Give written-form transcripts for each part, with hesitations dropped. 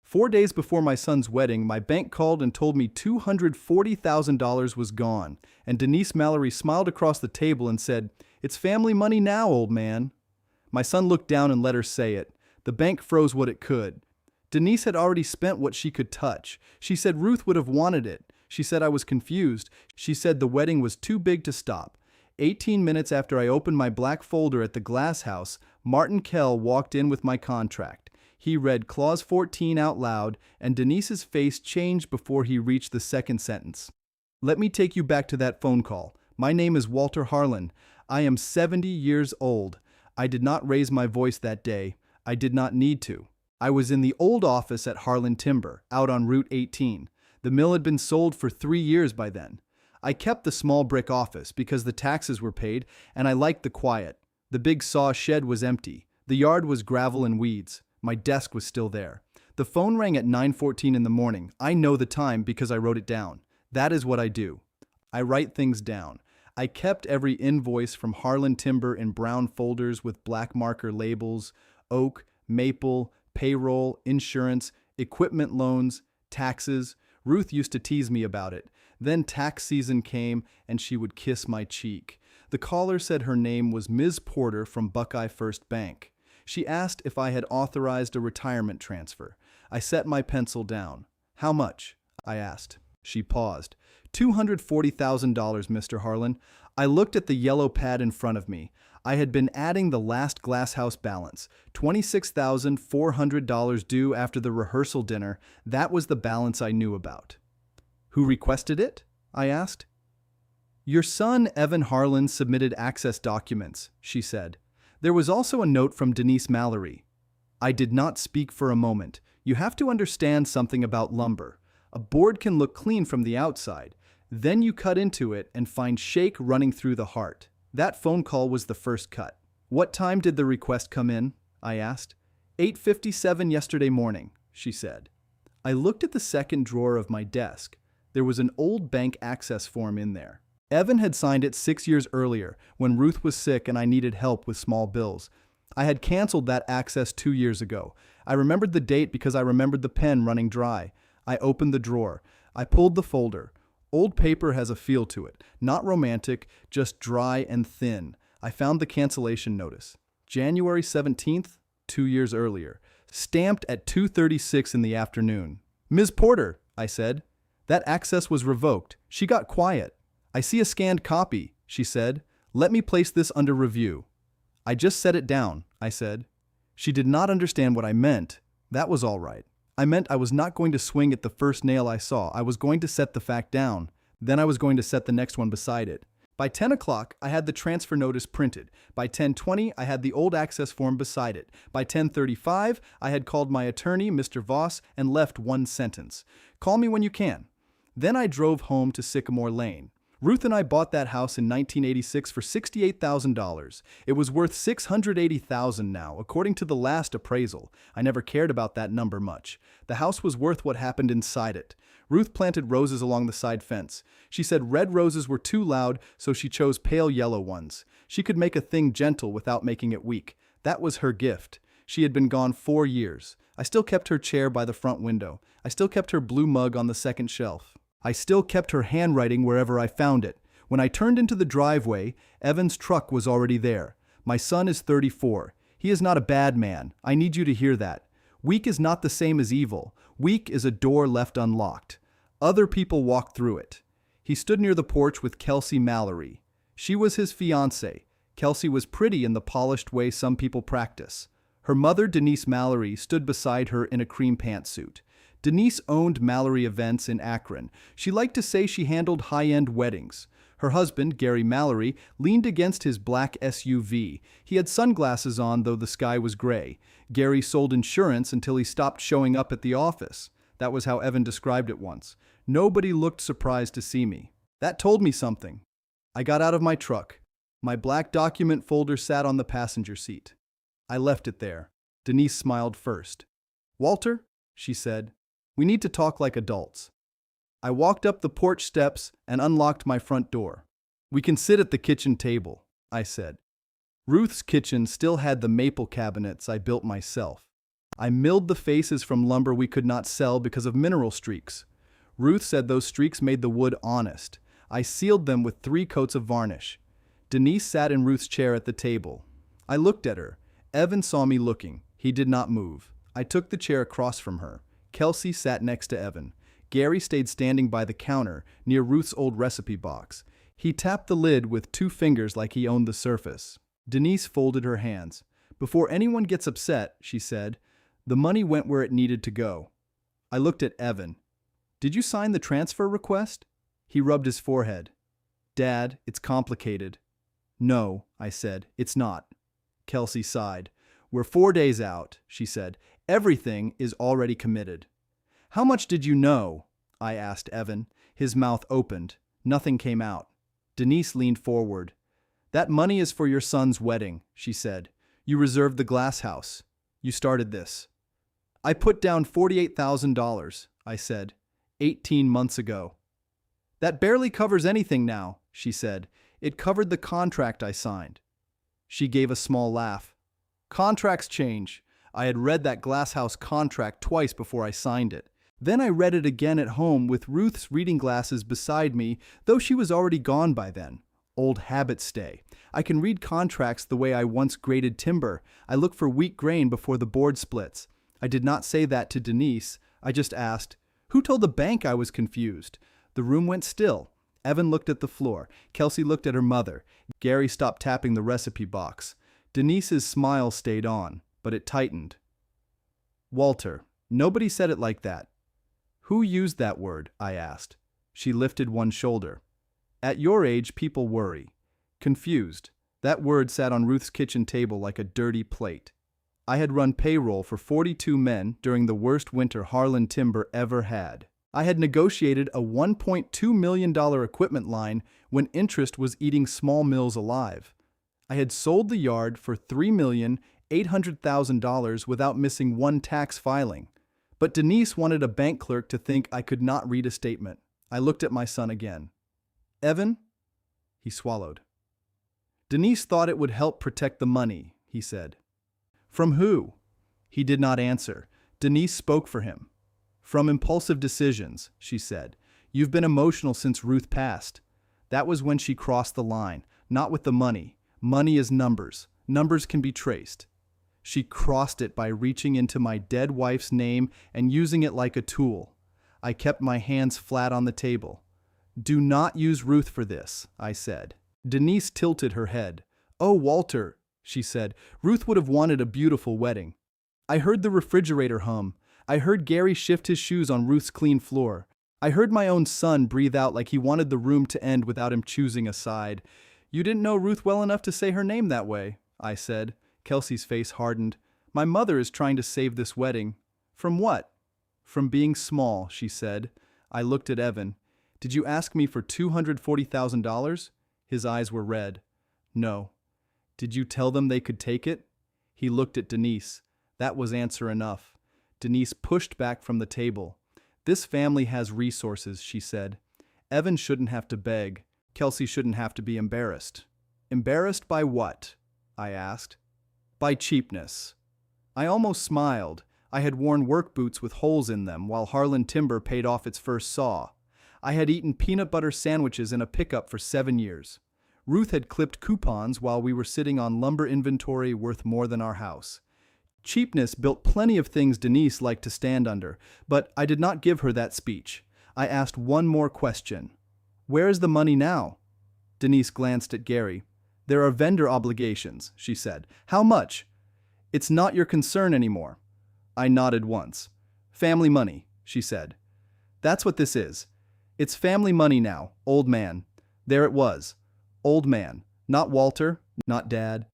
4 days before my son's wedding, my bank called and told me $240,000 was gone, and Denise Mallory smiled across the table and said, "It's family money now, old man." My son looked down and let her say it. The bank froze what it could. Denise had already spent what she could touch. She said Ruth would have wanted it. She said I was confused. She said the wedding was too big to stop. 18 minutes after I opened my black folder at the glass house, Martin Kell walked in with my contract. He read Clause 14 out loud, and Denise's face changed before he reached the second sentence. "Let me take you back to that phone call. My name is Walter Harlan. I am 70 years old. I did not raise my voice that day. I did not need to. I was in the old office at Harlan Timber, out on Route 18. The mill had been sold for 3 years by then. I kept the small brick office because the taxes were paid, and I liked the quiet. The big saw shed was empty. The yard was gravel and weeds. My desk was still there. The phone rang at 9:14 in the morning. I know the time because I wrote it down. That is what I do. I write things down. I kept every invoice from Harlan Timber in brown folders with black marker labels: oak, maple, payroll, insurance, equipment loans, taxes. Ruth used to tease me about it. Then tax season came, and she would kiss my cheek. The caller said her name was Ms. Porter from Buckeye First Bank. She asked if I had authorized a retirement transfer. I set my pencil down. "How much?" I asked. She paused. $240,000, Mr. Harlan. I looked at the yellow pad in front of me. I had been adding the last glasshouse balance, $26,400 due after the rehearsal dinner. That was the balance I knew about. "Who requested it?" I asked. "Your son, Evan Harlan, submitted access documents," she said. There was also a note from Denise Mallory. I did not speak for a moment. You have to understand something about lumber. A board can look clean from the outside. Then you cut into it and find shake running through the heart. That phone call was the first cut. "What time did the request come in?" I asked. 8:57 yesterday morning, she said. I looked at the second drawer of my desk. There was an old bank access form in there. Evan had signed it 6 years earlier, when Ruth was sick and I needed help with small bills. I had canceled that access 2 years ago. I remembered the date because I remembered the pen running dry. I opened the drawer. I pulled the folder. Old paper has a feel to it. Not romantic, just dry and thin. I found the cancellation notice. January 17th, 2 years earlier. Stamped at 2:36 in the afternoon. "Ms. Porter," I said. "That access was revoked." She got quiet. "I see a scanned copy," she said. "Let me place this under review." "I just set it down," I said. She did not understand what I meant. That was all right. I meant I was not going to swing at the first nail I saw. I was going to set the fact down. Then I was going to set the next one beside it. By 10 o'clock, I had the transfer notice printed. By 10:20, I had the old access form beside it. By 10:35, I had called my attorney, Mr. Voss, and left one sentence: "Call me when you can." Then I drove home to Sycamore Lane. Ruth and I bought that house in 1986 for $68,000. It was worth $680,000 now, according to the last appraisal. I never cared about that number much. The house was worth what happened inside it. Ruth planted roses along the side fence. She said red roses were too loud, so she chose pale yellow ones. She could make a thing gentle without making it weak. That was her gift. She had been gone 4 years. I still kept her chair by the front window. I still kept her blue mug on the second shelf. I still kept her handwriting wherever I found it. When I turned into the driveway, Evan's truck was already there. My son is 34. He is not a bad man. I need you to hear that. Weak is not the same as evil. Weak is a door left unlocked. Other people walk through it. He stood near the porch with Kelsey Mallory. She was his fiancée. Kelsey was pretty in the polished way some people practice. Her mother, Denise Mallory, stood beside her in a cream pantsuit. Denise owned Mallory Events in Akron. She liked to say she handled high-end weddings. Her husband, Gary Mallory, leaned against his black SUV. He had sunglasses on, though the sky was gray. Gary sold insurance until he stopped showing up at the office. That was how Evan described it once. Nobody looked surprised to see me. That told me something. I got out of my truck. My black document folder sat on the passenger seat. I left it there. Denise smiled first. "Walter," she said, "we need to talk like adults." I walked up the porch steps and unlocked my front door. "We can sit at the kitchen table," I said. Ruth's kitchen still had the maple cabinets I built myself. I milled the faces from lumber we could not sell because of mineral streaks. Ruth said those streaks made the wood honest. I sealed them with 3 coats of varnish. Denise sat in Ruth's chair at the table. I looked at her. Evan saw me looking. He did not move. I took the chair across from her. Kelsey sat next to Evan. Gary stayed standing by the counter near Ruth's old recipe box. He tapped the lid with 2 fingers like he owned the surface. Denise folded her hands. "Before anyone gets upset," she said, "the money went where it needed to go." I looked at Evan. "Did you sign the transfer request?" He rubbed his forehead. "Dad, it's complicated." "No," I said, "it's not." Kelsey sighed. "We're 4 days out," she said. "Everything is already committed." "How much did you know?" I asked Evan. His mouth opened. Nothing came out. Denise leaned forward. "That money is for your son's wedding," she said. "You reserved the glass house. You started this." "I put down $48,000, I said, 18 months ago. "That barely covers anything now," she said. "It covered the contract I signed." She gave a small laugh. "Contracts change. I had read that glasshouse contract twice before I signed it. Then I read it again at home with Ruth's reading glasses beside me, though she was already gone by then. Old habits stay. I can read contracts the way I once graded timber. I look for weak grain before the board splits. I did not say that to Denise. I just asked, "Who told the bank I was confused?" The room went still. Evan looked at the floor. Kelsey looked at her mother. Gary stopped tapping the recipe box. Denise's smile stayed on, but it tightened. "Walter, nobody said it like that." "Who used that word?" I asked. She lifted one shoulder. "At your age, people worry." Confused. That word sat on Ruth's kitchen table like a dirty plate. I had run payroll for 42 men during the worst winter Harlan Timber ever had. I had negotiated a $1.2 million equipment line when interest was eating small mills alive. I had sold the yard for $3,800,000 without missing one tax filing. But Denise wanted a bank clerk to think I could not read a statement. I looked at my son again. "Evan?" He swallowed. "Denise thought it would help protect the money," he said. "From who?" He did not answer. Denise spoke for him. "From impulsive decisions," she said. "You've been emotional since Ruth passed. That was when she crossed the line, not with the money. Money is numbers. Numbers can be traced. She crossed it by reaching into my dead wife's name and using it like a tool." I kept my hands flat on the table. "Do not use Ruth for this," I said. Denise tilted her head. "Oh, Walter," she said, "Ruth would have wanted a beautiful wedding." I heard the refrigerator hum. I heard Gary shift his shoes on Ruth's clean floor. I heard my own son breathe out like he wanted the room to end without him choosing a side. "You didn't know Ruth well enough to say her name that way," I said. Kelsey's face hardened. "My mother is trying to save this wedding." "From what?" "From being small," she said. I looked at Evan. "Did you ask me for $240,000? His eyes were red. "No." "Did you tell them they could take it?" He looked at Denise. That was answer enough. Denise pushed back from the table. "This family has resources," she said. "Evan shouldn't have to beg. Kelsey shouldn't have to be embarrassed." "Embarrassed by what?" I asked. "By cheapness." I almost smiled. I had worn work boots with holes in them while Harlan Timber paid off its first saw. I had eaten peanut butter sandwiches in a pickup for 7 years. Ruth had clipped coupons while we were sitting on lumber inventory worth more than our house. Cheapness built plenty of things Denise liked to stand under, but I did not give her that speech. I asked one more question. "Where is the money now?" Denise glanced at Gary. "There are vendor obligations," she said. "How much?" "It's not your concern anymore." I nodded once. "Family money," she said. "That's what this is. It's family money now, old man." There it was. Old man. Not Walter, not Dad,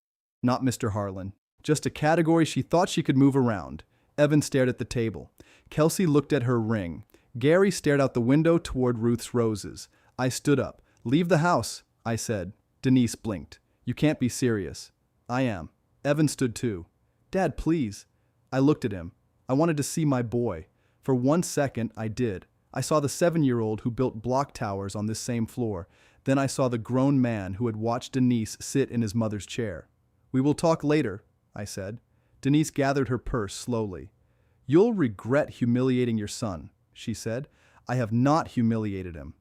not Mr. Harlan. Just a category she thought she could move around. Evan stared at the table. Kelsey looked at her ring. Gary stared out the window toward Ruth's roses. I stood up. "Leave the house," I said. Denise blinked. "You can't be serious." "I am." Evan stood too. "Dad, please." I looked at him. I wanted to see my boy. For 1 second, I did. I saw the 7-year-old who built block towers on this same floor. Then I saw the grown man who had watched Denise sit in his mother's chair. "We will talk later," I said. Denise gathered her purse slowly. "You'll regret humiliating your son," she said. "I have not humiliated him."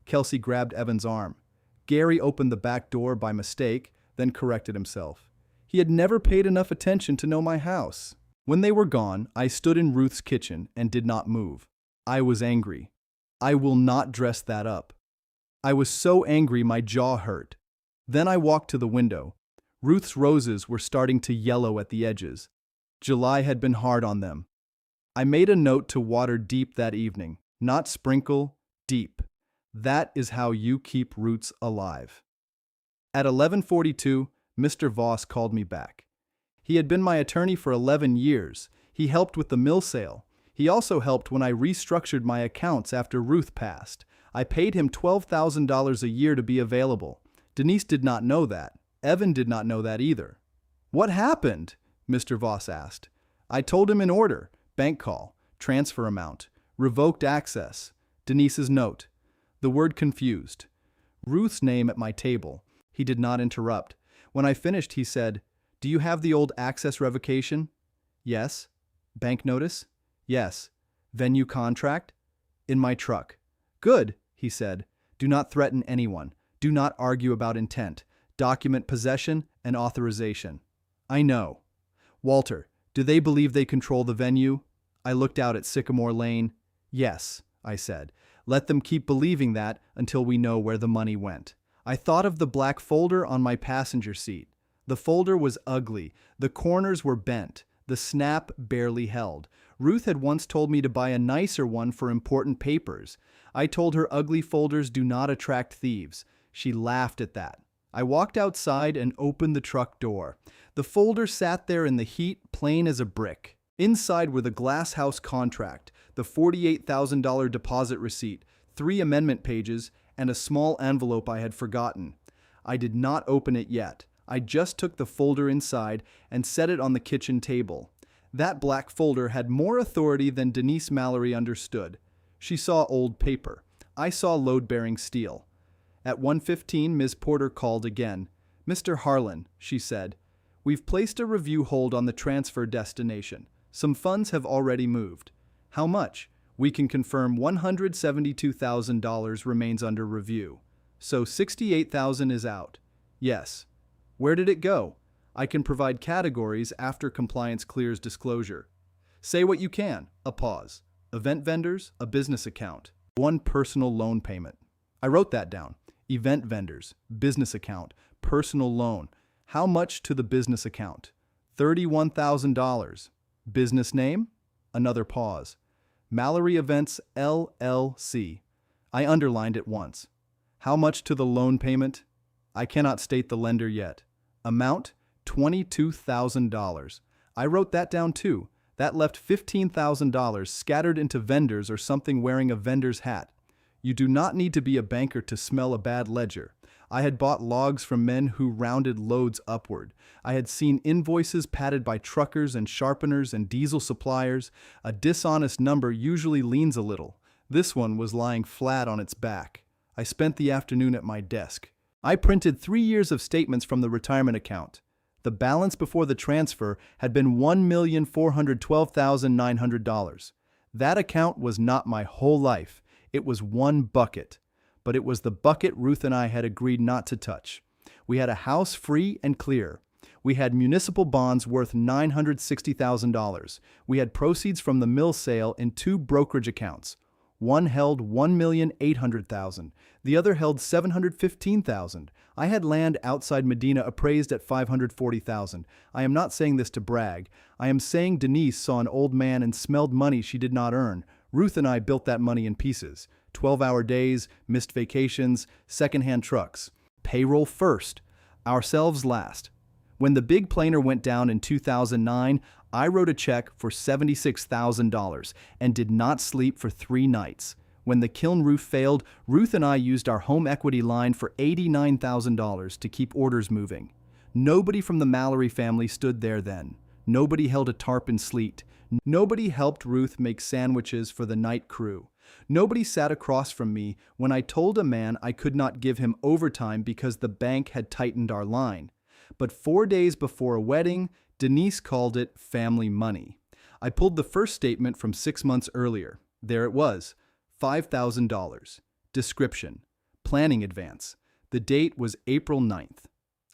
Kelsey grabbed Evan's arm. Gary opened the back door by mistake, then corrected himself. He had never paid enough attention to know my house. When they were gone, I stood in Ruth's kitchen and did not move. I was angry. I will not dress that up. I was so angry my jaw hurt. Then I walked to the window. Ruth's roses were starting to yellow at the edges. July had been hard on them. I made a note to water deep that evening, not sprinkle, deep. That is how you keep roots alive. At 11:42, Mr. Voss called me back. He had been my attorney for 11 years. He helped with the mill sale. He also helped when I restructured my accounts after Ruth passed. I paid him $12,000 a year to be available. Denise did not know that. Evan did not know that either. "What happened?" Mr. Voss asked. I told him in order: bank call, transfer amount, revoked access, Denise's note. The word confused. Ruth's name at my table. He did not interrupt. When I finished, he said, "Do you have the old access revocation?" "Yes." "Bank notice?" "Yes." "Venue contract?" "In my truck." "Good," he said. "Do not threaten anyone. Do not argue about intent. Document possession and authorization." "I know." "Walter, do they believe they control the venue?" I looked out at Sycamore Lane. "Yes," I said. "Let them keep believing that until we know where the money went." I thought of the black folder on my passenger seat. The folder was ugly. The corners were bent. The snap barely held. Ruth had once told me to buy a nicer one for important papers. I told her ugly folders do not attract thieves. She laughed at that. I walked outside and opened the truck door. The folder sat there in the heat, plain as a brick. Inside were the glass house contract, the $48,000 deposit receipt, 3 amendment pages, and a small envelope I had forgotten. I did not open it yet. I just took the folder inside and set it on the kitchen table. That black folder had more authority than Denise Mallory understood. She saw old paper. I saw load-bearing steel. At 1:15, Ms. Porter called again. "Mr. Harlan," she said, "we've placed a review hold on the transfer destination. Some funds have already moved." "How much?" "We can confirm $172,000 remains under review. So $68,000 is out." "Yes." "Where did it go?" "I can provide categories after compliance clears disclosure." "Say what you can." A pause. "Event vendors, a business account, 1 personal loan payment." I wrote that down. Event vendors, business account, personal loan. How much to the business account? $31,000. Business name? Another pause. Mallory Events, LLC. I underlined it once. How much to the loan payment? I cannot state the lender yet. Amount? $22,000. I wrote that down too. That left $15,000 scattered into vendors or something wearing a vendor's hat. You do not need to be a banker to smell a bad ledger. I had bought logs from men who rounded loads upward. I had seen invoices padded by truckers and sharpeners and diesel suppliers. A dishonest number usually leans a little. This one was lying flat on its back. I spent the afternoon at my desk. I printed 3 years of statements from the retirement account. The balance before the transfer had been $1,412,900. That account was not my whole life. It was one bucket. But it was the bucket Ruth and I had agreed not to touch. We had a house free and clear. We had municipal bonds worth $960,000. We had proceeds from the mill sale in 2 brokerage accounts. One held $1,800,000. The other held $715,000. I had land outside Medina appraised at $540,000. I am not saying this to brag. I am saying Denise saw an old man and smelled money she did not earn. Ruth and I built that money in pieces. 12-hour days, missed vacations, secondhand trucks. Payroll first, ourselves last. When the big planer went down in 2009, I wrote a check for $76,000 and did not sleep for 3 nights. When the kiln roof failed, Ruth and I used our home equity line for $89,000 to keep orders moving. Nobody from the Mallory family stood there then. Nobody held a tarp in sleet. Nobody helped Ruth make sandwiches for the night crew. Nobody sat across from me when I told a man I could not give him overtime because the bank had tightened our line. But 4 days before a wedding, Denise called it family money. I pulled the first statement from 6 months earlier. There it was, $5,000. Description: planning advance. The date was April 9th.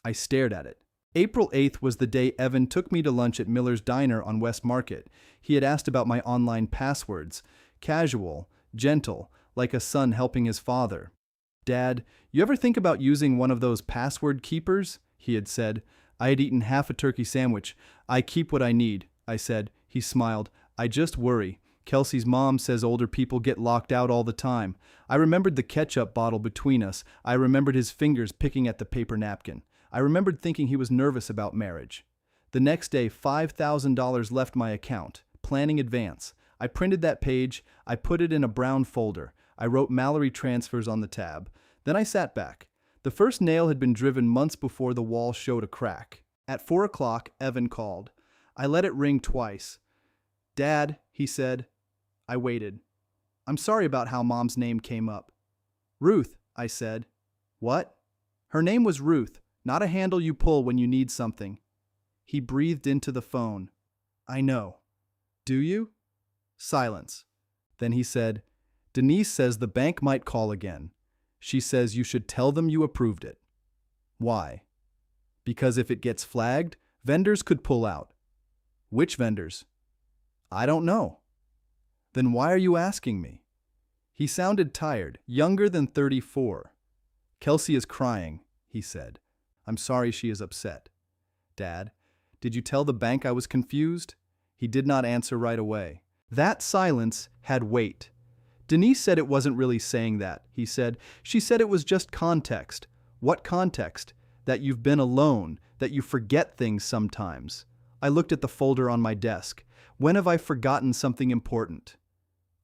I stared at it. April 8th was the day Evan took me to lunch at Miller's Diner on West Market. He had asked about my online passwords. Casual, gentle, like a son helping his father. "Dad, you ever think about using one of those password keepers?" he had said. I had eaten half a turkey sandwich. "I keep what I need," I said. He smiled. "I just worry. Kelsey's mom says older people get locked out all the time." I remembered the ketchup bottle between us. I remembered his fingers picking at the paper napkin. I remembered thinking he was nervous about marriage. The next day, $5,000 left my account. Planning advance. I printed that page. I put it in a brown folder. I wrote Mallory transfers on the tab. Then I sat back. The first nail had been driven months before the wall showed a crack. At 4 o'clock, Evan called. I let it ring twice. "Dad," he said. I waited. "I'm sorry about how Mom's name came up." "Ruth," I said. "What?" "Her name was Ruth, not a handle you pull when you need something." He breathed into the phone. "I know." "Do you?" Silence. Then he said, "Denise says the bank might call again. She says you should tell them you approved it." "Why?" "Because if it gets flagged, vendors could pull out." "Which vendors?" "I don't know." "Then why are you asking me?" He sounded tired, younger than 34. "Kelsey is crying," he said. "I'm sorry she is upset." "Dad, did you tell the bank I was confused?" He did not answer right away. That silence had weight. "Denise said it wasn't really saying that," he said. "She said it was just context." "What context?" "That you've been alone, that you forget things sometimes." I looked at the folder on my desk. "When have I forgotten something important?"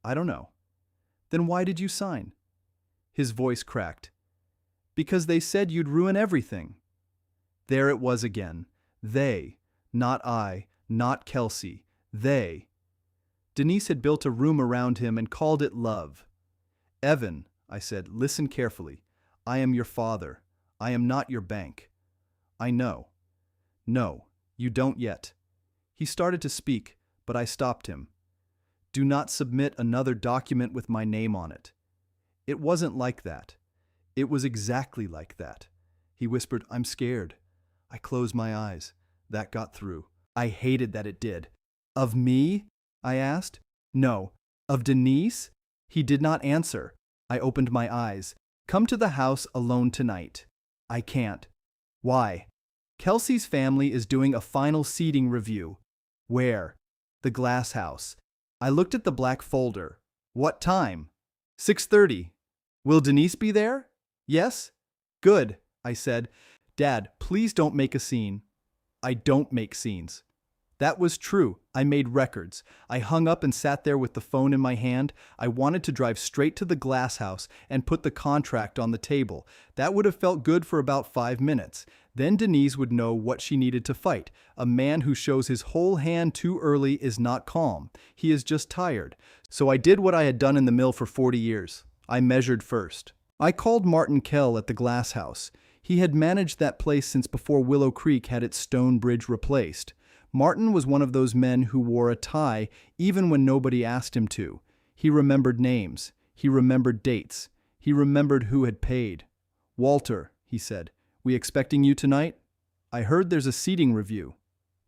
"I don't know." "Then why did you sign?" His voice cracked. "Because they said you'd ruin everything." There it was again. They, not I, not Kelsey. They. Denise had built a room around him and called it love. "Evan," I said, "listen carefully. I am your father. I am not your bank." "I know." "No, you don't yet." He started to speak, but I stopped him. "Do not submit another document with my name on it." "It wasn't like that." "It was exactly like that." He whispered, "I'm scared." I closed my eyes. That got through. I hated that it did. "Of me?" I asked. "No." "Of Denise?" He did not answer. I opened my eyes. "Come to the house alone tonight." "I can't." "Why?" "Kelsey's family is doing a final seating review." "Where?" "The glass house." I looked at the black folder. "What time?" 6:30. "Will Denise be there?" "Yes." "Good," I said. "Dad, please don't make a scene." I don't make scenes. That was true. I made records. I hung up and sat there with the phone in my hand. I wanted to drive straight to the glass house and put the contract on the table. That would have felt good for about 5 minutes. Then Denise would know what she needed to fight. A man who shows his whole hand too early is not calm. He is just tired. So I did what I had done in the mill for 40 years. I measured first. I called Martin Kell at the glass house. He had managed that place since before Willow Creek had its stone bridge replaced. Martin was one of those men who wore a tie even when nobody asked him to. He remembered names. He remembered dates. He remembered who had paid. "Walter," he said, "we expecting you tonight?" "I heard there's a seating review."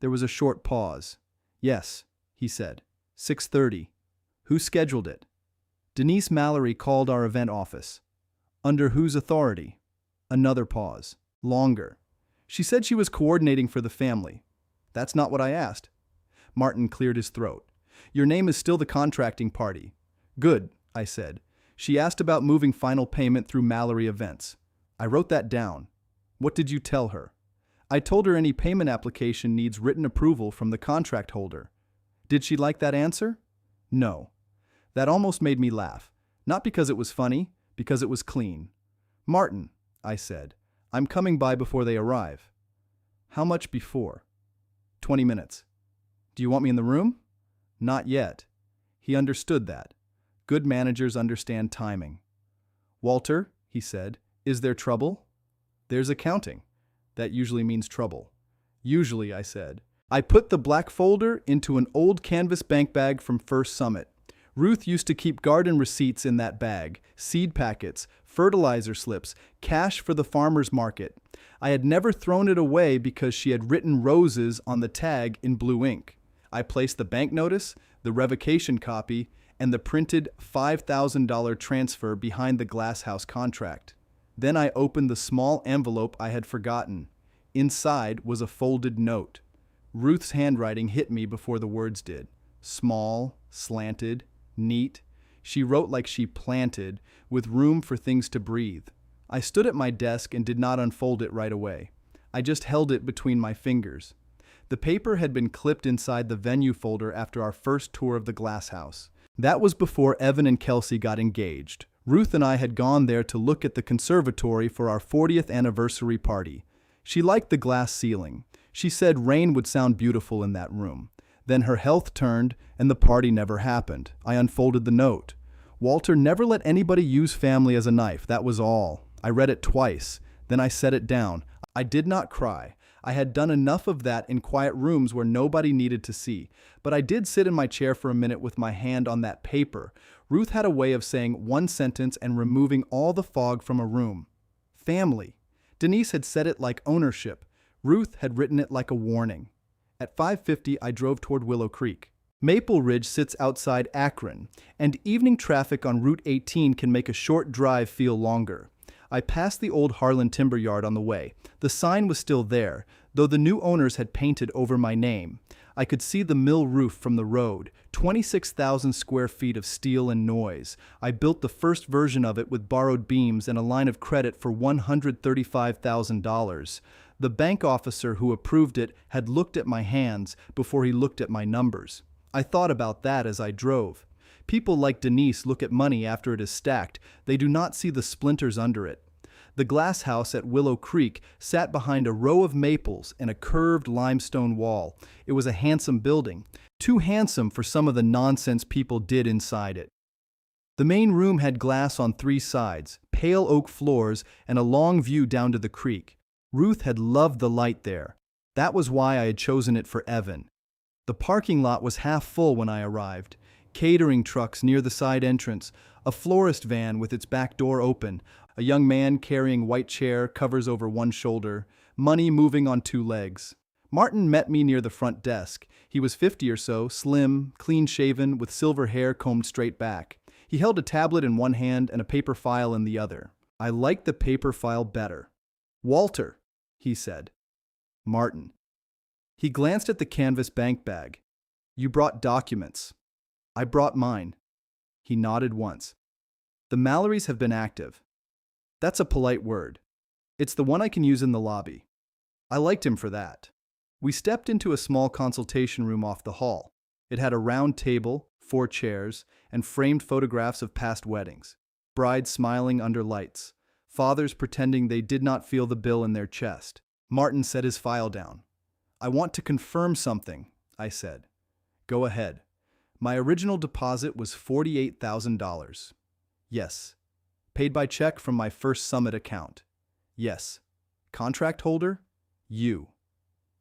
There was a short pause. "Yes," he said. 6:30. "Who scheduled it?" "Denise Mallory called our event office." "Under whose authority?" Another pause. Longer. "She said she was coordinating for the family." "That's not what I asked." Martin cleared his throat. "Your name is still the contracting party." "Good," I said. "She asked about moving final payment through Mallory Events." I wrote that down. "What did you tell her?" "I told her any payment application needs written approval from the contract holder." "Did she like that answer?" "No." That almost made me laugh. Not because it was funny, because it was clean. "Martin," I said, "I'm coming by before they arrive." "How much before?" 20 minutes. "Do you want me in the room?" "Not yet." He understood that. Good managers understand timing. "Walter," he said, "is there trouble?" "There's accounting." "That usually means trouble." "Usually," I said. I put the black folder into an old canvas bank bag from First Summit. Ruth used to keep garden receipts in that bag, seed packets, fertilizer slips, cash for the farmer's market. I had never thrown it away because she had written roses on the tag in blue ink. I placed the bank notice, the revocation copy, and the printed $5,000 transfer behind the glasshouse contract. Then I opened the small envelope I had forgotten. Inside was a folded note. Ruth's handwriting hit me before the words did. Small, slanted, neat. She wrote like she planted, with room for things to breathe. I stood at my desk and did not unfold it right away. I just held it between my fingers. The paper had been clipped inside the venue folder after our first tour of the glasshouse. That was before Evan and Kelsey got engaged. Ruth and I had gone there to look at the conservatory for our 40th anniversary party. She liked the glass ceiling. She said rain would sound beautiful in that room. Then her health turned, and the party never happened. I unfolded the note. Walter never let anybody use family as a knife, that was all. I read it twice. Then I set it down. I did not cry. I had done enough of that in quiet rooms where nobody needed to see. But I did sit in my chair for a minute with my hand on that paper. Ruth had a way of saying one sentence and removing all the fog from a room. Family. Denise had said it like ownership. Ruth had written it like a warning. At 5:50, I drove toward Willow Creek. Maple Ridge sits outside Akron, and evening traffic on Route 18 can make a short drive feel longer. I passed the old Harlan timber yard on the way. The sign was still there, though the new owners had painted over my name. I could see the mill roof from the road, 26,000 square feet of steel and noise. I built the first version of it with borrowed beams and a line of credit for $135,000. The bank officer who approved it had looked at my hands before he looked at my numbers. I thought about that as I drove. People like Denise look at money after it is stacked. They do not see the splinters under it. The glass house at Willow Creek sat behind a row of maples and a curved limestone wall. It was a handsome building, too handsome for some of the nonsense people did inside it. The main room had glass on 3 sides, pale oak floors, and a long view down to the creek. Ruth had loved the light there. That was why I had chosen it for Evan. The parking lot was half full when I arrived. Catering trucks near the side entrance, a florist van with its back door open, a young man carrying white chair covers over one shoulder, money moving on 2 legs. Martin met me near the front desk. He was 50 or so, slim, clean-shaven, with silver hair combed straight back. He held a tablet in one hand and a paper file in the other. I liked the paper file better. "Walter," he said. "Martin." He glanced at the canvas bank bag. "You brought documents." "I brought mine." He nodded once. "The Mallorys have been active." "That's a polite word. It's the one I can use in the lobby." I liked him for that. We stepped into a small consultation room off the hall. It had a round table, 4 chairs, and framed photographs of past weddings. Brides smiling under lights. Fathers pretending they did not feel the bill in their chest. Martin set his file down. "I want to confirm something," I said. "Go ahead." "My original deposit was $48,000. "Yes." "Paid by check from my First Summit account." "Yes." "Contract holder?" "You."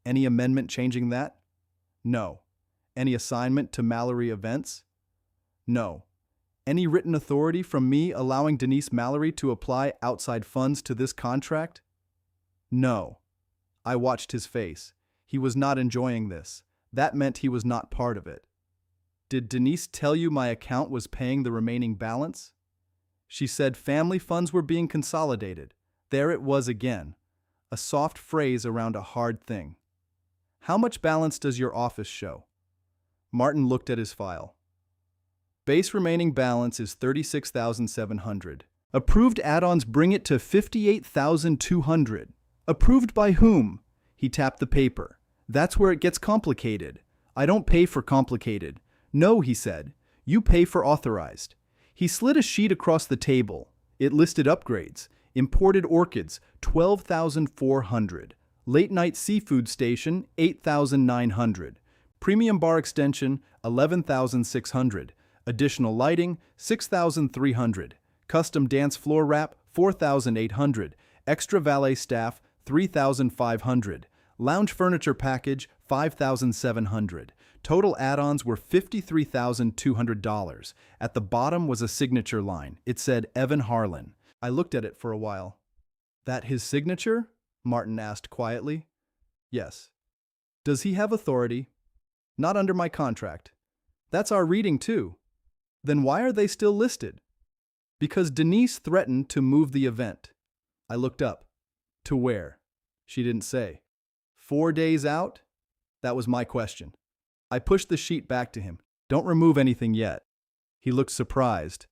"Any amendment changing that?" "No." "Any assignment to Mallory Events?" "No." "Any written authority from me allowing Denise Mallory to apply outside funds to this contract?" "No." I watched his face. He was not enjoying this. That meant he was not part of it. "Did Denise tell you my account was paying the remaining balance?" "She said family funds were being consolidated." There it was again. A soft phrase around a hard thing. "How much balance does your office show?" Martin looked at his file. "Base remaining balance is $36,700. Approved add-ons bring it to $58,200. Approved by whom?" He tapped the paper. "That's where it gets complicated. I don't pay for complicated." "No," he said. "You pay for authorized." He slid a sheet across the table. It listed upgrades. Imported orchids, $12,400. Late night seafood station, $8,900. Premium bar extension, $11,600. Additional lighting, $6,300. Custom dance floor wrap, $4,800. Extra valet staff, $3,500. Lounge furniture package, $5,700. Total add-ons were $53,200. At the bottom was a signature line. It said Evan Harlan. I looked at it for a while. That his signature? Martin asked quietly. Yes. Does he have authority? Not under my contract. That's our reading too. Then why are they still listed? Because Denise threatened to move the event. I looked up. To where? She didn't say. 4 days out? That was my question. I pushed the sheet back to him. Don't remove anything yet. He looked surprised.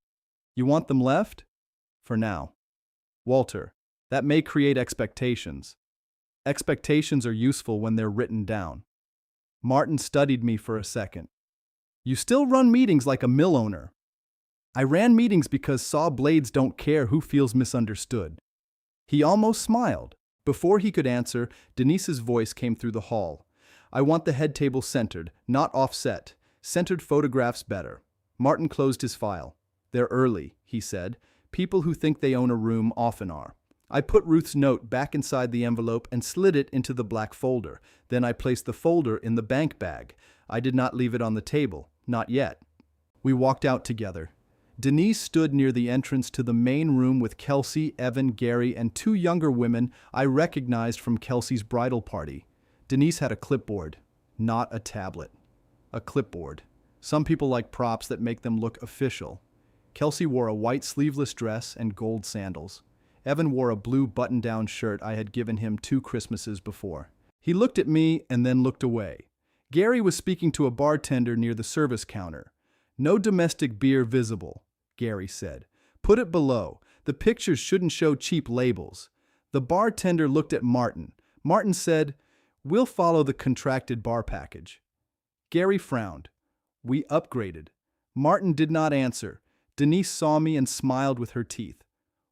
You want them left? For now. Walter, that may create expectations. Expectations are useful when they're written down. Martin studied me for a second. You still run meetings like a mill owner. I ran meetings because saw blades don't care who feels misunderstood. He almost smiled. Before he could answer, Denise's voice came through the hall. I want the head table centered, not offset. Centered photographs better. Martin closed his file. They're early, he said. People who think they own a room often are. I put Ruth's note back inside the envelope and slid it into the black folder. Then I placed the folder in the bank bag. I did not leave it on the table. Not yet. We walked out together. Denise stood near the entrance to the main room with Kelsey, Evan, Gary, and 2 younger women I recognized from Kelsey's bridal party. Denise had a clipboard, not a tablet. A clipboard. Some people like props that make them look official. Kelsey wore a white sleeveless dress and gold sandals. Evan wore a blue button-down shirt I had given him 2 Christmases before. He looked at me and then looked away. Gary was speaking to a bartender near the service counter. No domestic beer visible, Gary said. Put it below. The pictures shouldn't show cheap labels. The bartender looked at Martin. Martin said, We'll follow the contracted bar package. Gary frowned. We upgraded. Martin did not answer. Denise saw me and smiled with her teeth.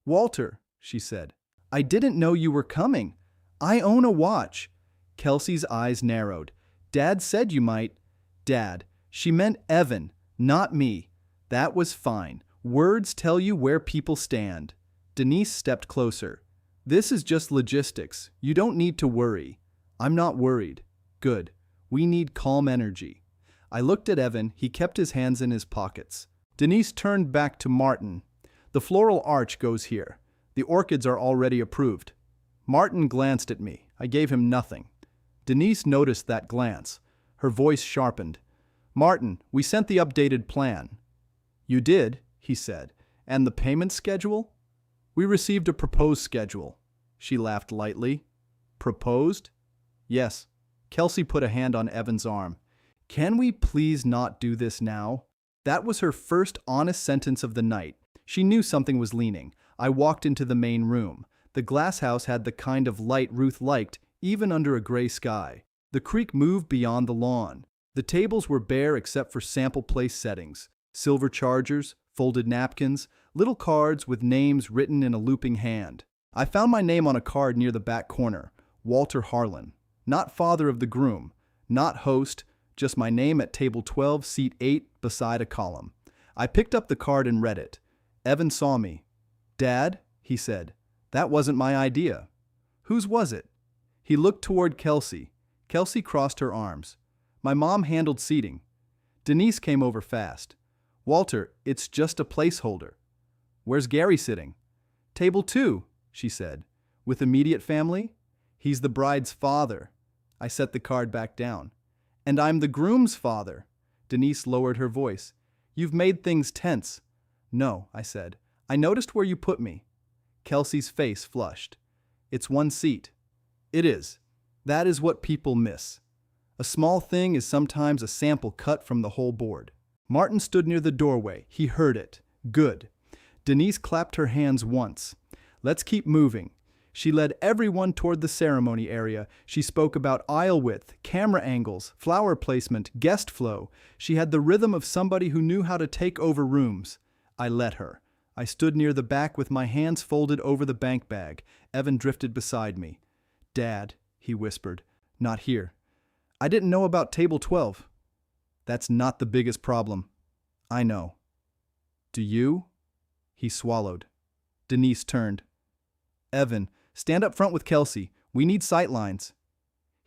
Walter, she said, I didn't know you were coming. I own a watch. Kelsey's eyes narrowed. Dad said you might. Dad. She meant Evan, not me. That was fine. Words tell you where people stand. Denise stepped closer. This is just logistics. You don't need to worry. I'm not worried. Good. We need calm energy. I looked at Evan. He kept his hands in his pockets. Denise turned back to Martin. The floral arch goes here. The orchids are already approved. Martin glanced at me. I gave him nothing. Denise noticed that glance. Her voice sharpened. Martin, we sent the updated plan. You did, he said. And the payment schedule? We received a proposed schedule. She laughed lightly. Proposed? Yes. Kelsey put a hand on Evan's arm. Can we please not do this now? That was her first honest sentence of the night. She knew something was leaning. I walked into the main room. The glass house had the kind of light Ruth liked, even under a gray sky. The creek moved beyond the lawn. The tables were bare except for sample place settings. Silver chargers, folded napkins, little cards with names written in a looping hand. I found my name on a card near the back corner. Walter Harlan. Not father of the groom. Not host. Just my name at table 12, seat 8, beside a column. I picked up the card and read it. Evan saw me. Dad, he said, that wasn't my idea. Whose was it? He looked toward Kelsey. Kelsey crossed her arms. My mom handled seating. Denise came over fast. Walter, it's just a placeholder. Where's Gary sitting? Table 2, she said. With immediate family? He's the bride's father. I set the card back down. And I'm the groom's father. Denise lowered her voice. You've made things tense. No, I said. I noticed where you put me. Kelsey's face flushed. It's 1 seat. It is. That is what people miss. A small thing is sometimes a sample cut from the whole board. Martin stood near the doorway. He heard it. Good. Denise clapped her hands once. Let's keep moving. She led everyone toward the ceremony area. She spoke about aisle width, camera angles, flower placement, guest flow. She had the rhythm of somebody who knew how to take over rooms. I let her. I stood near the back with my hands folded over the bank bag. Evan drifted beside me. Dad, he whispered, not here. I didn't know about table 12. That's not the biggest problem. I know. Do you? He swallowed. Denise turned. Evan, stand up front with Kelsey. We need sight lines.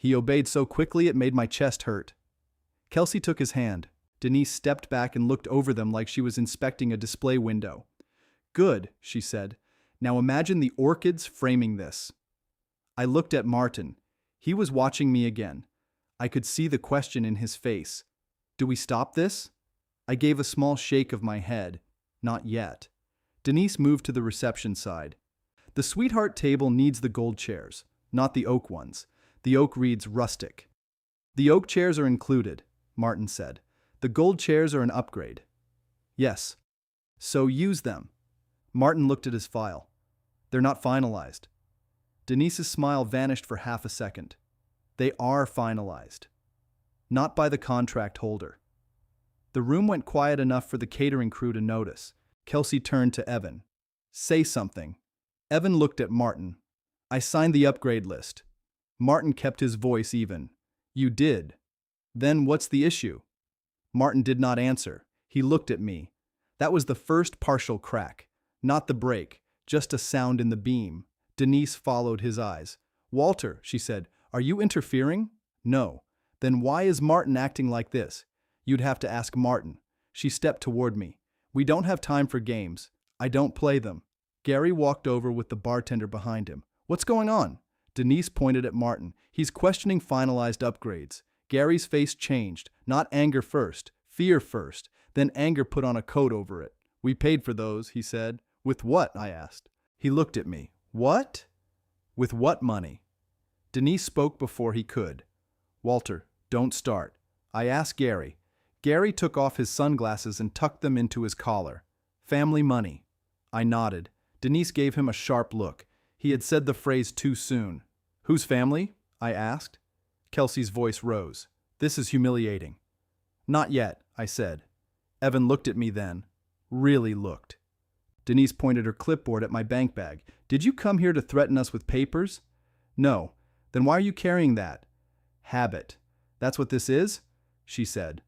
He obeyed so quickly it made my chest hurt. Kelsey took his hand. Denise stepped back and looked over them like she was inspecting a display window. "Good," she said. "Now imagine the orchids framing this." I looked at Martin. He was watching me again. I could see the question in his face. "Do we stop this?" I gave a small shake of my head. "Not yet." Denise moved to the reception side. "The sweetheart table needs the gold chairs, not the oak ones. The oak reads rustic." "The oak chairs are included," Martin said. "The gold chairs are an upgrade." "Yes." "So use them." Martin looked at his file. "They're not finalized." Denise's smile vanished for half a second. "They are finalized." "Not by the contract holder." The room went quiet enough for the catering crew to notice. Kelsey turned to Evan. "Say something." Evan looked at Martin. "I signed the upgrade list." Martin kept his voice even. "You did. Then what's the issue?" Martin did not answer. He looked at me. That was the first partial crack. Not the break, just a sound in the beam. Denise followed his eyes. "Walter," she said, "are you interfering?" "No." "Then why is Martin acting like this?" "You'd have to ask Martin." She stepped toward me. "We don't have time for games. I don't play them." Gary walked over with the bartender behind him. "What's going on?" Denise pointed at Martin. "He's questioning finalized upgrades." Gary's face changed. Not anger first, fear first. Then anger put on a coat over it. "We paid for those," he said. "With what?" I asked. He looked at me. "What?" "With what money?" Denise spoke before he could. "Walter, don't start." I asked Gary. Gary took off his sunglasses and tucked them into his collar. "Family money." I nodded. Denise gave him a sharp look. He had said the phrase too soon. "Whose family?" I asked. Kelsey's voice rose. "This is humiliating." "Not yet," I said. Evan looked at me then. Really looked. Denise pointed her clipboard at my bank bag. "Did you come here to threaten us with papers?" "No." "Then why are you carrying that?" "Habit." "That's what this is?" she said.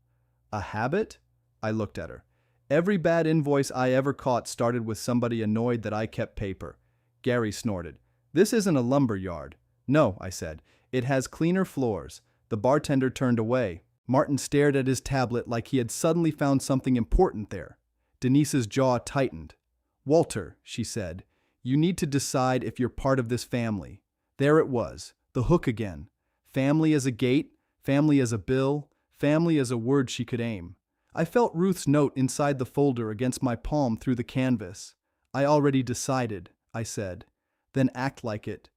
"A habit?" I looked at her. "Every bad invoice I ever caught started with somebody annoyed that I kept paper." Gary snorted. "This isn't a lumber yard." "No," I said. "It has cleaner floors." The bartender turned away. Martin stared at his tablet like he had suddenly found something important there. Denise's jaw tightened. "Walter," she said, "you need to decide if you're part of this family." There it was, the hook again. Family as a gate, family as a bill, family as a word she could aim. I felt Ruth's note inside the folder against my palm through the canvas. "I already decided," I said. "Then act like it."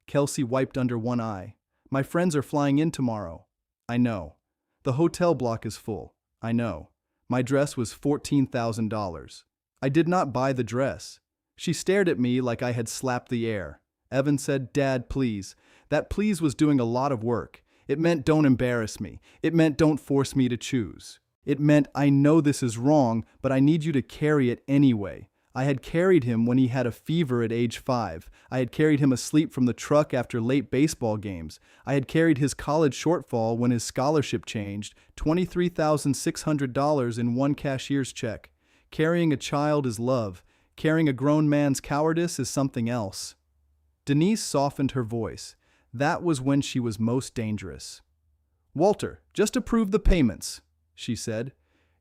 Kelsey wiped under one eye. "My friends are flying in tomorrow." "I know." "The hotel block is full." "I know." My dress was $14,000. I did not buy the dress. She stared at me like I had slapped the air. Evan said, "Dad, please." That please was doing a lot of work. It meant don't embarrass me. It meant don't force me to choose. It meant I know this is wrong, but I need you to carry it anyway. I had carried him when he had a fever at age 5. I had carried him asleep from the truck after late baseball games. I had carried his college shortfall when his scholarship changed, $23,600 in one cashier's check. Carrying a child is love. Carrying a grown man's cowardice is something else. Denise softened her voice. That was when she was most dangerous. "Walter, just approve the payments," she said.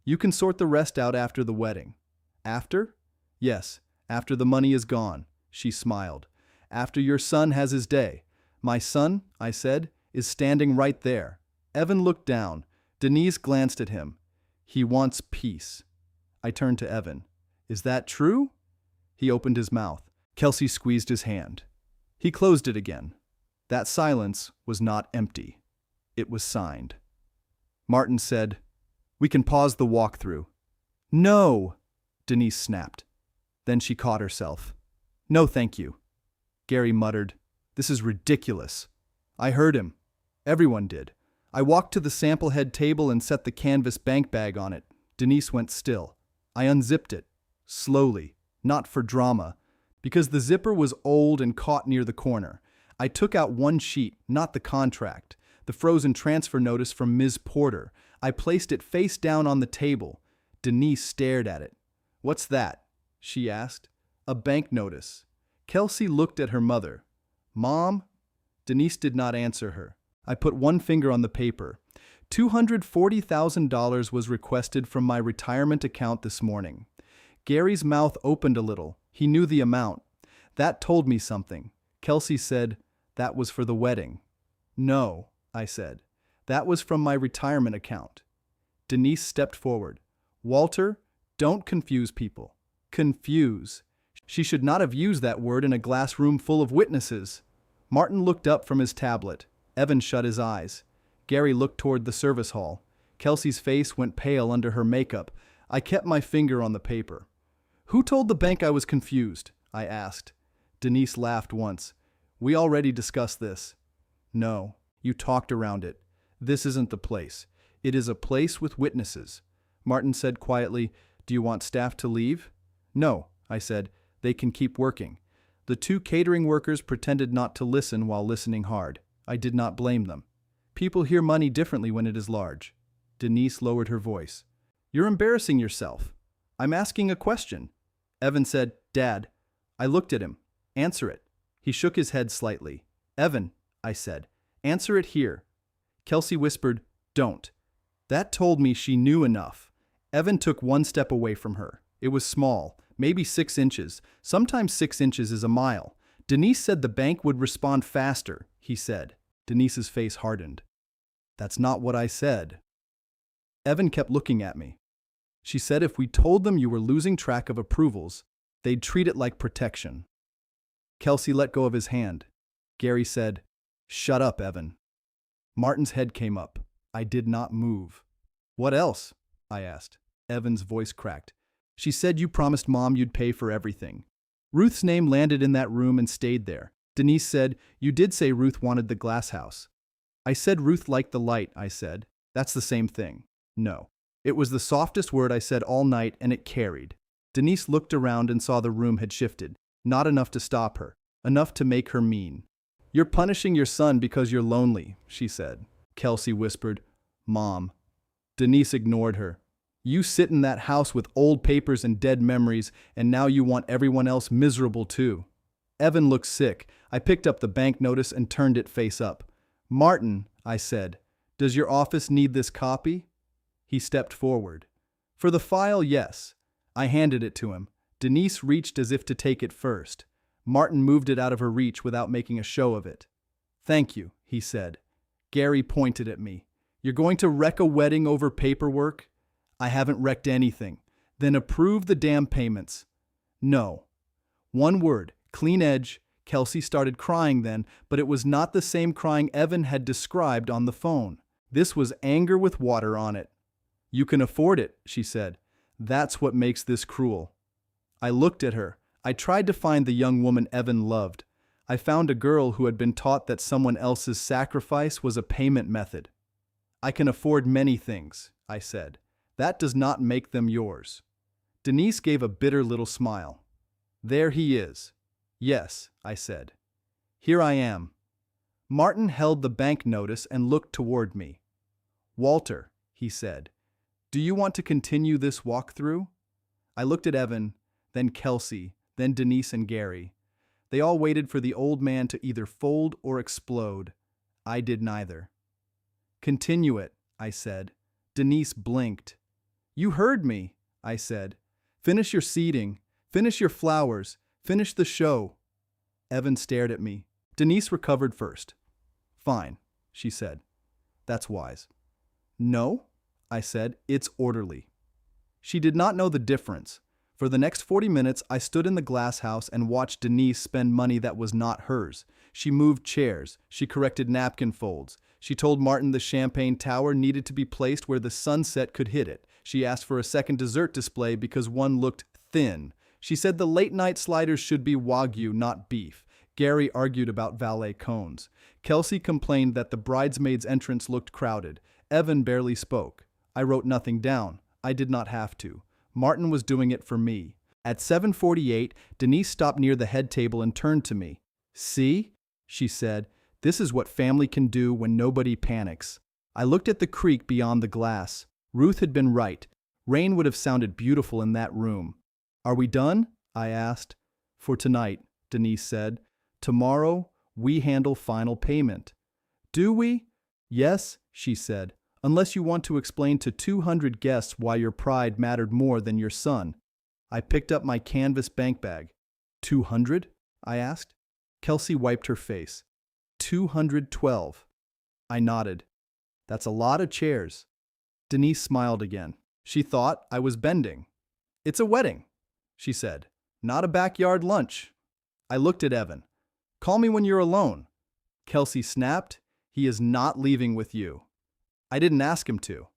"You can sort the rest out after the wedding." "After?" "Yes, after the money is gone," she smiled. "After your son has his day." "My son," I said, "is standing right there." Evan looked down. Denise glanced at him. "He wants peace." I turned to Evan. "Is that true?" He opened his mouth. Kelsey squeezed his hand. He closed it again. That silence was not empty. It was signed. Martin said, "We can pause the walkthrough." "No!" Denise snapped. Then she caught herself. "No, thank you." Gary muttered, "This is ridiculous." I heard him. Everyone did. I walked to the sample head table and set the canvas bank bag on it. Denise went still. I unzipped it. Slowly. Not for drama. Because the zipper was old and caught near the corner. I took out one sheet, not the contract. The frozen transfer notice from Ms. Porter. I placed it face down on the table. Denise stared at it. "What's that?" she asked. "A bank notice." Kelsey looked at her mother. "Mom?" Denise did not answer her. I put one finger on the paper. $240,000 was requested from my retirement account this morning. Gary's mouth opened a little. He knew the amount. That told me something. Kelsey said, "That was for the wedding." "No," I said. "That was from my retirement account." Denise stepped forward. "Walter, don't confuse people." Confuse. She should not have used that word in a glass room full of witnesses. Martin looked up from his tablet. Evan shut his eyes. Gary looked toward the service hall. Kelsey's face went pale under her makeup. I kept my finger on the paper. "Who told the bank I was confused?" I asked. Denise laughed once. "We already discussed this." "No, you talked around it. This isn't the place. It is a place with witnesses." Martin said quietly, "Do you want staff to leave?" "No," I said. "They can keep working." The two catering workers pretended not to listen while listening hard. I did not blame them. People hear money differently when it is large. Denise lowered her voice. "You're embarrassing yourself. I'm asking a question." Evan said, "Dad." I looked at him. "Answer it." He shook his head slightly. "Evan," I said, "answer it here." Kelsey whispered, "Don't." That told me she knew enough. Evan took one step away from her. It was small, maybe 6 inches. Sometimes 6 inches is a mile. "Denise said the bank would respond faster," he said. Denise's face hardened. "That's not what I said." Evan kept looking at me. "She said if we told them you were losing track of approvals, they'd treat it like protection." Kelsey let go of his hand. Gary said, "Shut up, Evan." Martin's head came up. I did not move. "What else?" I asked. Evan's voice cracked. "She said you promised Mom you'd pay for everything. Ruth's name landed in that room and stayed there. Denise said, you did say Ruth wanted the glass house." "I said Ruth liked the light," I said. "That's the same thing." "No." It was the softest word I said all night, and it carried. Denise looked around and saw the room had shifted. Not enough to stop her. Enough to make her mean. "You're punishing your son because you're lonely," she said. Kelsey whispered, "Mom." Denise ignored her. "You sit in that house with old papers and dead memories, and now you want everyone else miserable too." Evan looked sick. I picked up the bank notice and turned it face up. "Martin," I said, "does your office need this copy?" He stepped forward. "For the file, yes." I handed it to him. Denise reached as if to take it first. Martin moved it out of her reach without making a show of it. "Thank you," he said. Gary pointed at me. "You're going to wreck a wedding over paperwork?" "I haven't wrecked anything." "Then approve the damn payments." "No." One word, clean edge. Kelsey started crying then, but it was not the same crying Evan had described on the phone. This was anger with water on it. "You can afford it," she said. "That's what makes this cruel." I looked at her. I tried to find the young woman Evan loved. I found a girl who had been taught that someone else's sacrifice was a payment method. "I can afford many things," I said. "That does not make them yours." Denise gave a bitter little smile. "There he is." "Yes," I said. "Here I am." Martin held the bank notice and looked toward me. "Walter," he said, "do you want to continue this walkthrough?" I looked at Evan, then Kelsey, then Denise and Gary. They all waited for the old man to either fold or explode. I did neither. "Continue it," I said. Denise blinked. "You heard me," I said. "Finish your seating. Finish your flowers. Finish the show." Evan stared at me. Denise recovered first. "Fine," she said. "That's wise." "No," I said. "It's orderly." She did not know the difference. For the next 40 minutes, I stood in the glass house and watched Denise spend money that was not hers. She moved chairs. She corrected napkin folds. She told Martin the champagne tower needed to be placed where the sunset could hit it. She asked for a second dessert display because one looked thin. She said the late-night sliders should be Wagyu, not beef. Gary argued about valet cones. Kelsey complained that the bridesmaid's entrance looked crowded. Evan barely spoke. I wrote nothing down. I did not have to. Martin was doing it for me. At 7:48, Denise stopped near the head table and turned to me. "See?" she said. "This is what family can do when nobody panics." I looked at the creek beyond the glass. Ruth had been right. Rain would have sounded beautiful in that room. "Are we done?" I asked. "For tonight," Denise said. "Tomorrow, we handle final payment." "Do we?" Yes, she said, unless you want to explain to 200 guests why your pride mattered more than your son. I picked up my canvas bank bag. 200? I asked. Kelsey wiped her face. 212. I nodded. That's a lot of chairs. Denise smiled again. She thought I was bending. It's a wedding, she said, not a backyard lunch. I looked at Evan. Call me when you're alone. Kelsey snapped. He is not leaving with you. I didn't ask him to.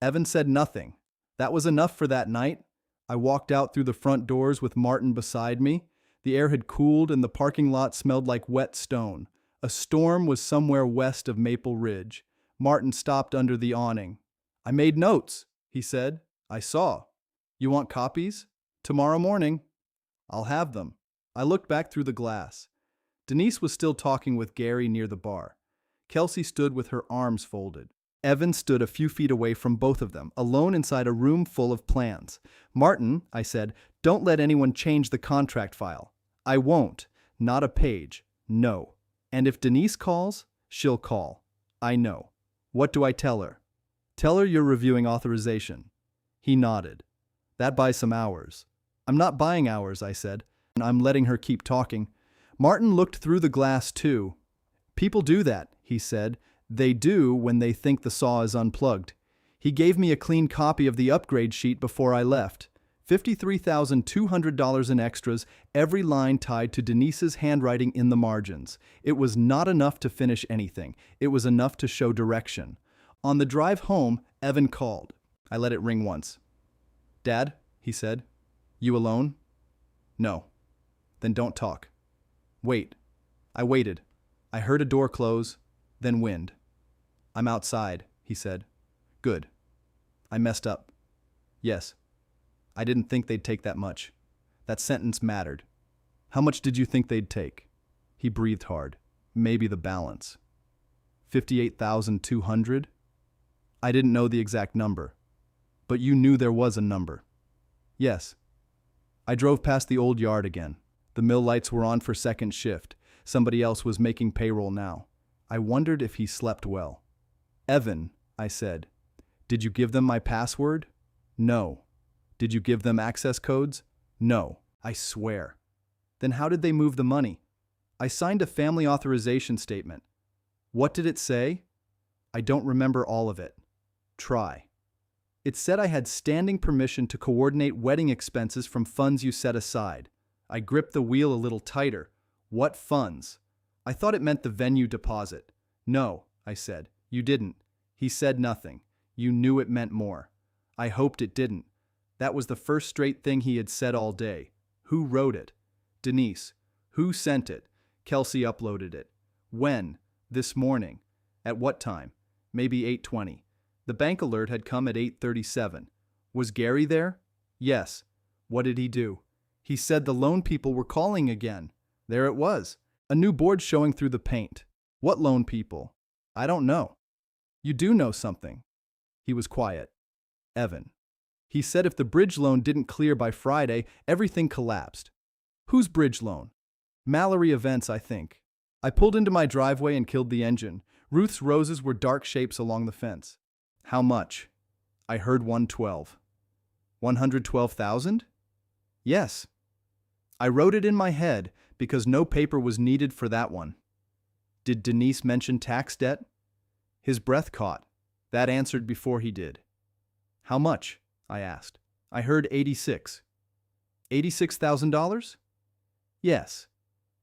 Evan said nothing. That was enough for that night. I walked out through the front doors with Martin beside me. The air had cooled and the parking lot smelled like wet stone. A storm was somewhere west of Maple Ridge. Martin stopped under the awning. I made notes, he said. I saw. You want copies? Tomorrow morning. I'll have them. I looked back through the glass. Denise was still talking with Gary near the bar. Kelsey stood with her arms folded. Evan stood a few feet away from both of them, alone inside a room full of plans. Martin, I said, don't let anyone change the contract file. I won't. Not a page. No. And if Denise calls, she'll call. I know. What do I tell her? Tell her you're reviewing authorization. He nodded. That buys some hours. I'm not buying hours, I said. I'm letting her keep talking. Martin looked through the glass too. People do that, he said. They do when they think the saw is unplugged. He gave me a clean copy of the upgrade sheet before I left. $53,200 in extras, every line tied to Denise's handwriting in the margins. It was not enough to finish anything. It was enough to show direction. On the drive home, Evan called. I let it ring once. Dad, he said, you alone? No. Then don't talk. Wait. I waited. I heard a door close, then wind. I'm outside, he said. Good. I messed up. Yes. I didn't think they'd take that much. That sentence mattered. How much did you think they'd take? He breathed hard. Maybe the balance. 58,200? I didn't know the exact number. But you knew there was a number. Yes. I drove past the old yard again. The mill lights were on for second shift. Somebody else was making payroll now. I wondered if he slept well. Evan, I said, did you give them my password? No. Did you give them access codes? No. I swear. Then how did they move the money? I signed a family authorization statement. What did it say? I don't remember all of it. Try. It said I had standing permission to coordinate wedding expenses from funds you set aside. I gripped the wheel a little tighter. What funds? I thought it meant the venue deposit. No, I said. You didn't. He said nothing. You knew it meant more. I hoped it didn't. That was the first straight thing he had said all day. Who wrote it? Denise. Who sent it? Kelsey uploaded it. When? This morning. At what time? Maybe 8:20. The bank alert had come at 8:37. Was Gary there? Yes. What did he do? He said the loan people were calling again. There it was. A new board showing through the paint. What loan people? I don't know. You do know something. He was quiet. Evan. He said if the bridge loan didn't clear by Friday, everything collapsed. Whose bridge loan? Mallory Events, I think. I pulled into my driveway and killed the engine. Ruth's roses were dark shapes along the fence. How much? I heard 112. 112,000? Yes. I wrote it in my head because no paper was needed for that one. Did Denise mention tax debt? His breath caught. That answered before he did. How much? I asked. I heard 86. $86,000? Yes.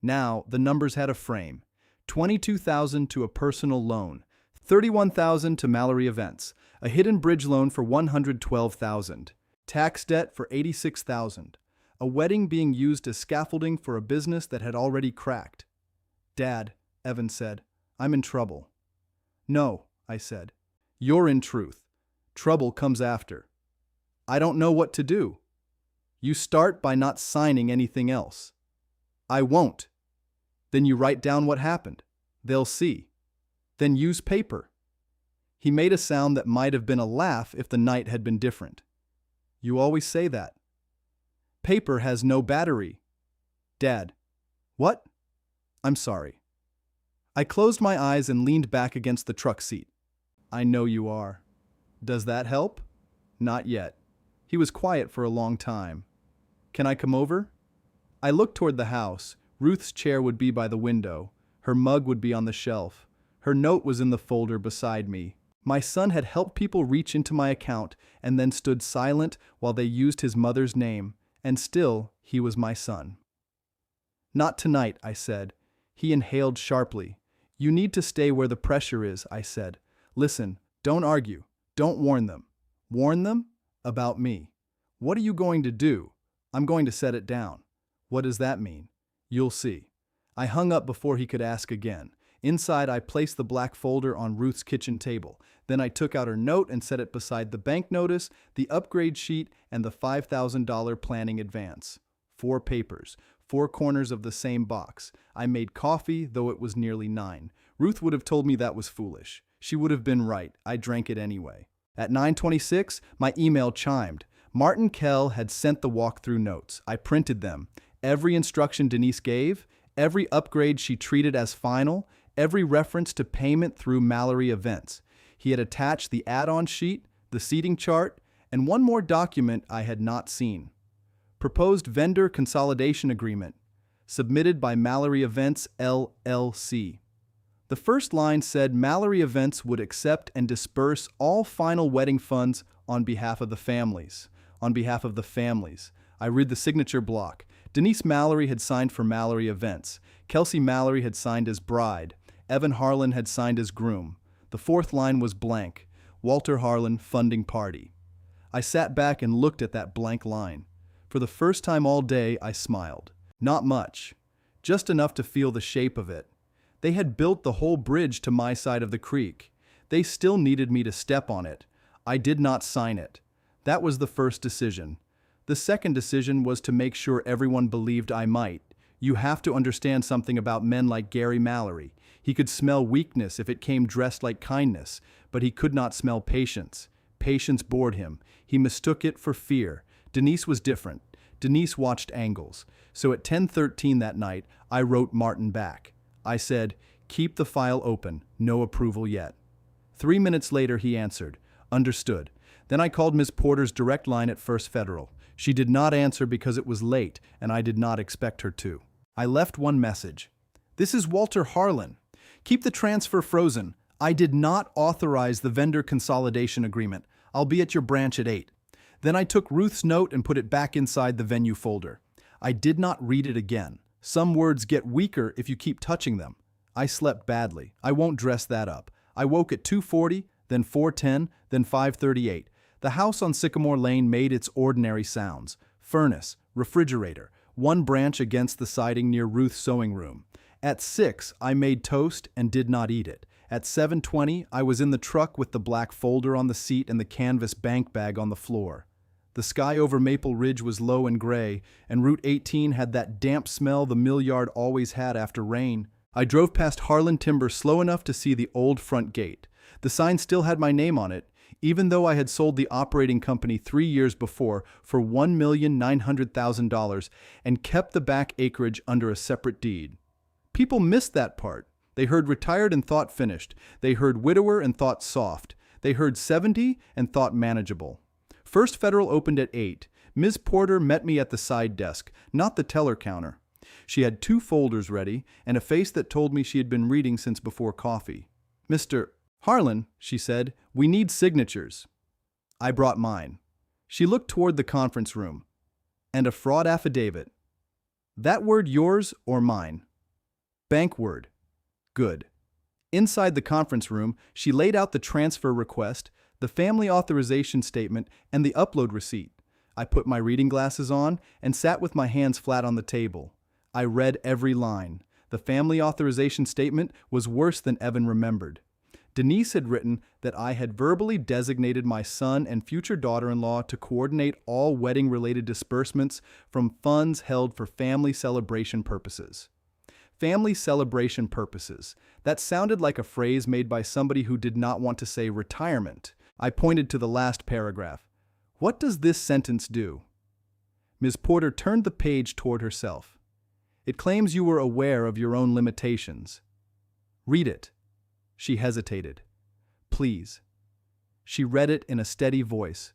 Now, the numbers had a frame. 22,000 to a personal loan, 31,000 to Mallory Events, a hidden bridge loan for 112,000, tax debt for 86,000, a wedding being used as scaffolding for a business that had already cracked. Dad, Evan said, I'm in trouble. No, I said. You're in truth. Trouble comes after. I don't know what to do. You start by not signing anything else. I won't. Then you write down what happened. They'll see. Then use paper. He made a sound that might have been a laugh if the night had been different. You always say that. Paper has no battery. Dad. What? I'm sorry. I closed my eyes and leaned back against the truck seat. I know you are. Does that help? Not yet. He was quiet for a long time. Can I come over? I looked toward the house. Ruth's chair would be by the window. Her mug would be on the shelf. Her note was in the folder beside me. My son had helped people reach into my account and then stood silent while they used his mother's name, and still he was my son. Not tonight, I said. He inhaled sharply. You need to stay where the pressure is, I said. Listen, don't argue. Don't warn them. Warn them? About me. What are you going to do? I'm going to set it down. What does that mean? You'll see. I hung up before he could ask again. Inside, I placed the black folder on Ruth's kitchen table. Then I took out her note and set it beside the bank notice, the upgrade sheet, and the $5,000 planning advance. 4 papers, 4 corners of the same box. I made coffee, though it was nearly 9. Ruth would have told me that was foolish. She would have been right. I drank it anyway. At 9:26, my email chimed. Martin Kell had sent the walkthrough notes. I printed them. Every instruction Denise gave, every upgrade she treated as final, every reference to payment through Mallory Events. He had attached the add-on sheet, the seating chart, and one more document I had not seen. Proposed Vendor Consolidation Agreement, submitted by Mallory Events, LLC. The first line said Mallory Events would accept and disperse all final wedding funds on behalf of the families. On behalf of the families. I read the signature block. Denise Mallory had signed for Mallory Events. Kelsey Mallory had signed as bride. Evan Harlan had signed as groom. The fourth line was blank. Walter Harlan, funding party. I sat back and looked at that blank line. For the first time all day, I smiled. Not much. Just enough to feel the shape of it. They had built the whole bridge to my side of the creek. They still needed me to step on it. I did not sign it. That was the first decision. The second decision was to make sure everyone believed I might. You have to understand something about men like Gary Mallory. He could smell weakness if it came dressed like kindness, but he could not smell patience. Patience bored him. He mistook it for fear. Denise was different. Denise watched angles. So at 10:13 that night, I wrote Martin back. I said, keep the file open, no approval yet. 3 minutes later, he answered, understood. Then I called Ms. Porter's direct line at First Federal. She did not answer because it was late, and I did not expect her to. I left one message. This is Walter Harlan. Keep the transfer frozen. I did not authorize the vendor consolidation agreement. I'll be at your branch at 8. Then I took Ruth's note and put it back inside the venue folder. I did not read it again. Some words get weaker if you keep touching them. I slept badly. I won't dress that up. I woke at 2:40, then 4:10, then 5:38. The house on Sycamore Lane made its ordinary sounds. Furnace, refrigerator, one branch against the siding near Ruth's sewing room. At 6, I made toast and did not eat it. At 7:20, I was in the truck with the black folder on the seat and the canvas bank bag on the floor. The sky over Maple Ridge was low and gray, and Route 18 had that damp smell the mill yard always had after rain. I drove past Harlan Timber slow enough to see the old front gate. The sign still had my name on it, even though I had sold the operating company 3 years before for $1,900,000 and kept the back acreage under a separate deed. People missed that part. They heard retired and thought finished. They heard widower and thought soft. They heard 70 and thought manageable. First Federal opened at 8. Ms. Porter met me at the side desk, not the teller counter. She had 2 folders ready and a face that told me she had been reading since before coffee. Mr. Harlan, she said, we need signatures. I brought mine. She looked toward the conference room. And a fraud affidavit. That word yours or mine? Bank word. Good. Inside the conference room, she laid out the transfer request, the family authorization statement, and the upload receipt. I put my reading glasses on and sat with my hands flat on the table. I read every line. The family authorization statement was worse than Evan remembered. Denise had written that I had verbally designated my son and future daughter-in-law to coordinate all wedding-related disbursements from funds held for family celebration purposes. Family celebration purposes. That sounded like a phrase made by somebody who did not want to say retirement. I pointed to the last paragraph. What does this sentence do? Ms. Porter turned the page toward herself. It claims you were aware of your own limitations. Read it. She hesitated. Please. She read it in a steady voice.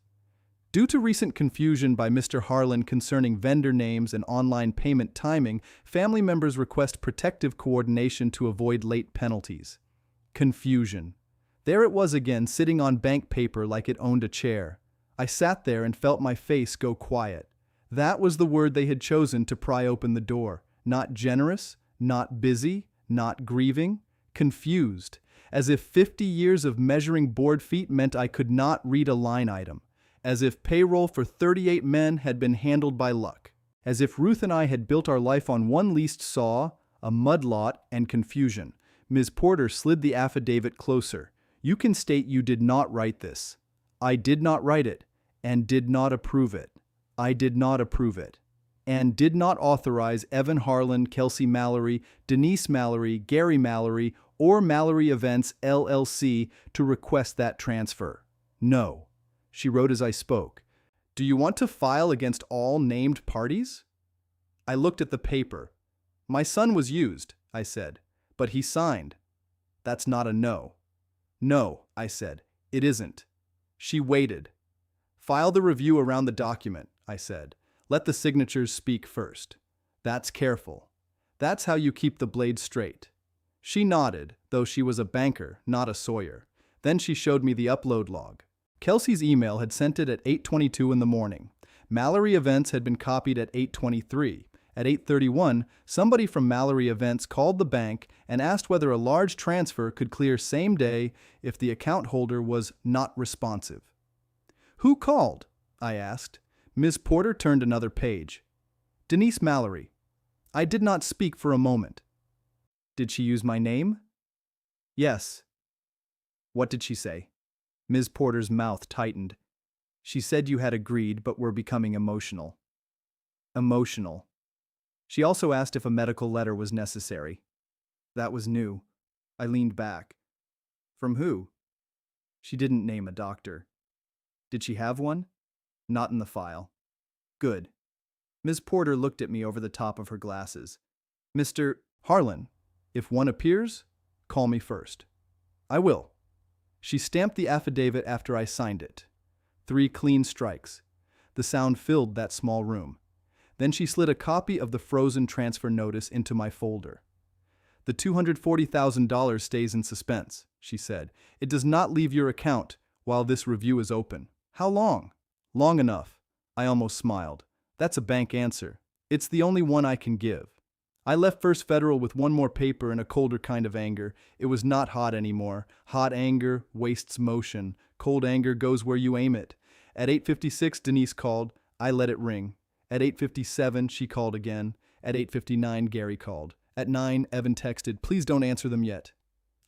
Due to recent confusion by Mr. Harlan concerning vendor names and online payment timing, family members request protective coordination to avoid late penalties. Confusion. There it was again, sitting on bank paper like it owned a chair. I sat there and felt my face go quiet. That was the word they had chosen to pry open the door. Not generous, not busy, not grieving, confused, as if 50 years of measuring board feet meant I could not read a line item, as if payroll for 38 men had been handled by luck, as if Ruth and I had built our life on one leased saw, a mud lot, and confusion. Ms. Porter slid the affidavit closer. You can state you did not write this. I did not write it, and did not approve it. I did not approve it, and did not authorize Evan Harlan, Kelsey Mallory, Denise Mallory, Gary Mallory, or Mallory Events, LLC to request that transfer. No. She wrote as I spoke. Do you want to file against all named parties? I looked at the paper. My son was used, I said, but he signed. That's not a no. No, I said, it isn't. She waited. File the review around the document, I said. Let the signatures speak first. That's careful. That's how you keep the blade straight. She nodded, though she was a banker, not a Sawyer. Then she showed me the upload log. Kelsey's email had sent it at 8:22 in the morning. Mallory Events had been copied at 8:23. At 8:31, somebody from Mallory Events called the bank and asked whether a large transfer could clear same day if the account holder was not responsive. Who called? I asked. Ms. Porter turned another page. Denise Mallory. I did not speak for a moment. Did she use my name? Yes. What did she say? Ms. Porter's mouth tightened. She said you had agreed but were becoming emotional. Emotional. She also asked if a medical letter was necessary. That was new. I leaned back. From who? She didn't name a doctor. Did she have one? Not in the file. Good. Ms. Porter looked at me over the top of her glasses. Mr. Harlan, if one appears, call me first. I will. She stamped the affidavit after I signed it. 3 clean strikes. The sound filled that small room. Then she slid a copy of the frozen transfer notice into my folder. The $240,000 stays in suspense, she said. It does not leave your account while this review is open. How long? Long enough. I almost smiled. That's a bank answer. It's the only one I can give. I left First Federal with one more paper and a colder kind of anger. It was not hot anymore. Hot anger wastes motion. Cold anger goes where you aim it. At 8:56, Denise called. I let it ring. At 8:57, she called again. At 8:59, Gary called. At 9, Evan texted, please don't answer them yet.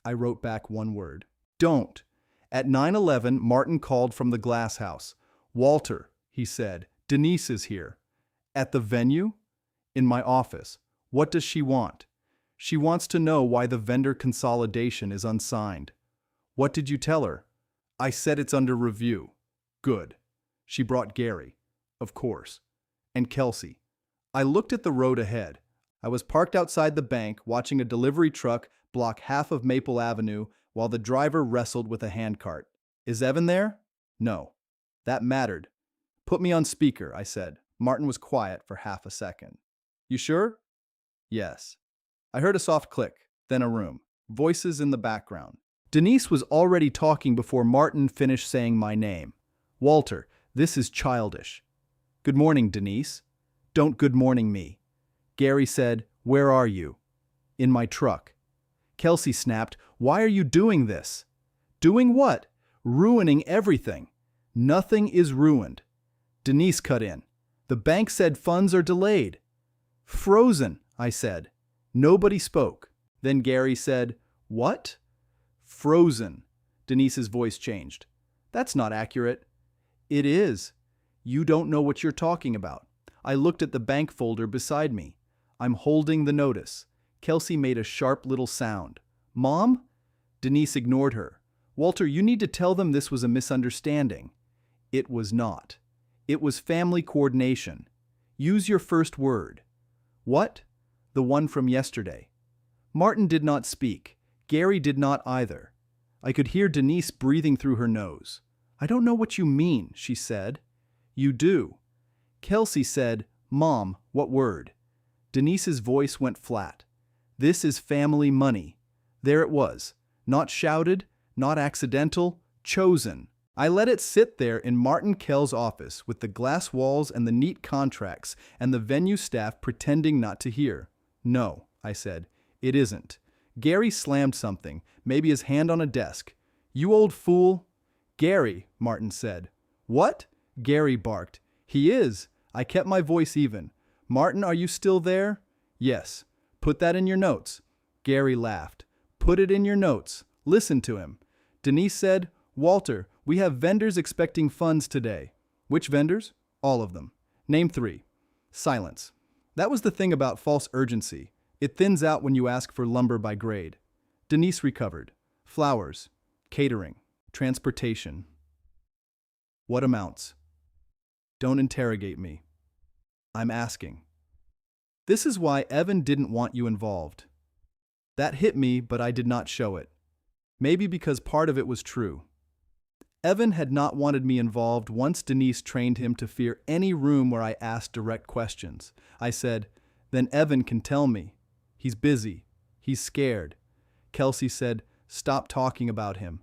I wrote back one word. Don't. At 9:11, Martin called from the glass house. Walter, he said, Denise is here. At the venue? In my office. What does she want? She wants to know why the vendor consolidation is unsigned. What did you tell her? I said it's under review. Good. She brought Gary. Of course. And Kelsey. I looked at the road ahead. I was parked outside the bank watching a delivery truck block half of Maple Avenue while the driver wrestled with a handcart. Is Evan there? No. That mattered. Put me on speaker, I said. Martin was quiet for half a second. You sure? Yes. I heard a soft click, then a room. Voices in the background. Denise was already talking before Martin finished saying my name. Walter, this is childish. Good morning, Denise. Don't good morning me. Gary said, where are you? In my truck. Kelsey snapped, why are you doing this? Doing what? Ruining everything. Nothing is ruined. Denise cut in. The bank said funds are delayed. Frozen, I said. Nobody spoke. Then Gary said, what? Frozen. Denise's voice changed. That's not accurate. It is. You don't know what you're talking about. I looked at the bank folder beside me. I'm holding the notice. Kelsey made a sharp little sound. Mom? Denise ignored her. Walter, you need to tell them this was a misunderstanding. It was not. It was family coordination. Use your first word. What? The one from yesterday. Martin did not speak. Gary did not either. I could hear Denise breathing through her nose. "I don't know what you mean," she said. "You do." Kelsey said, "Mom, what word?" Denise's voice went flat. "This is family money." There it was. Not shouted, not accidental, chosen. I let it sit there in Martin Kell's office with the glass walls and the neat contracts and the venue staff pretending not to hear. "No," I said, "it isn't." Gary slammed something, maybe his hand on a desk. "You old fool." "Gary," Martin said. "What?" Gary barked. "He is." I kept my voice even. "Martin, are you still there?" "Yes." "Put that in your notes." Gary laughed. "Put it in your notes. Listen to him." Denise said, "Walter, we have vendors expecting funds today." "Which vendors?" "All of them." "Name 3. Silence. That was the thing about false urgency. It thins out when you ask for lumber by grade. Denise recovered. "Flowers. Catering. Transportation." "What amounts?" "Don't interrogate me. I'm asking." "This is why Evan didn't want you involved." That hit me, but I did not show it. Maybe because part of it was true. Evan had not wanted me involved once Denise trained him to fear any room where I asked direct questions. I said, "Then Evan can tell me. He's busy. He's scared." Kelsey said, "Stop talking about him.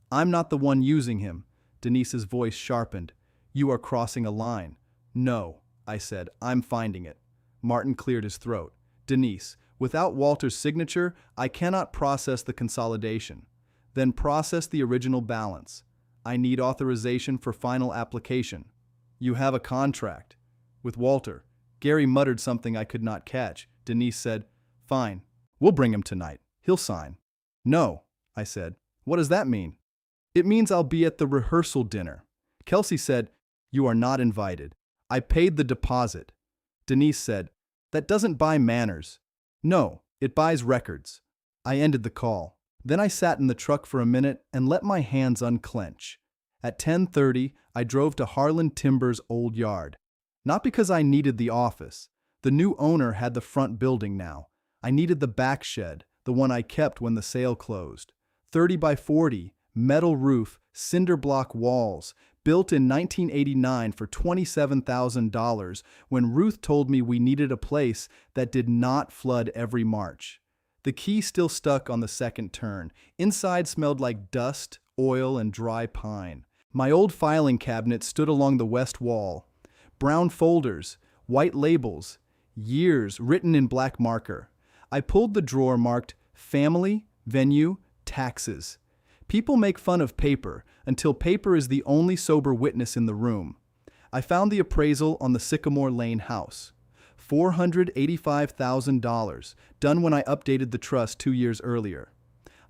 I'm not the one using him." Denise's voice sharpened. "You are crossing a line." "No," I said, "I'm finding it." Martin cleared his throat. "Denise, without Walter's signature, I cannot process the consolidation. Then process the original balance. I need authorization for final application." "You have a contract." "With Walter." Gary muttered something I could not catch. Denise said, "Fine. We'll bring him tonight. He'll sign." "No," I said. "What does that mean?" "It means I'll be at the rehearsal dinner." Kelsey said, "You are not invited. I paid the deposit." Denise said, "That doesn't buy manners." "No, it buys records." I ended the call. Then I sat in the truck for a minute and let my hands unclench. At 10:30, I drove to Harlan Timber's old yard. Not because I needed the office. The new owner had the front building now. I needed the back shed, the one I kept when the sale closed. 30 by 40, metal roof, cinder block walls, built in 1989 for $27,000 when Ruth told me we needed a place that did not flood every March. The key still stuck on the second turn. Inside smelled like dust, oil, and dry pine. My old filing cabinet stood along the west wall. Brown folders, white labels, years written in black marker. I pulled the drawer marked family, venue, taxes. People make fun of paper until paper is the only sober witness in the room. I found the appraisal on the Sycamore Lane house. $485,000, done when I updated the trust 2 years earlier.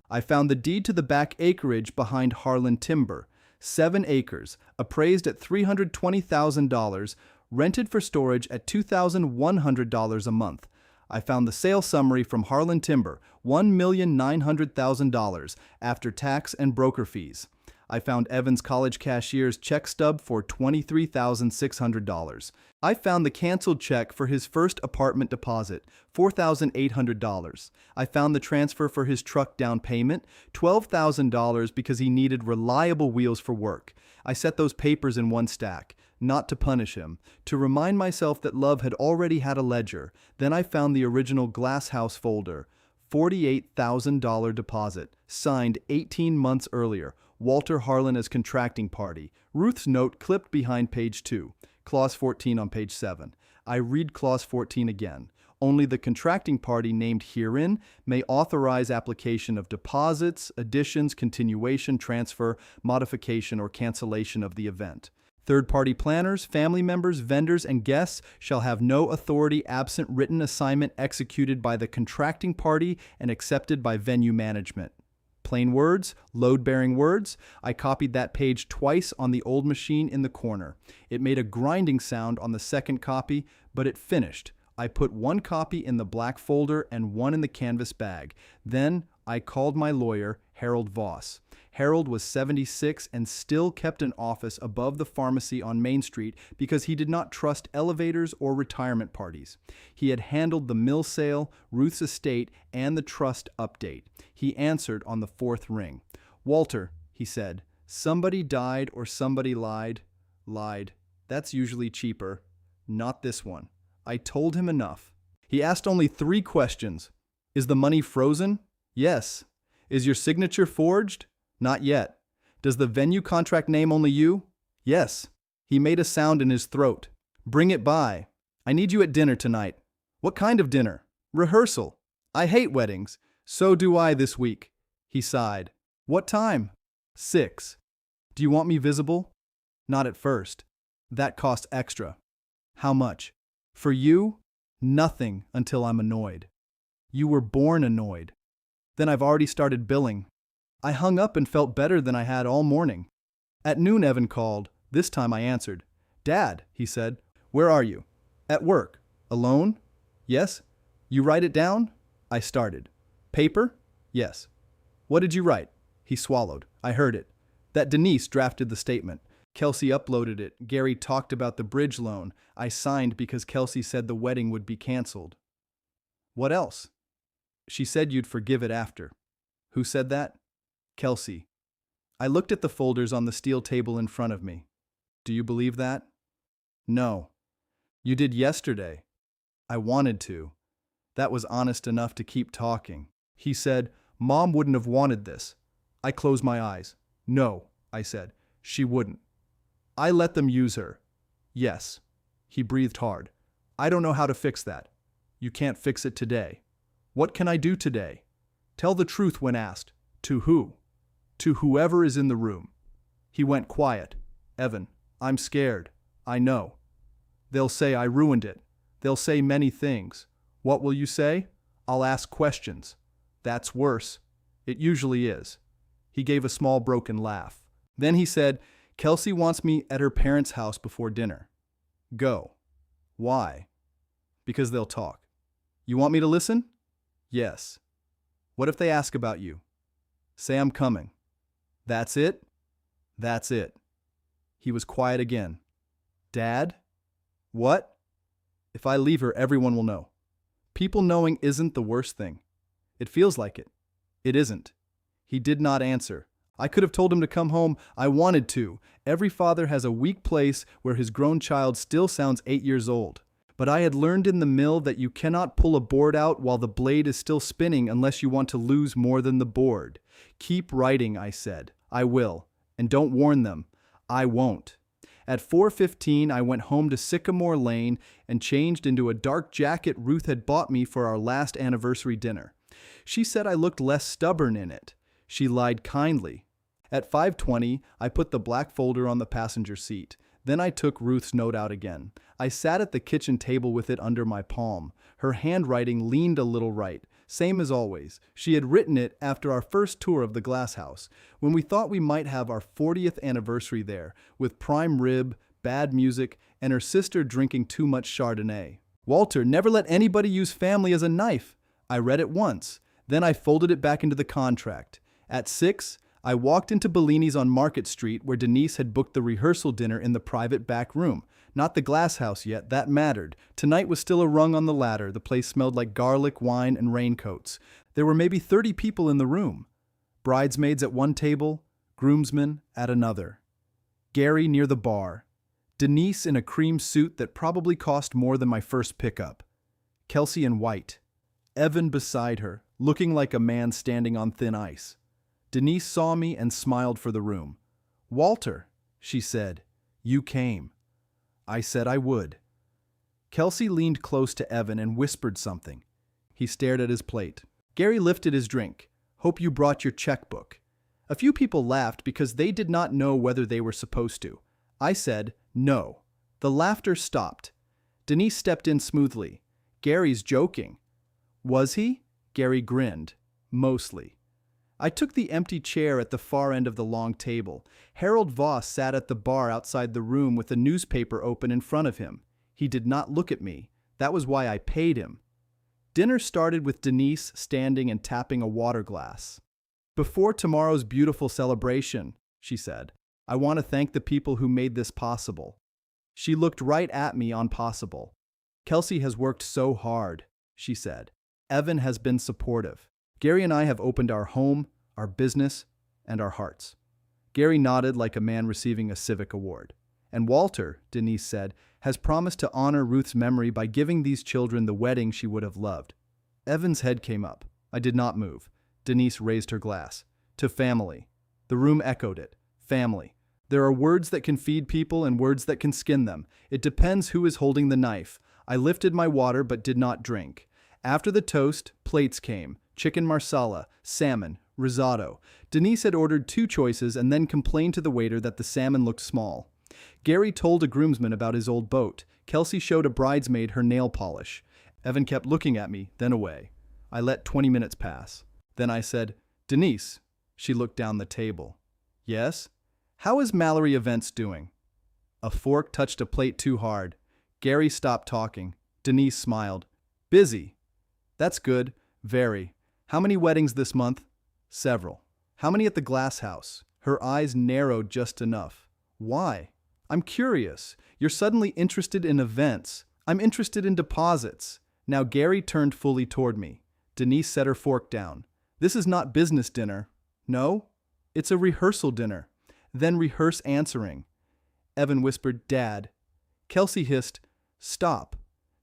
I found the deed to the back acreage behind Harlan Timber, 7 acres, appraised at $320,000, rented for storage at $2,100 a month. I found the sale summary from Harlan Timber, $1,900,000 after tax and broker fees. I found Evan's college cashier's check stub for $23,600. I found the canceled check for his first apartment deposit, $4,800. I found the transfer for his truck down payment, $12,000 because he needed reliable wheels for work. I set those papers in one stack, not to punish him, to remind myself that love had already had a ledger. Then I found the original Glass House folder, $48,000 deposit, signed 18 months earlier. Walter Harlan as contracting party. Ruth's note clipped behind page 2. Clause 14 on page 7. I read clause 14 again. Only the contracting party named herein may authorize application of deposits, additions, continuation, transfer, modification, or cancellation of the event. Third-party planners, family members, vendors, and guests shall have no authority absent written assignment executed by the contracting party and accepted by venue management. Plain words, load-bearing words. I copied that page twice on the old machine in the corner. It made a grinding sound on the second copy, but it finished. I put one copy in the black folder and one in the canvas bag. Then I called my lawyer, Harold Voss. Harold was 76 and still kept an office above the pharmacy on Main Street because he did not trust elevators or retirement parties. He had handled the mill sale, Ruth's estate, and the trust update. He answered on the fourth ring. "Walter," he said, "somebody died or somebody lied." "Lied. That's usually cheaper." "Not this one." I told him enough. He asked only 3 questions. "Is the money frozen?" "Yes." "Is your signature forged?" "Not yet." "Does the venue contract name only you?" "Yes." He made a sound in his throat. "Bring it by. I need you at dinner tonight." "What kind of dinner?" "Rehearsal." "I hate weddings." "So do I this week." He sighed. "What time?" 6. "Do you want me visible?" "Not at first. That costs extra." "How much?" "For you? Nothing until I'm annoyed." "You were born annoyed." "Then I've already started billing." I hung up and felt better than I had all morning. At noon, Evan called. This time I answered. "Dad," he said, "where are you?" "At work." "Alone?" "Yes." "You write it down?" I started. "Paper?" "Yes." "What did you write?" He swallowed. I heard it. "That Denise drafted the statement. Kelsey uploaded it. Gary talked about the bridge loan. I signed because Kelsey said the wedding would be canceled." "What else?" "She said you'd forgive it after." "Who said that?" "Kelsey." I looked at the folders on the steel table in front of me. "Do you believe that?" "No." "You did yesterday." "I wanted to." That was honest enough to keep talking. He said, "Mom wouldn't have wanted this." I closed my eyes. "No," I said. "She wouldn't." "I let them use her." "Yes." He breathed hard. "I don't know how to fix that." "You can't fix it today." "What can I do today?" "Tell the truth when asked." "To who?" "To whoever is in the room." He went quiet. "Evan, I'm scared." "I know." "They'll say I ruined it. They'll say many things." "What will you say?" "I'll ask questions." "That's worse." "It usually is." He gave a small broken laugh. Then he said, "Kelsey wants me at her parents' house before dinner." "Go." "Why?" "Because they'll talk." "You want me to listen?" "Yes." "What if they ask about you?" "Say I'm coming." "That's it?" "That's it." He was quiet again. "Dad?" "What?" "If I leave her, everyone will know." "People knowing isn't the worst thing." "It feels like it." "It isn't." He did not answer. I could have told him to come home. I wanted to. Every father has a weak place where his grown child still sounds 8 years old. But I had learned in the mill that you cannot pull a board out while the blade is still spinning unless you want to lose more than the board. "Keep writing," I said. "I will. And don't warn them." "I won't." At 4:15, I went home to Sycamore Lane and changed into a dark jacket Ruth had bought me for our last anniversary dinner. She said I looked less stubborn in it. She lied kindly. At 5:20, I put the black folder on the passenger seat. Then I took Ruth's note out again. I sat at the kitchen table with it under my palm. Her handwriting leaned a little right, same as always. She had written it after our first tour of the glass house, when we thought we might have our 40th anniversary there, with prime rib, bad music, and her sister drinking too much Chardonnay. "Walter, never let anybody use family as a knife." I read it once. Then I folded it back into the contract. At 6, I walked into Bellini's on Market Street, where Denise had booked the rehearsal dinner in the private back room. Not the glass house yet, that mattered. Tonight was still a rung on the ladder. The place smelled like garlic, wine, and raincoats. There were maybe 30 people in the room. Bridesmaids at one table, groomsmen at another. Gary near the bar. Denise in a cream suit that probably cost more than my first pickup. Kelsey in white. Evan beside her, looking like a man standing on thin ice. Denise saw me and smiled for the room. "Walter," she said, "you came." I said I would. Kelsey leaned close to Evan and whispered something. He stared at his plate. Gary lifted his drink. "Hope you brought your checkbook." A few people laughed because they did not know whether they were supposed to. I said, "No." The laughter stopped. Denise stepped in smoothly. "Gary's joking." "Was he?" Gary grinned. "Mostly." I took the empty chair at the far end of the long table. Harold Voss sat at the bar outside the room with a newspaper open in front of him. He did not look at me. That was why I paid him. Dinner started with Denise standing and tapping a water glass. Before tomorrow's beautiful celebration, she said, I want to thank the people who made this possible. She looked right at me on possible. Kelsey has worked so hard, she said. Evan has been supportive. Gary and I have opened our home, our business, and our hearts. Gary nodded like a man receiving a civic award. And Walter, Denise said, has promised to honor Ruth's memory by giving these children the wedding she would have loved. Evan's head came up. I did not move. Denise raised her glass. To family. The room echoed it. Family. There are words that can feed people and words that can skin them. It depends who is holding the knife. I lifted my water but did not drink. After the toast, plates came. Chicken marsala, salmon, risotto. Denise had ordered 2 choices and then complained to the waiter that the salmon looked small. Gary told a groomsman about his old boat. Kelsey showed a bridesmaid her nail polish. Evan kept looking at me, then away. I let 20 minutes pass. Then I said, Denise. She looked down the table. Yes? How is Mallory Events doing? A fork touched a plate too hard. Gary stopped talking. Denise smiled. Busy. That's good. Very. How many weddings this month? Several. How many at the glass house? Her eyes narrowed just enough. Why? I'm curious. You're suddenly interested in events. I'm interested in deposits. Now Gary turned fully toward me. Denise set her fork down. This is not business dinner. No? It's a rehearsal dinner. Then rehearse answering. Evan whispered, Dad. Kelsey hissed, Stop.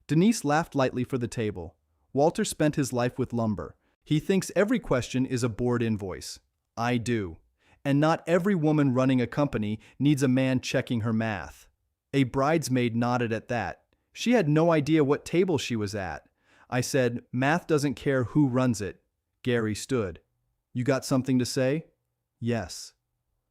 Denise laughed lightly for the table. Walter spent his life with lumber. He thinks every question is a board invoice. I do. And not every woman running a company needs a man checking her math. A bridesmaid nodded at that. She had no idea what table she was at. I said, Math doesn't care who runs it. Gary stood. You got something to say? Yes.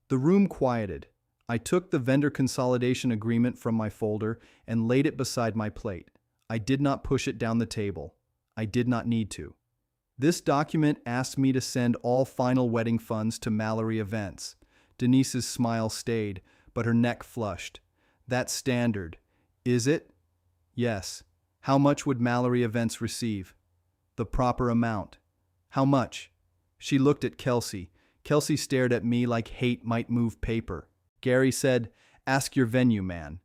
The room quieted. I took the vendor consolidation agreement from my folder and laid it beside my plate. I did not push it down the table. I did not need to. This document asked me to send all final wedding funds to Mallory Events. Denise's smile stayed, but her neck flushed. That's standard. Is it? Yes. How much would Mallory Events receive? The proper amount. How much? She looked at Kelsey. Kelsey stared at me like hate might move paper. Gary said, Ask your venue man.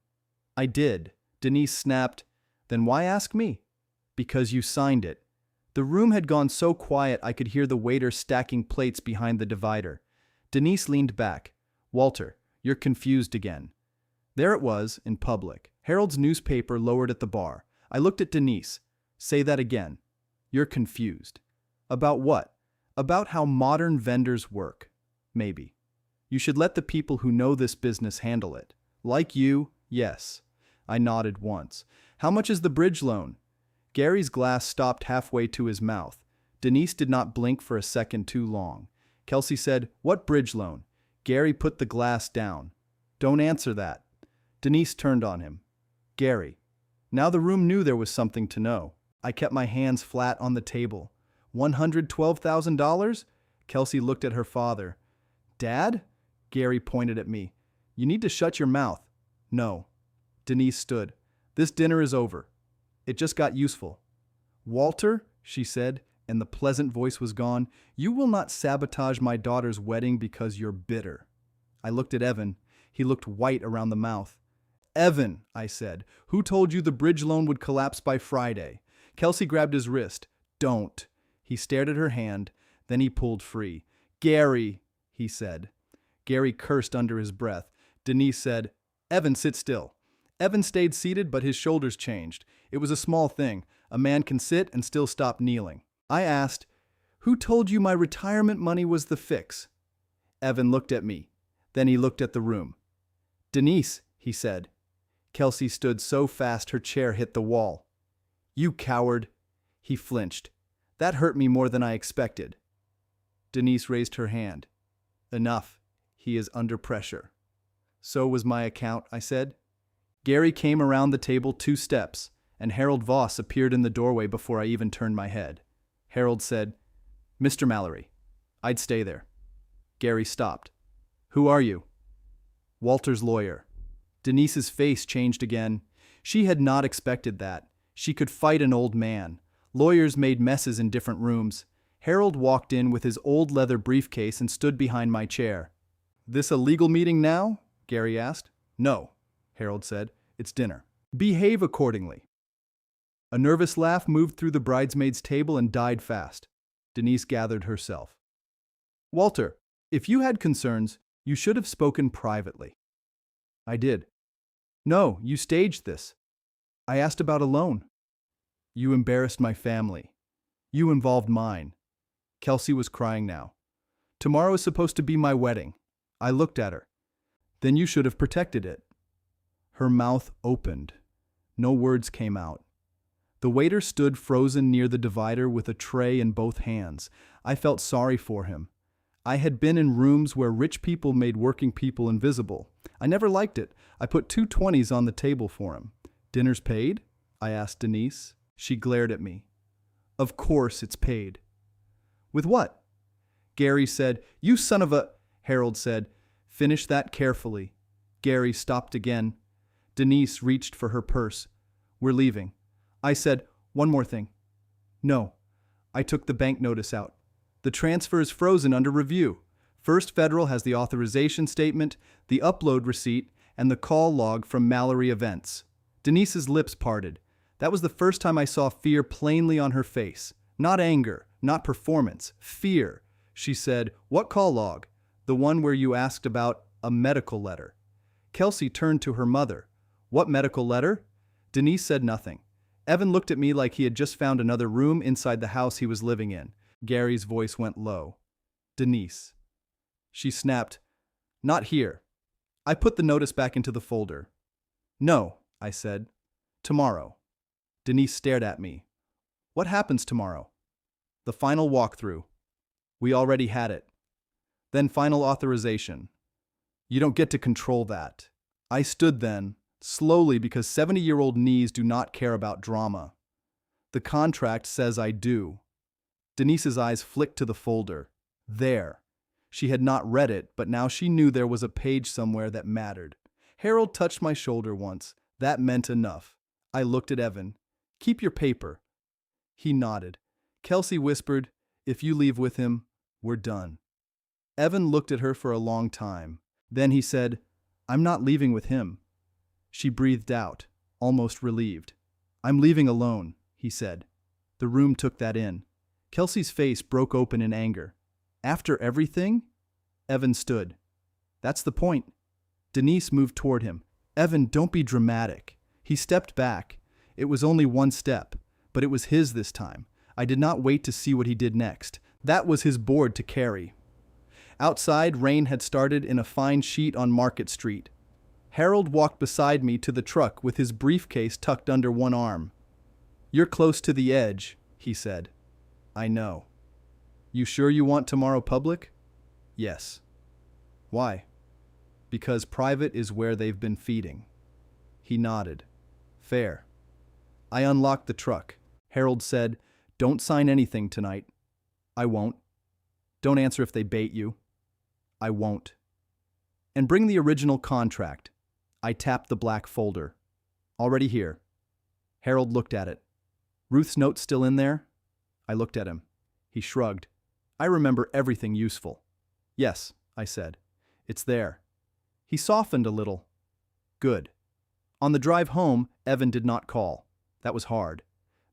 I did. Denise snapped, Then why ask me? Because you signed it. The room had gone so quiet I could hear the waiter stacking plates behind the divider. Denise leaned back. Walter, you're confused again. There it was, in public. Harold's newspaper lowered at the bar. I looked at Denise. Say that again. You're confused. About what? About how modern vendors work. Maybe. You should let the people who know this business handle it. Like you, yes. I nodded once. How much is the bridge loan? Gary's glass stopped halfway to his mouth. Denise did not blink for a second too long. Kelsey said, What bridge loan? Gary put the glass down. Don't answer that. Denise turned on him. Gary. Now the room knew there was something to know. I kept my hands flat on the table. $112,000? Kelsey looked at her father. Dad? Gary pointed at me. You need to shut your mouth. No. Denise stood. This dinner is over. It just got useful. Walter, she said, and the pleasant voice was gone, you will not sabotage my daughter's wedding because you're bitter. I looked at Evan. He looked white around the mouth. Evan, I said, who told you the bridge loan would collapse by Friday? Kelsey grabbed his wrist. Don't. He stared at her hand, then he pulled free. Gary, he said. Gary cursed under his breath. Denise said, Evan, sit still. Evan stayed seated, but his shoulders changed. It was a small thing. A man can sit and still stop kneeling. I asked, Who told you my retirement money was the fix? Evan looked at me. Then he looked at the room. Denise, he said. Kelsey stood so fast her chair hit the wall. You coward. He flinched. That hurt me more than I expected. Denise raised her hand. Enough. He is under pressure. So was my account, I said. Gary came around the table 2 steps, and Harold Voss appeared in the doorway before I even turned my head. Harold said, Mr. Mallory. I'd stay there. Gary stopped. Who are you? Walter's lawyer. Denise's face changed again. She had not expected that. She could fight an old man. Lawyers made messes in different rooms. Harold walked in with his old leather briefcase and stood behind my chair. "This a legal meeting now?" Gary asked. "No," Harold said. "It's dinner. Behave accordingly." A nervous laugh moved through the bridesmaids' table and died fast. Denise gathered herself. "Walter, if you had concerns, you should have spoken privately." "I did." "No, you staged this." "I asked about a loan." "You embarrassed my family. You involved mine." Kelsey was crying now. "Tomorrow is supposed to be my wedding." I looked at her. "Then you should have protected it." Her mouth opened. No words came out. The waiter stood frozen near the divider with a tray in both hands. I felt sorry for him. I had been in rooms where rich people made working people invisible. I never liked it. I put 2 20s on the table for him. "Dinner's paid?" I asked Denise. She glared at me. "Of course it's paid." "With what?" Gary said. "You son of a—" Harold said. "Finish that carefully." Gary stopped again. Denise reached for her purse. "We're leaving." I said, "One more thing." "No." I took the bank notice out. "The transfer is frozen under review. First Federal has the authorization statement, the upload receipt, and the call log from Mallory Events." Denise's lips parted. That was the first time I saw fear plainly on her face. Not anger, not performance, fear. She said, "What call log?" "The one where you asked about a medical letter." Kelsey turned to her mother. "What medical letter?" Denise said nothing. Evan looked at me like he had just found another room inside the house he was living in. Gary's voice went low. "Denise." She snapped, "Not here." I put the notice back into the folder. "No," I said. "Tomorrow." Denise stared at me. "What happens tomorrow?" "The final walkthrough." "We already had it." "Then final authorization." "You don't get to control that." I stood then, slowly, because 70-year-old knees do not care about drama. "The contract says I do." Denise's eyes flicked to the folder. There. She had not read it, but now she knew there was a page somewhere that mattered. Harold touched my shoulder once. That meant enough. I looked at Evan. "Keep your paper." He nodded. Kelsey whispered, "If you leave with him, we're done." Evan looked at her for a long time. Then he said, "I'm not leaving with him." She breathed out, almost relieved. "I'm leaving alone," he said. The room took that in. Kelsey's face broke open in anger. "After everything?" Evan stood. "That's the point." Denise moved toward him. "Evan, don't be dramatic." He stepped back. It was only one step, but it was his this time. I did not wait to see what he did next. That was his board to carry. Outside, rain had started in a fine sheet on Market Street. Harold walked beside me to the truck with his briefcase tucked under one arm. "You're close to the edge," he said. "I know." "You sure you want tomorrow public?" "Yes." "Why?" "Because private is where they've been feeding." He nodded. "Fair." I unlocked the truck. Harold said, "Don't sign anything tonight." "I won't." "Don't answer if they bait you." "I won't." "And bring the original contract." I tapped the black folder. "Already here." Harold looked at it. "Ruth's note still in there?" I looked at him. He shrugged. "I remember everything useful." "Yes," I said. "It's there." He softened a little. "Good." On the drive home, Evan did not call. That was hard.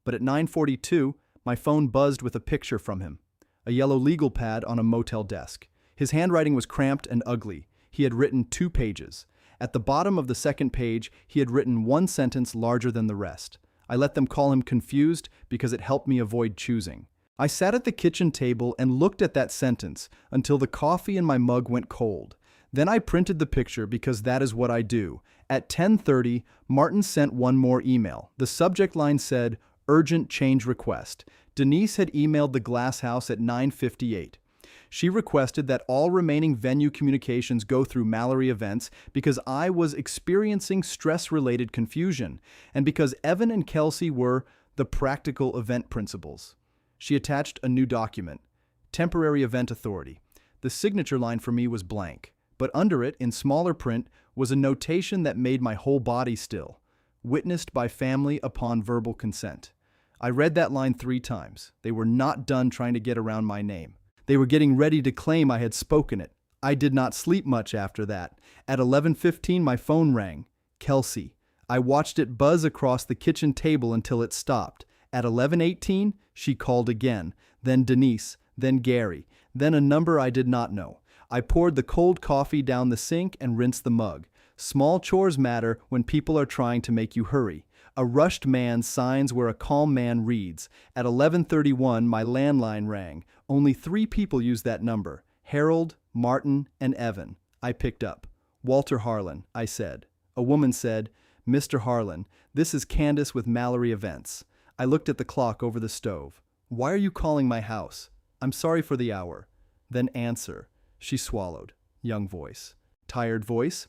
But at 9:42, my phone buzzed with a picture from him. A yellow legal pad on a motel desk. His handwriting was cramped and ugly. He had written 2 pages. At the bottom of the second page, he had written one sentence larger than the rest. I let them call him confused because it helped me avoid choosing. I sat at the kitchen table and looked at that sentence until the coffee in my mug went cold. Then I printed the picture because that is what I do. At 10:30, Martin sent one more email. The subject line said, "Urgent change request." Denise had emailed the Glass House at 9:58. She requested that all remaining venue communications go through Mallory Events because I was experiencing stress-related confusion and because Evan and Kelsey were the practical event principals. She attached a new document, Temporary Event Authority. The signature line for me was blank, but under it, in smaller print, was a notation that made my whole body still. witnessed by family upon verbal consent. I read that line 3 times. They were not done trying to get around my name. They were getting ready to claim I had spoken it. I did not sleep much after that. At 11:15, my phone rang. Kelsey. I watched it buzz across the kitchen table until it stopped. At 11:18, she called again. Then Denise, then Gary, then a number I did not know. I poured the cold coffee down the sink and rinsed the mug. Small chores matter when people are trying to make you hurry. A rushed man signs where a calm man reads. At 11:31, my landline rang. Only 3 people used that number: Harold, Martin, and Evan. I picked up. Walter Harlan, I said. A woman said, Mr. Harlan, this is Candace with Mallory Events. I looked at the clock over the stove. Why are you calling my house? I'm sorry for the hour. Then answer. She swallowed. Young voice. Tired voice.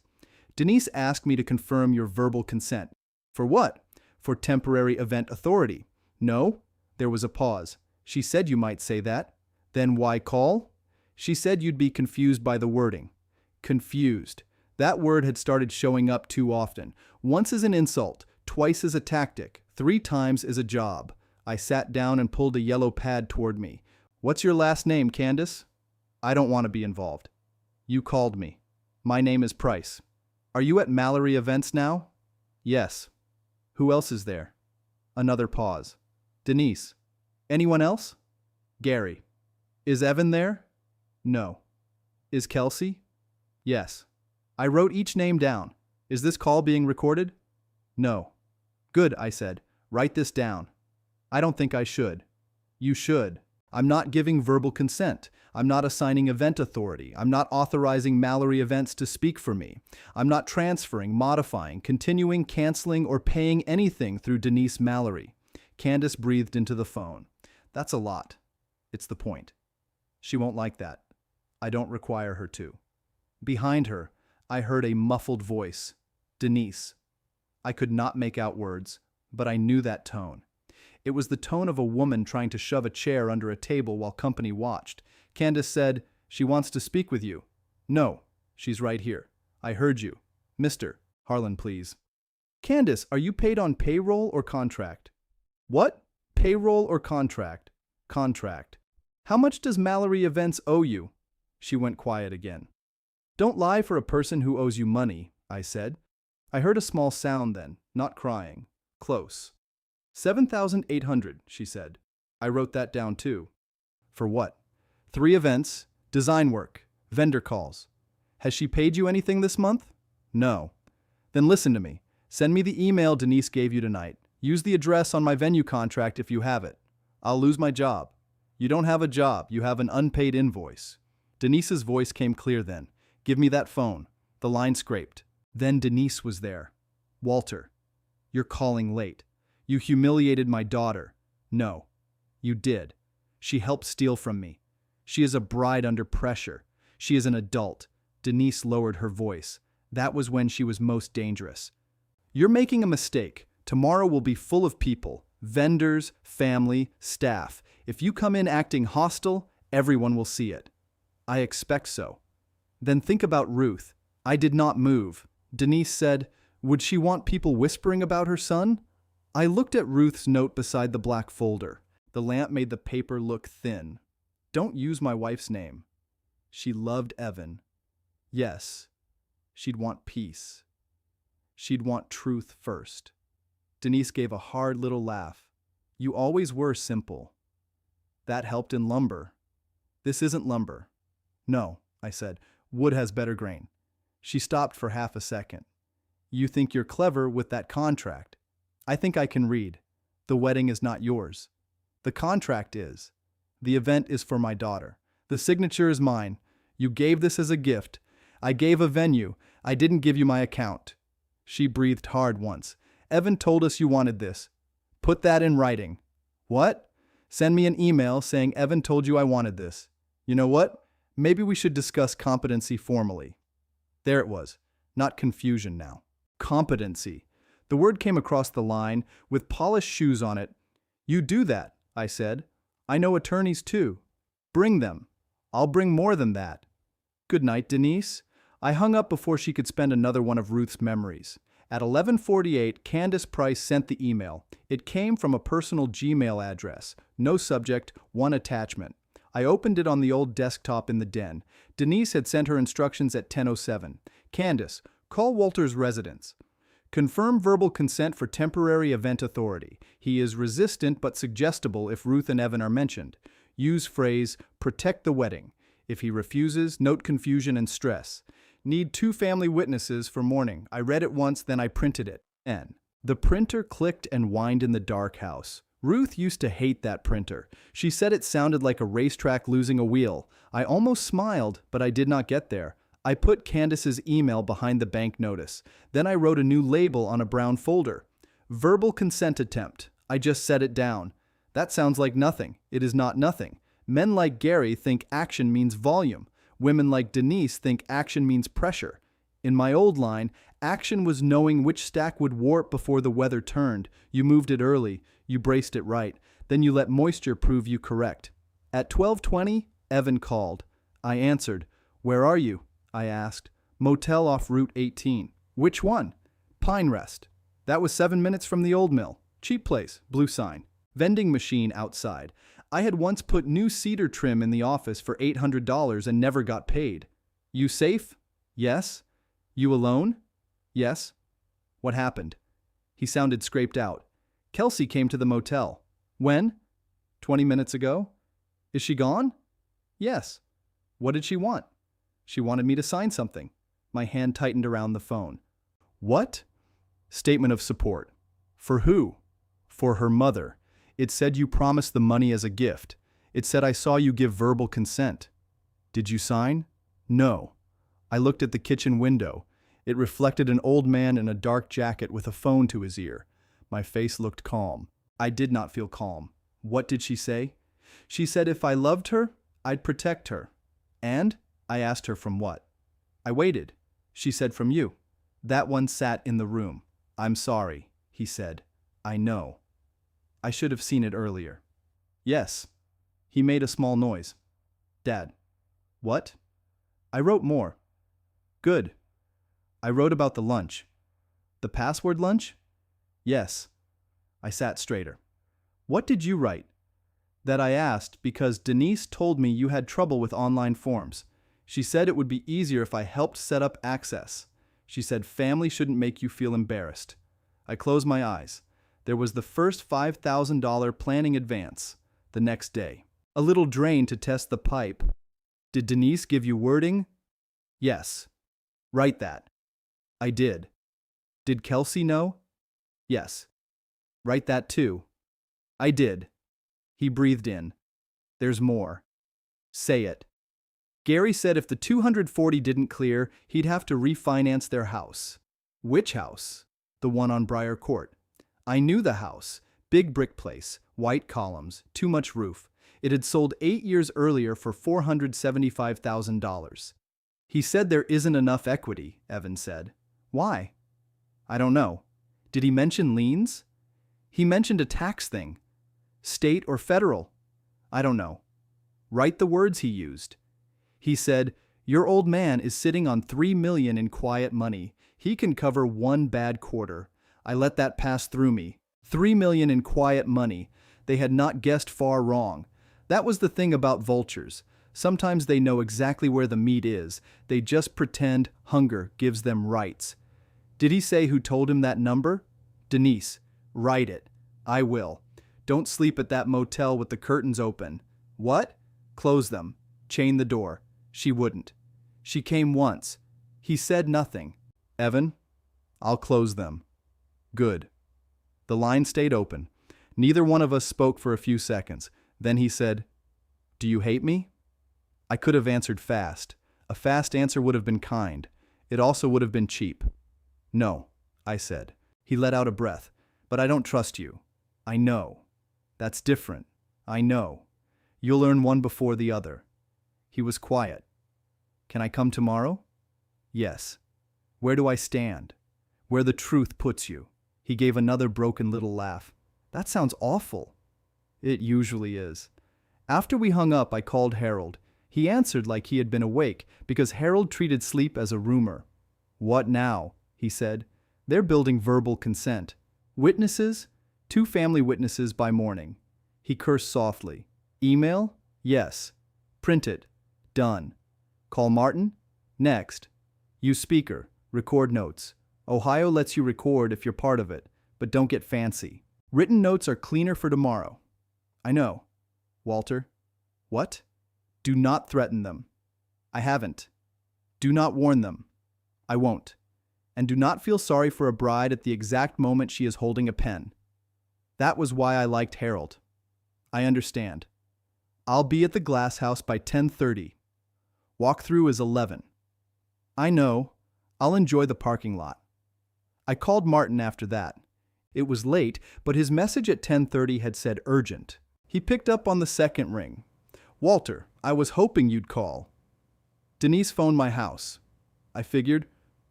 Denise asked me to confirm your verbal consent. For what? For temporary event authority. No? There was a pause. She said you might say that. Then why call? She said you'd be confused by the wording. Confused. That word had started showing up too often. Once as an insult, twice as a tactic, 3 times as a job. I sat down and pulled a yellow pad toward me. What's your last name, Candace? I don't want to be involved. You called me. My name is Price. Are you at Mallory Events now? Yes. Who else is there? Another pause. Denise. Anyone else? Gary. Is Evan there? No. Is Kelsey? Yes. I wrote each name down. Is this call being recorded? No. Good, I said. Write this down. I don't think I should. You should. I'm not giving verbal consent. I'm not assigning event authority. I'm not authorizing Mallory Events to speak for me. I'm not transferring, modifying, continuing, canceling, or paying anything through Denise Mallory. Candace breathed into the phone. That's a lot. It's the point. She won't like that. I don't require her to. Behind her, I heard a muffled voice. Denise. I could not make out words, but I knew that tone. It was the tone of a woman trying to shove a chair under a table while company watched. Candace said, She wants to speak with you. No, she's right here. I heard you. Mr. Harlan, please. Candace, are you paid on payroll or contract? What? Payroll or contract? Contract. How much does Mallory Events owe you? She went quiet again. Don't lie for a person who owes you money, I said. I heard a small sound then, not crying. Close. 7,800, she said. I wrote that down too. For what? 3 events, design work, vendor calls. Has she paid you anything this month? No. Then listen to me. Send me the email Denise gave you tonight. Use the address on my venue contract if you have it. I'll lose my job. You don't have a job, you have an unpaid invoice. Denise's voice came clear then. Give me that phone. The line scraped. Then Denise was there. Walter, you're calling late. You humiliated my daughter. No, you did. She helped steal from me. She is a bride under pressure. She is an adult. Denise lowered her voice. That was when she was most dangerous. You're making a mistake. Tomorrow will be full of people. Vendors, family, staff. If you come in acting hostile, everyone will see it. I expect so. Then think about Ruth. I did not move. Denise said, would she want people whispering about her son? I looked at Ruth's note beside the black folder. The lamp made the paper look thin. Don't use my wife's name. She loved Evan. Yes, she'd want peace. She'd want truth first. Denise gave a hard little laugh. You always were simple. That helped in lumber. This isn't lumber. No, I said. Wood has better grain. She stopped for half a second. You think you're clever with that contract. I think I can read. The wedding is not yours. The contract is. The event is for my daughter. The signature is mine. You gave this as a gift. I gave a venue. I didn't give you my account. She breathed hard once. Evan told us you wanted this. Put that in writing. What? Send me an email saying Evan told you I wanted this. You know what? Maybe we should discuss competency formally. There it was. Not confusion now. Competency. The word came across the line with polished shoes on it. You do that, I said. I know attorneys too. Bring them. I'll bring more than that. Good night, Denise. I hung up before she could spend another one of Ruth's memories. At 11:48, Candace Price sent the email. It came from a personal Gmail address. No subject, one attachment. I opened it on the old desktop in the den. Denise had sent her instructions at 10:07. Candace, call Walter's residence. Confirm verbal consent for temporary event authority. He is resistant but suggestible if Ruth and Evan are mentioned. Use phrase, protect the wedding. If he refuses, note confusion and stress. Need 2 family witnesses for morning. I read it once, then I printed it. N. The printer clicked and whined in the dark house. Ruth used to hate that printer. She said it sounded like a racetrack losing a wheel. I almost smiled, but I did not get there. I put Candace's email behind the bank notice. Then I wrote a new label on a brown folder. Verbal consent attempt. I just set it down. That sounds like nothing. It is not nothing. Men like Gary think action means volume. Women like Denise think action means pressure. In my old line, action was knowing which stack would warp before the weather turned. You moved it early. You braced it right. Then you let moisture prove you correct. At 12:20, Evan called. I answered. Where are you? I asked. Motel off Route 18. Which one? Pine Rest. That was 7 minutes from the old mill. Cheap place, blue sign. Vending machine outside. I had once put new cedar trim in the office for $800 and never got paid. You safe? Yes. You alone? Yes. What happened? He sounded scraped out. Kelsey came to the motel. When? 20 minutes ago. Is she gone? Yes. What did she want? She wanted me to sign something. My hand tightened around the phone. What? Statement of support. For who? For her mother. It said you promised the money as a gift. It said I saw you give verbal consent. Did you sign? No. I looked at the kitchen window. It reflected an old man in a dark jacket with a phone to his ear. My face looked calm. I did not feel calm. What did she say? She said if I loved her, I'd protect her. And? I asked her from what. I waited. She said from you. That one sat in the room. I'm sorry, he said. I know. I should have seen it earlier. Yes. He made a small noise. Dad. What? I wrote more. Good. I wrote about the lunch. The password lunch? Yes. I sat straighter. What did you write? That I asked because Denise told me you had trouble with online forms. She said it would be easier if I helped set up access. She said family shouldn't make you feel embarrassed. I closed my eyes. There was the first $5,000 planning advance. The next day. A little drain to test the pipe. Did Denise give you wording? Yes. Write that. I did. Did Kelsey know? Yes. Write that too. I did. He breathed in. There's more. Say it. Gary said if the 240 didn't clear, he'd have to refinance their house. Which house? The one on Briar Court. I knew the house. Big brick place, white columns, too much roof. It had sold 8 years earlier for $475,000. He said there isn't enough equity, Evan said. Why? I don't know. Did he mention liens? He mentioned a tax thing. State or federal? I don't know. Write the words he used. He said, your old man is sitting on $3 million in quiet money. He can cover one bad quarter. I let that pass through me. $3 million in quiet money. They had not guessed far wrong. That was the thing about vultures. Sometimes they know exactly where the meat is. They just pretend hunger gives them rights. Did he say who told him that number? Denise. Write it. I will. Don't sleep at that motel with the curtains open. What? Close them. Chain the door. She wouldn't. She came once. He said nothing. Evan, I'll close them. Good. The line stayed open. Neither one of us spoke for a few seconds. Then he said, Do you hate me? I could have answered fast. A fast answer would have been kind. It also would have been cheap. No, I said. He let out a breath. But I don't trust you. I know. That's different. I know. You'll earn one before the other. He was quiet. Can I come tomorrow? Yes. Where do I stand? Where the truth puts you. He gave another broken little laugh. That sounds awful. It usually is. After we hung up, I called Harold. He answered like he had been awake, because Harold treated sleep as a rumor. What now? He said. They're building verbal consent. Witnesses? 2 family witnesses by morning. He cursed softly. Email? Yes. Print it. Done. Call Martin? Next. Use speaker. Record notes. Ohio lets you record if you're part of it, but don't get fancy. Written notes are cleaner for tomorrow. I know. Walter. What? Do not threaten them. I haven't. Do not warn them. I won't. And do not feel sorry for a bride at the exact moment she is holding a pen. That was why I liked Harold. I understand. I'll be at the glass house by 10:30. Walk-through is 11. I know. I'll enjoy the parking lot. I called Martin after that. It was late, but his message at 10:30 had said urgent. He picked up on the second ring. Walter, I was hoping you'd call. Denise phoned my house. I figured,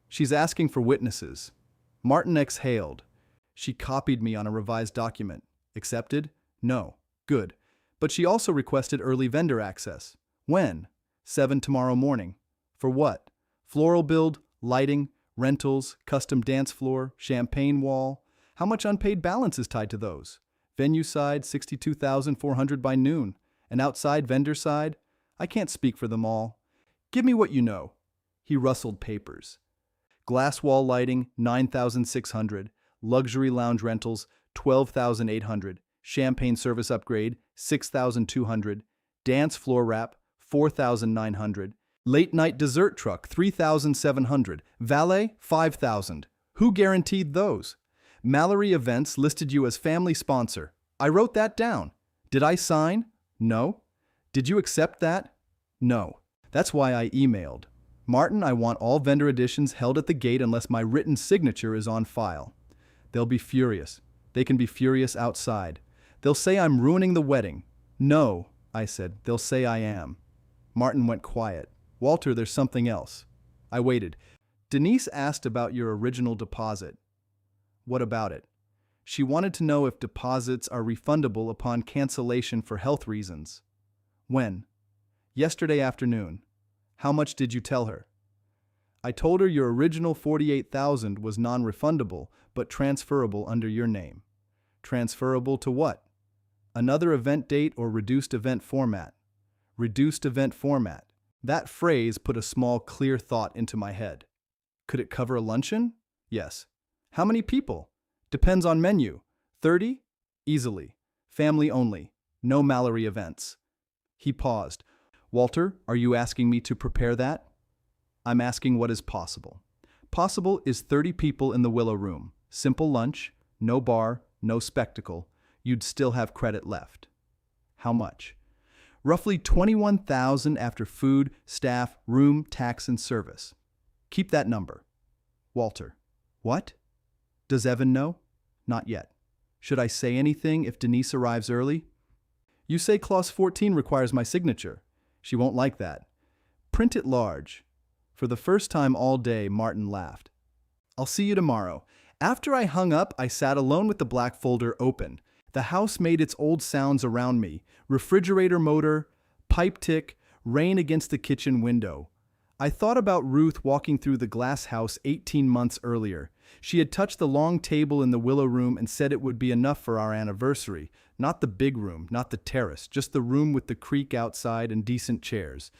she's asking for witnesses. Martin exhaled. She copied me on a revised document. Accepted? No. Good. But she also requested early vendor access. When? 7 tomorrow morning. For what? Floral build, lighting, rentals, custom dance floor, champagne wall. How much unpaid balance is tied to those? Venue side, $62,400 by noon. And outside vendor side? I can't speak for them all. Give me what you know. He rustled papers. Glass wall lighting, $9,600. Luxury lounge rentals, $12,800. Champagne service upgrade, $6,200. Dance floor wrap, $4,900. Late night dessert truck, $3,700. Valet, $5,000. Who guaranteed those? Mallory Events listed you as family sponsor. I wrote that down. Did I sign? No. Did you accept that? No. That's why I emailed. Martin, I want all vendor additions held at the gate unless my written signature is on file. They'll be furious. They can be furious outside. They'll say I'm ruining the wedding. No, I said. They'll say I am. Martin went quiet. Walter, there's something else. I waited. Denise asked about your original deposit. What about it? She wanted to know if deposits are refundable upon cancellation for health reasons. When? Yesterday afternoon. How much did you tell her? I told her your original $48,000 was non-refundable, but transferable under your name. Transferable to what? Another event date or reduced event format? Reduced event format. That phrase put a small, clear thought into my head. Could it cover a luncheon? Yes. How many people? Depends on menu. 30? Easily. Family only. No Mallory events. He paused. Walter, are you asking me to prepare that? I'm asking what is possible. Possible is 30 people in the Willow Room. Simple lunch, no bar, no spectacle. You'd still have credit left. How much? Roughly $21,000 after food, staff, room, tax, and service. Keep that number. Walter. What? Does Evan know? Not yet. Should I say anything if Denise arrives early? You say clause 14 requires my signature. She won't like that. Print it large. For the first time all day, Martin laughed. I'll see you tomorrow. After I hung up, I sat alone with the black folder open. The house made its old sounds around me. Refrigerator motor, pipe tick, rain against the kitchen window. I thought about Ruth walking through the glass house 18 months earlier. She had touched the long table in the Willow Room and said it would be enough for our anniversary. Not the big room, not the terrace, just the room with the creek outside and decent chairs.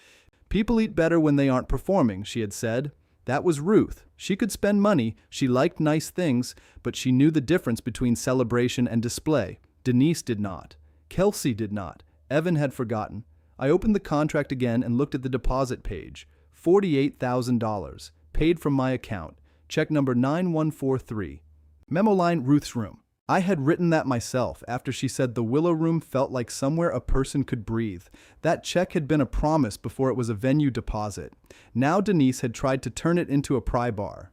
People eat better when they aren't performing, she had said. That was Ruth. She could spend money, she liked nice things, but she knew the difference between celebration and display. Denise did not. Kelsey did not. Evan had forgotten. I opened the contract again and looked at the deposit page. $48,000. Paid from my account. Check number 9143. Memo line Ruth's room. I had written that myself after she said the Willow Room felt like somewhere a person could breathe. That check had been a promise before it was a venue deposit. Now Denise had tried to turn it into a pry bar.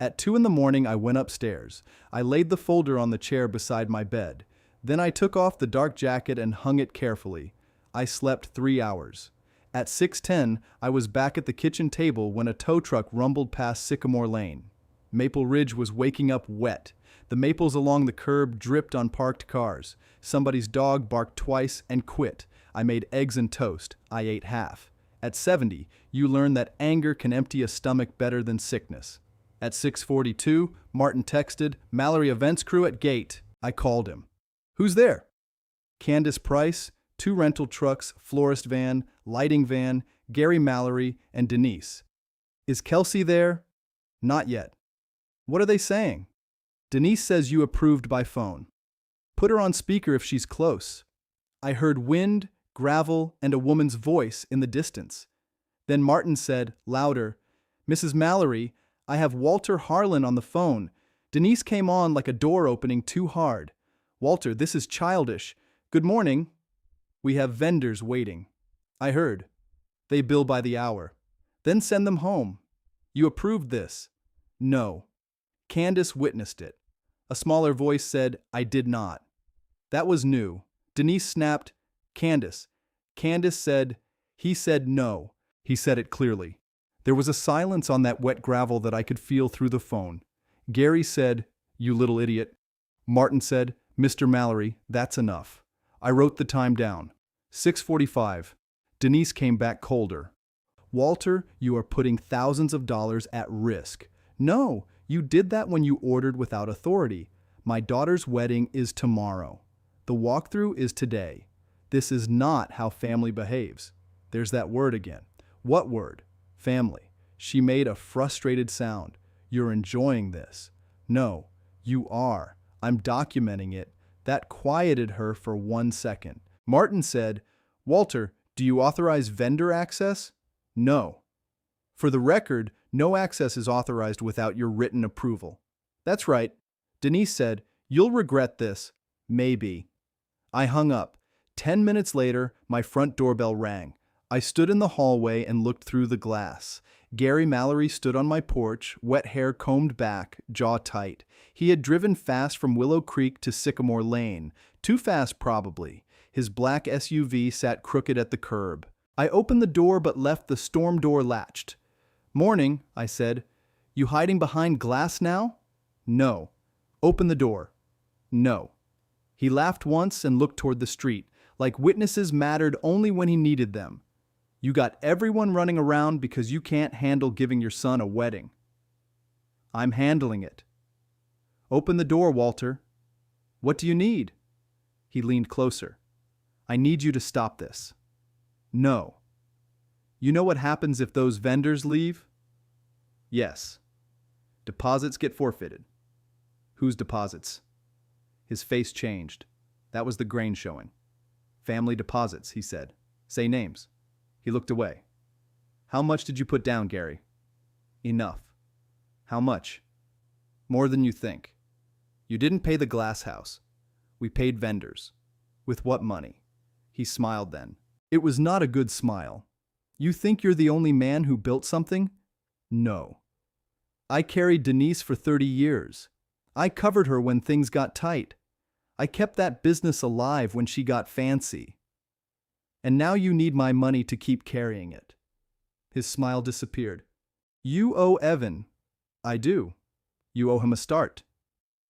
At 2 in the morning, I went upstairs. I laid the folder on the chair beside my bed. Then I took off the dark jacket and hung it carefully. I slept 3 hours. At 6:10, I was back at the kitchen table when a tow truck rumbled past Sycamore Lane. Maple Ridge was waking up wet. The maples along the curb dripped on parked cars. Somebody's dog barked twice and quit. I made eggs and toast. I ate half. At 70, you learn that anger can empty a stomach better than sickness. At 6:42, Martin texted, "Mallory events crew at gate." I called him. "Who's there?" Candace Price, 2 rental trucks, florist van, lighting van, Gary Mallory, and Denise. "Is Kelsey there?" "Not yet." "What are they saying?" "Denise says you approved by phone." "Put her on speaker if she's close." I heard wind, gravel, and a woman's voice in the distance. Then Martin said, louder, "Mrs. Mallory, I have Walter Harlan on the phone. Denise came on like a door opening too hard. Walter, this is childish. Good morning." "We have vendors waiting." I heard. "They bill by the hour." "Then send them home." "You approved this." "No." Candace witnessed it. A smaller voice said, "I did not." That was new. Denise snapped, "Candace." Candace said, "He said no." He said it clearly. There was a silence on that wet gravel that I could feel through the phone. Gary said, "You little idiot." Martin said, "Mr. Mallory, that's enough." I wrote the time down. 6:45. Denise came back colder. "Walter, you are putting thousands of dollars at risk." "No, you did that when you ordered without authority. My daughter's wedding is tomorrow. The walkthrough is today. This is not how family behaves." There's that word again. What word? Family. She made a frustrated sound. "You're enjoying this." "No, you are. I'm documenting it." That quieted her for 1 second. Martin said, "Walter, do you authorize vendor access?" "No." "For the record, no access is authorized without your written approval." "That's right." Denise said, "You'll regret this." "Maybe." I hung up. 10 minutes later, my front doorbell rang. I stood in the hallway and looked through the glass. Gary Mallory stood on my porch, wet hair combed back, jaw tight. He had driven fast from Willow Creek to Sycamore Lane. Too fast, probably. His black SUV sat crooked at the curb. I opened the door but left the storm door latched. "Morning," I said. "You hiding behind glass now?" "No." "Open the door." "No." He laughed once and looked toward the street, like witnesses mattered only when he needed them. "You got everyone running around because you can't handle giving your son a wedding." "I'm handling it." "Open the door, Walter." "What do you need?" He leaned closer. "I need you to stop this." "No." "You know what happens if those vendors leave?" "Yes." "Deposits get forfeited." "Whose deposits?" His face changed. That was the grain showing. "Family deposits," he said. "Say names." He looked away. "How much did you put down, Gary?" "Enough." "How much?" "More than you think." "You didn't pay the glass house." "We paid vendors." "With what money?" He smiled then. It was not a good smile. "You think you're the only man who built something?" "No." "I carried Denise for 30 years. I covered her when things got tight. I kept that business alive when she got fancy. And now you need my money to keep carrying it." His smile disappeared. "You owe Evan." "I do." "You owe him a start."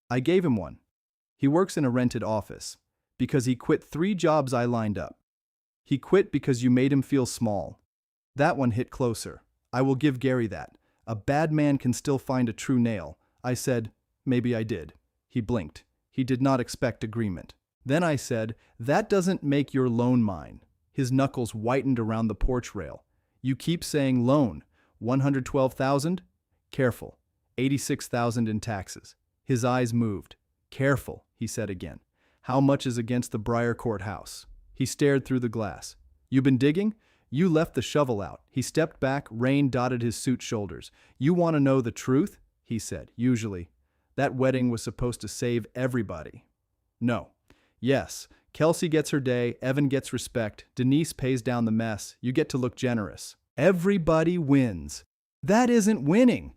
I gave him one. He works in a rented office. Because he quit 3 jobs I lined up. He quit because you made him feel small. That one hit closer. I will give Gary that. A bad man can still find a true nail. I said, "Maybe I did." He blinked. He did not expect agreement. Then I said, "That doesn't make your loan mine." His knuckles whitened around the porch rail. "You keep saying loan. 112,000? Careful. 86,000 in taxes." His eyes moved. "Careful," he said again. "How much is against the Briar Court house?" He stared through the glass. "You been digging?" "You left the shovel out." He stepped back, rain dotted his suit shoulders. "You want to know the truth?" he said. "Usually. That wedding was supposed to save everybody." "No." "Yes. Kelsey gets her day, Evan gets respect, Denise pays down the mess, you get to look generous. Everybody wins." "That isn't winning.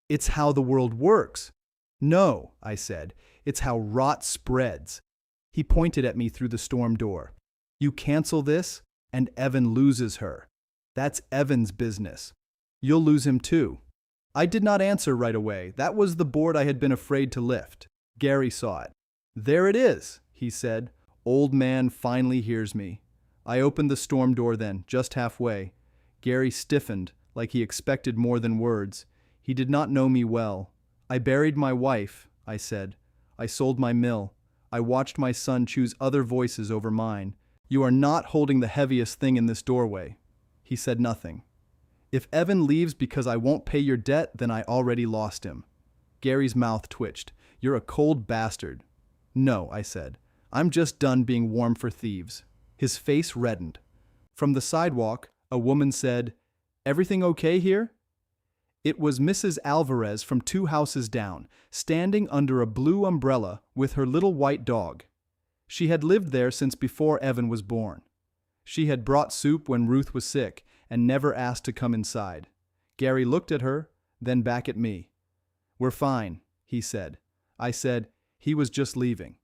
It's how the world works." "No," I said. "It's how rot spreads." He pointed at me through the storm door. "You cancel this, and Evan loses her. That's Evan's business. You'll lose him too." I did not answer right away. That was the board I had been afraid to lift. Gary saw it. "There it is," he said. "Old man finally hears me." I opened the storm door then, just halfway. Gary stiffened, like he expected more than words. He did not know me well. I buried my wife, I said. I sold my mill. I watched my son choose other voices over mine. You are not holding the heaviest thing in this doorway. He said nothing. If Evan leaves because I won't pay your debt, then I already lost him. Gary's mouth twitched. You're a cold bastard. No, I said. I'm just done being warm for thieves. His face reddened. From the sidewalk, a woman said, Everything okay here? It was Mrs. Alvarez from 2 houses down, standing under a blue umbrella with her little white dog. She had lived there since before Evan was born. She had brought soup when Ruth was sick and never asked to come inside. Gary looked at her, then back at me. We're fine, he said. I said, he was just leaving.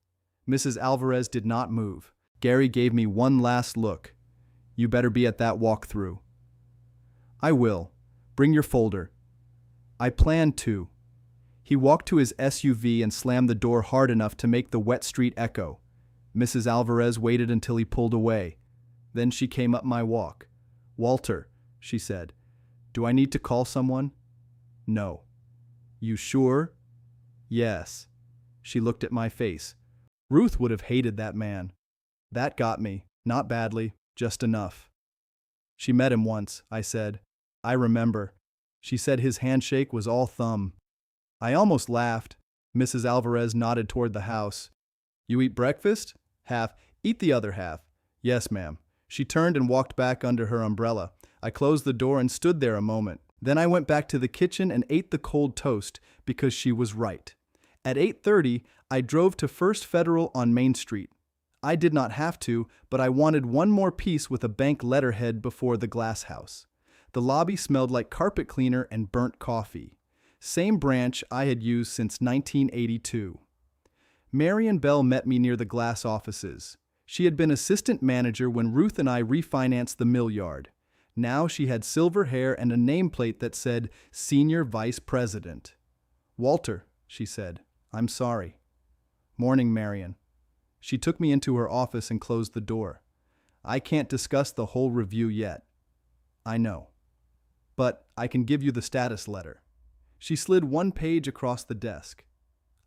Mrs. Alvarez did not move. Gary gave me one last look. You better be at that walkthrough. I will. Bring your folder. I planned to. He walked to his SUV and slammed the door hard enough to make the wet street echo. Mrs. Alvarez waited until he pulled away. Then she came up my walk. Walter, she said, do I need to call someone? No. You sure? Yes. She looked at my face. Ruth would have hated that man. That got me. Not badly, just enough. She met him once, I said. I remember. She said his handshake was all thumb. I almost laughed. Mrs. Alvarez nodded toward the house. You eat breakfast? Half. Eat the other half. Yes, ma'am. She turned and walked back under her umbrella. I closed the door and stood there a moment. Then I went back to the kitchen and ate the cold toast because she was right. At 8:30, I drove to First Federal on Main Street. I did not have to, but I wanted one more piece with a bank letterhead before the glass house. The lobby smelled like carpet cleaner and burnt coffee. Same branch I had used since 1982. Marion Bell met me near the glass offices. She had been assistant manager when Ruth and I refinanced the mill yard. Now she had silver hair and a nameplate that said Senior Vice President. Walter, she said, I'm sorry. Morning, Marion. She took me into her office and closed the door. I can't discuss the whole review yet. I know. But I can give you the status letter. She slid one page across the desk.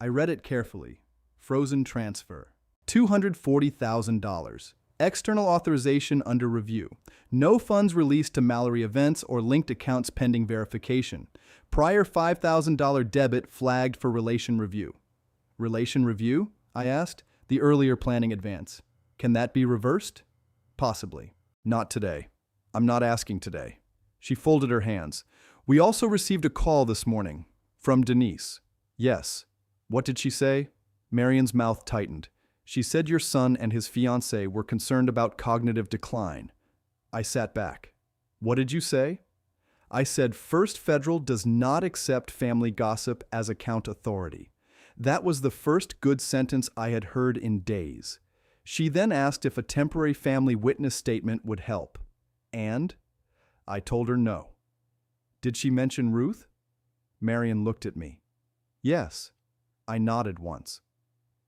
I read it carefully. Frozen transfer. $240,000. External authorization under review. No funds released to Mallory events or linked accounts pending verification. Prior $5,000 debit flagged for relation review. Relation review? I asked. The earlier planning advance. Can that be reversed? Possibly. Not today. I'm not asking today. She folded her hands. We also received a call this morning. From Denise. Yes. What did she say? Marion's mouth tightened. She said your son and his fiancée were concerned about cognitive decline. I sat back. What did you say? I said First Federal does not accept family gossip as account authority. That was the first good sentence I had heard in days. She then asked if a temporary family witness statement would help. And? I told her no. Did she mention Ruth? Marion looked at me. Yes. I nodded once.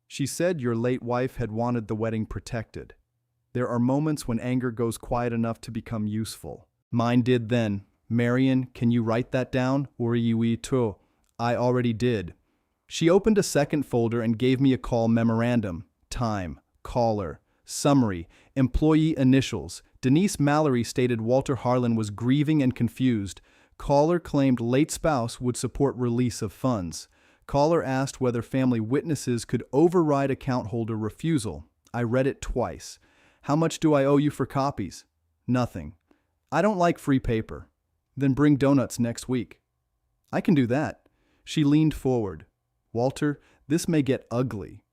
She said your late wife had wanted the wedding protected. There are moments when anger goes quiet enough to become useful. Mine did then. Marion, can you write that down? I already did. She opened a second folder and gave me a call memorandum. Time, caller, summary, employee initials. Denise Mallory stated Walter Harlan was grieving and confused. Caller claimed late spouse would support release of funds. Caller asked whether family witnesses could override account holder refusal. I read it twice. How much do I owe you for copies? Nothing. I don't like free paper. Then bring donuts next week. I can do that. She leaned forward. Walter, this may get ugly.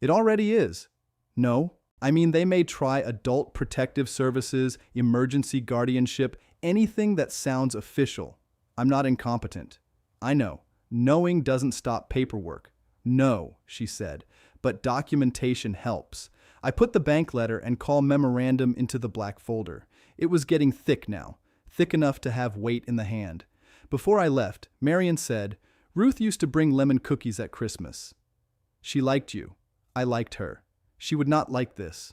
It already is. No, I mean they may try adult protective services, emergency guardianship, anything that sounds official. I'm not incompetent. I know. Knowing doesn't stop paperwork. No, she said, but documentation helps. I put the bank letter and call memorandum into the black folder. It was getting thick now, thick enough to have weight in the hand. Before I left, Marion said, Ruth used to bring lemon cookies at Christmas. She liked you. I liked her. She would not like this.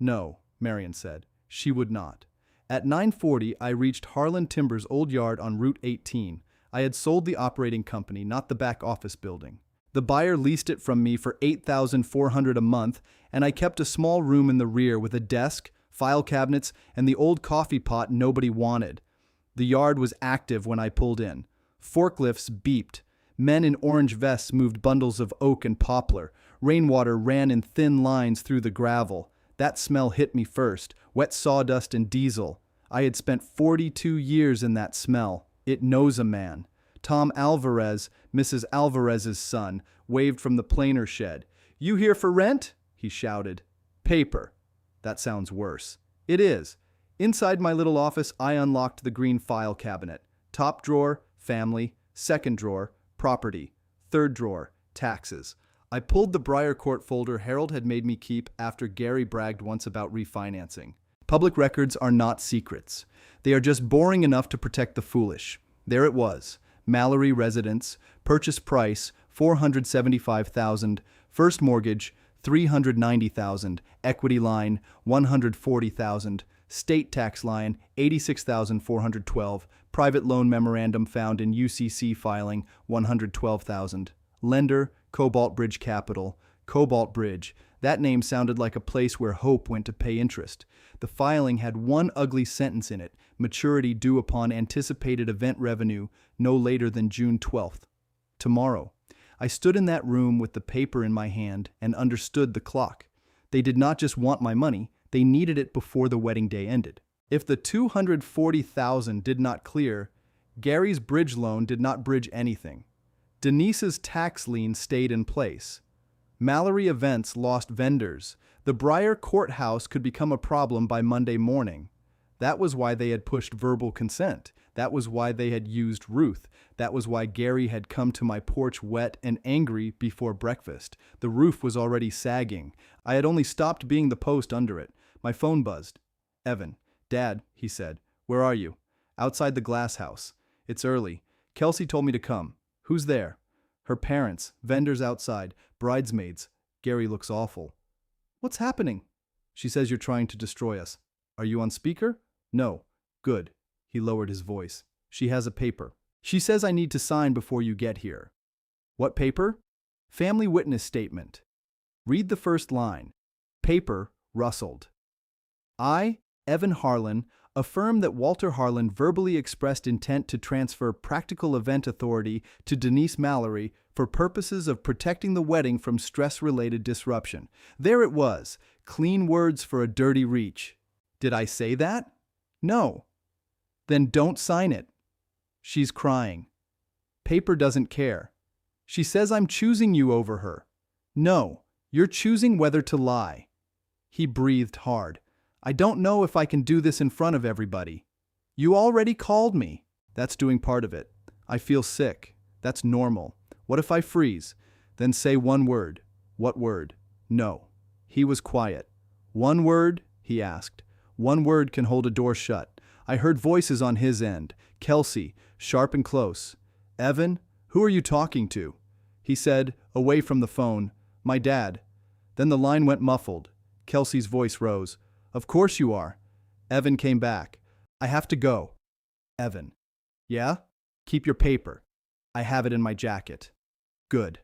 No, Marion said. She would not. At 9:40, I reached Harlan Timber's old yard on Route 18. I had sold the operating company, not the back office building. The buyer leased it from me for $8,400 a month, and I kept a small room in the rear with a desk, file cabinets, and the old coffee pot nobody wanted. The yard was active when I pulled in. Forklifts beeped. Men in orange vests moved bundles of oak and poplar. Rainwater ran in thin lines through the gravel. That smell hit me first, wet sawdust and diesel. I had spent 42 years in that smell. It knows a man. Tom Alvarez, Mrs. Alvarez's son, waved from the planer shed. "You here for rent?" he shouted. "Paper." That sounds worse. It is. Inside my little office, I unlocked the green file cabinet. Top drawer, family. Second drawer, property. Third drawer, taxes. I pulled the Briarcourt folder Harold had made me keep after Gary bragged once about refinancing. Public records are not secrets. They are just boring enough to protect the foolish. There it was. Mallory residence, purchase price $475,000, first mortgage $390,000, equity line $140,000, state tax line $86,412, private loan memorandum found in UCC filing $112,000, lender Cobalt Bridge Capital, Cobalt Bridge. That name sounded like a place where hope went to pay interest. The filing had one ugly sentence in it: maturity due upon anticipated event revenue no later than June 12th. Tomorrow. I stood in that room with the paper in my hand and understood the clock. They did not just want my money, they needed it before the wedding day ended. If the $240,000 did not clear, Gary's bridge loan did not bridge anything. Denise's tax lien stayed in place. Mallory Events lost vendors. The Briar Courthouse could become a problem by Monday morning. That was why they had pushed verbal consent. That was why they had used Ruth. That was why Gary had come to my porch wet and angry before breakfast. The roof was already sagging. I had only stopped being the post under it. My phone buzzed. "Evan." "Dad," he said. "Where are you?" "Outside the glass house. It's early. Kelsey told me to come." "Who's there?" "Her parents. Vendors outside. Bridesmaids. Gary looks awful." "What's happening?" "She says you're trying to destroy us." "Are you on speaker?" "No." "Good." He lowered his voice. "She has a paper. She says I need to sign before you get here." "What paper?" "Family witness statement." "Read the first line." Paper rustled. "I, Evan Harlan, affirm that Walter Harlan verbally expressed intent to transfer practical event authority to Denise Mallory for purposes of protecting the wedding from stress-related disruption." There it was. Clean words for a dirty reach. Did I say that? No. Then don't sign it. She's crying. Paper doesn't care. She says I'm choosing you over her. No, you're choosing whether to lie. He breathed hard. I don't know if I can do this in front of everybody. You already called me. That's doing part of it. I feel sick. That's normal. What if I freeze? Then say one word. What word? No. He was quiet. One word? He asked. One word can hold a door shut. I heard voices on his end. Kelsey, sharp and close. Evan, who are you talking to? He said, away from the phone, my dad. Then the line went muffled. Kelsey's voice rose. Of course you are. Evan came back. I have to go. Evan. Yeah? Keep your paper. I have it in my jacket. Good.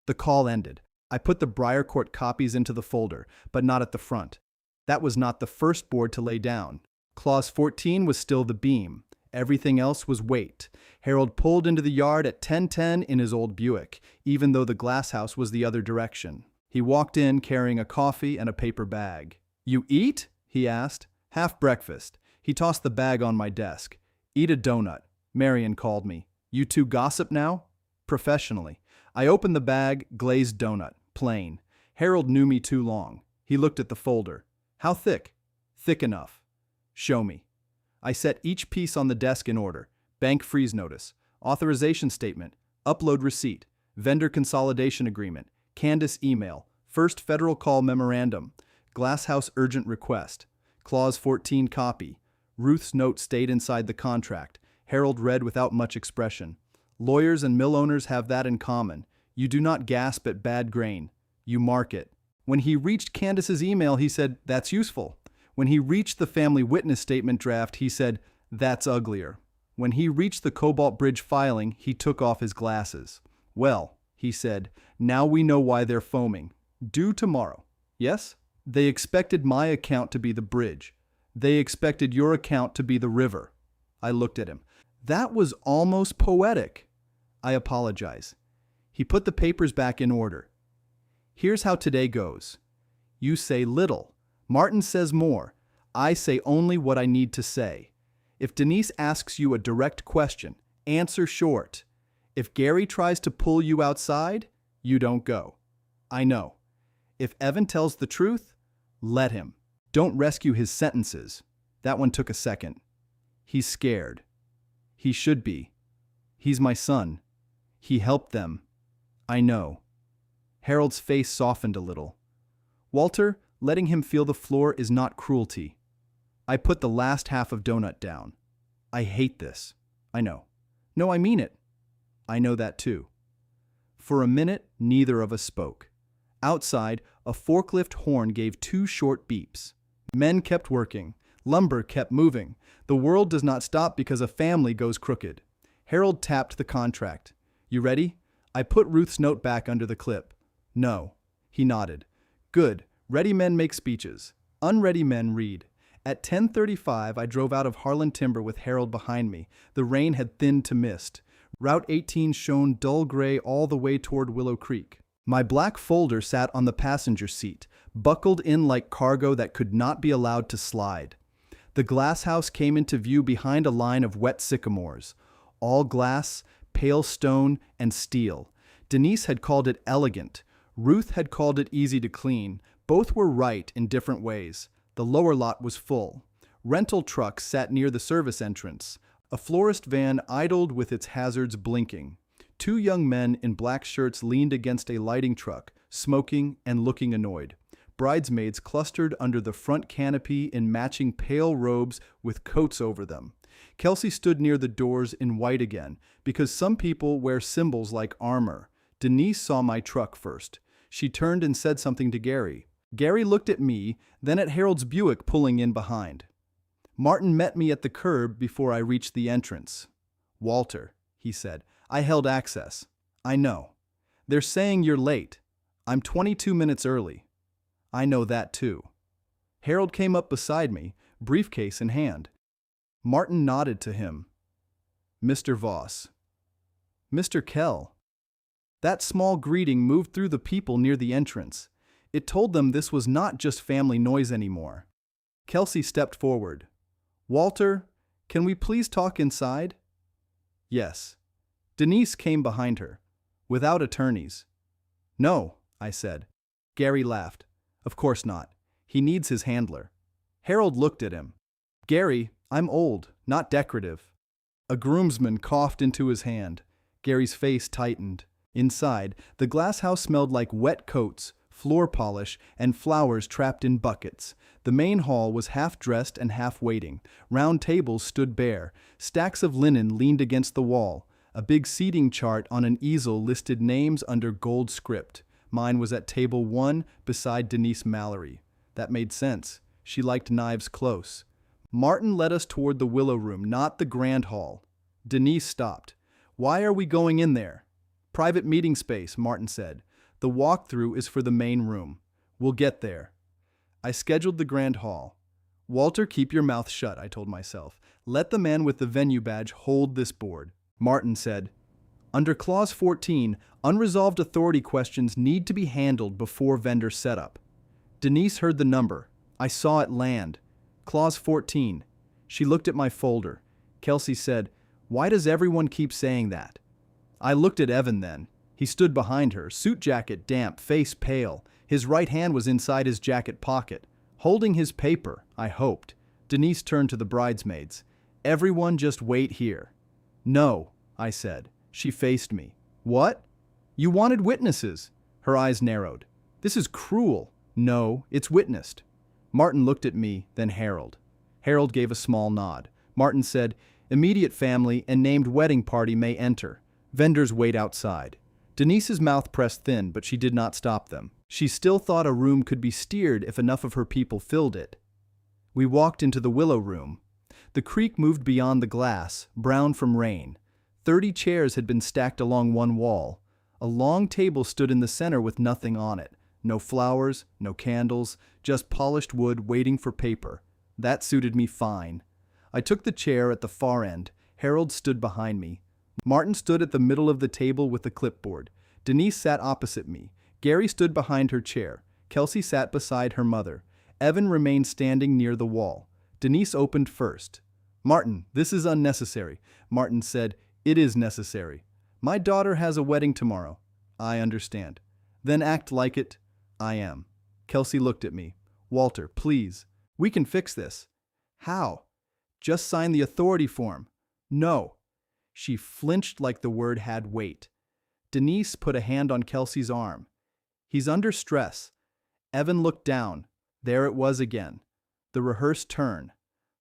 The call ended. I put the Briarcourt copies into the folder, but not at the front. That was not the first board to lay down. Clause 14 was still the beam. Everything else was weight. Harold pulled into the yard at 10:10 in his old Buick, even though the glass house was the other direction. He walked in carrying a coffee and a paper bag. You eat? He asked. Half breakfast. He tossed the bag on my desk. Eat a donut. Marion called me. You two gossip now? Professionally. I opened the bag, glazed donut, plain. Harold knew me too long. He looked at the folder. How thick? Thick enough. Show me. I set each piece on the desk in order. Bank freeze notice, authorization statement, upload receipt, vendor consolidation agreement, Candace email, first federal call memorandum, glasshouse urgent request, clause 14 copy. Ruth's note stayed inside the contract. Harold read without much expression. Lawyers and mill owners have that in common. You do not gasp at bad grain. You mark it. When he reached Candace's email, he said, that's useful. When he reached the family witness statement draft, he said, that's uglier. When he reached the Cobalt Bridge filing, he took off his glasses. "Well," he said, "now we know why they're foaming. Due tomorrow. Yes? They expected my account to be the bridge. They expected your account to be the river." I looked at him. That was almost poetic. "I apologize." He put the papers back in order. "Here's how today goes. You say little. Martin says more. I say only what I need to say. If Denise asks you a direct question, answer short. If Gary tries to pull you outside, you don't go. I know. If Evan tells the truth, let him. Don't rescue his sentences." That one took a second. "He's scared. He should be. He's my son. He helped them. I know." Harold's face softened a little. "Walter, letting him feel the floor is not cruelty." I put the last half of donut down. "I hate this." "I know." "No, I mean it." "I know that too." For a minute, neither of us spoke. Outside, a forklift horn gave 2 short beeps. Men kept working. Lumber kept moving. The world does not stop because a family goes crooked. Harold tapped the contract. "You ready?" I put Ruth's note back under the clip. "No." He nodded. "Good. Ready men make speeches. Unready men read." At 10:35, I drove out of Harlan Timber with Harold behind me. The rain had thinned to mist. Route 18 shone dull gray all the way toward Willow Creek. My black folder sat on the passenger seat, buckled in like cargo that could not be allowed to slide. The glass house came into view behind a line of wet sycamores. All glass, pale stone, and steel. Denise had called it elegant. Ruth had called it easy to clean. Both were right in different ways. The lower lot was full. Rental trucks sat near the service entrance. A florist van idled with its hazards blinking. 2 young men in black shirts leaned against a lighting truck, smoking and looking annoyed. Bridesmaids clustered under the front canopy in matching pale robes with coats over them. Kelsey stood near the doors in white again, because some people wear symbols like armor. Denise saw my truck first. She turned and said something to Gary. Gary looked at me, then at Harold's Buick pulling in behind. Martin met me at the curb before I reached the entrance. "Walter," he said, "I held access." "I know. They're saying you're late. I'm 22 minutes early." "I know that too." Harold came up beside me, briefcase in hand. Martin nodded to him. "Mr. Voss." "Mr. Kell." That small greeting moved through the people near the entrance. It told them this was not just family noise anymore. Kelsey stepped forward. "Walter, can we please talk inside?" "Yes." Denise came behind her. "Without attorneys." "No," I said. Gary laughed. "Of course not. He needs his handler." Harold looked at him. "Gary, I'm old, not decorative." A groomsman coughed into his hand. Gary's face tightened. Inside, the glass house smelled like wet coats, floor polish, and flowers trapped in buckets. The main hall was half dressed and half waiting. Round tables stood bare. Stacks of linen leaned against the wall. A big seating chart on an easel listed names under gold script. Mine was at table 1 beside Denise Mallory. That made sense. She liked knives close. Martin led us toward the Willow Room, not the grand hall. Denise stopped. "Why are we going in there?" "Private meeting space," Martin said. "The walkthrough is for the main room. We'll get there." I scheduled the grand hall. "Walter, keep your mouth shut," I told myself. "Let the man with the venue badge hold this board." Martin said, "Under Clause 14, unresolved authority questions need to be handled before vendor setup." Denise heard the number. I saw it land. Clause 14. She looked at my folder. Kelsey said, "Why does everyone keep saying that?" I looked at Evan then. He stood behind her, suit jacket damp, face pale. His right hand was inside his jacket pocket, holding his paper, I hoped. Denise turned to the bridesmaids. "Everyone just wait here." "No," I said. She faced me. "What?" "You wanted witnesses." Her eyes narrowed. "This is cruel." "No, it's witnessed." Martin looked at me, then Harold. Harold gave a small nod. Martin said, "Immediate family and named wedding party may enter. Vendors wait outside." Denise's mouth pressed thin, but she did not stop them. She still thought a room could be steered if enough of her people filled it. We walked into the Willow Room. The creek moved beyond the glass, brown from rain. 30 chairs had been stacked along one wall. A long table stood in the center with nothing on it. No flowers, no candles, just polished wood waiting for paper. That suited me fine. I took the chair at the far end. Harold stood behind me. Martin stood at the middle of the table with the clipboard. Denise sat opposite me. Gary stood behind her chair. Kelsey sat beside her mother. Evan remained standing near the wall. Denise opened first. "Martin, this is unnecessary." Martin said, "It is necessary. My daughter has a wedding tomorrow." "I understand." "Then act like it." "I am." Kelsey looked at me. "Walter, please. We can fix this." "How?" "Just sign the authority form." "No." She flinched like the word had weight. Denise put a hand on Kelsey's arm. "He's under stress." Evan looked down. There it was again. The rehearsed turn.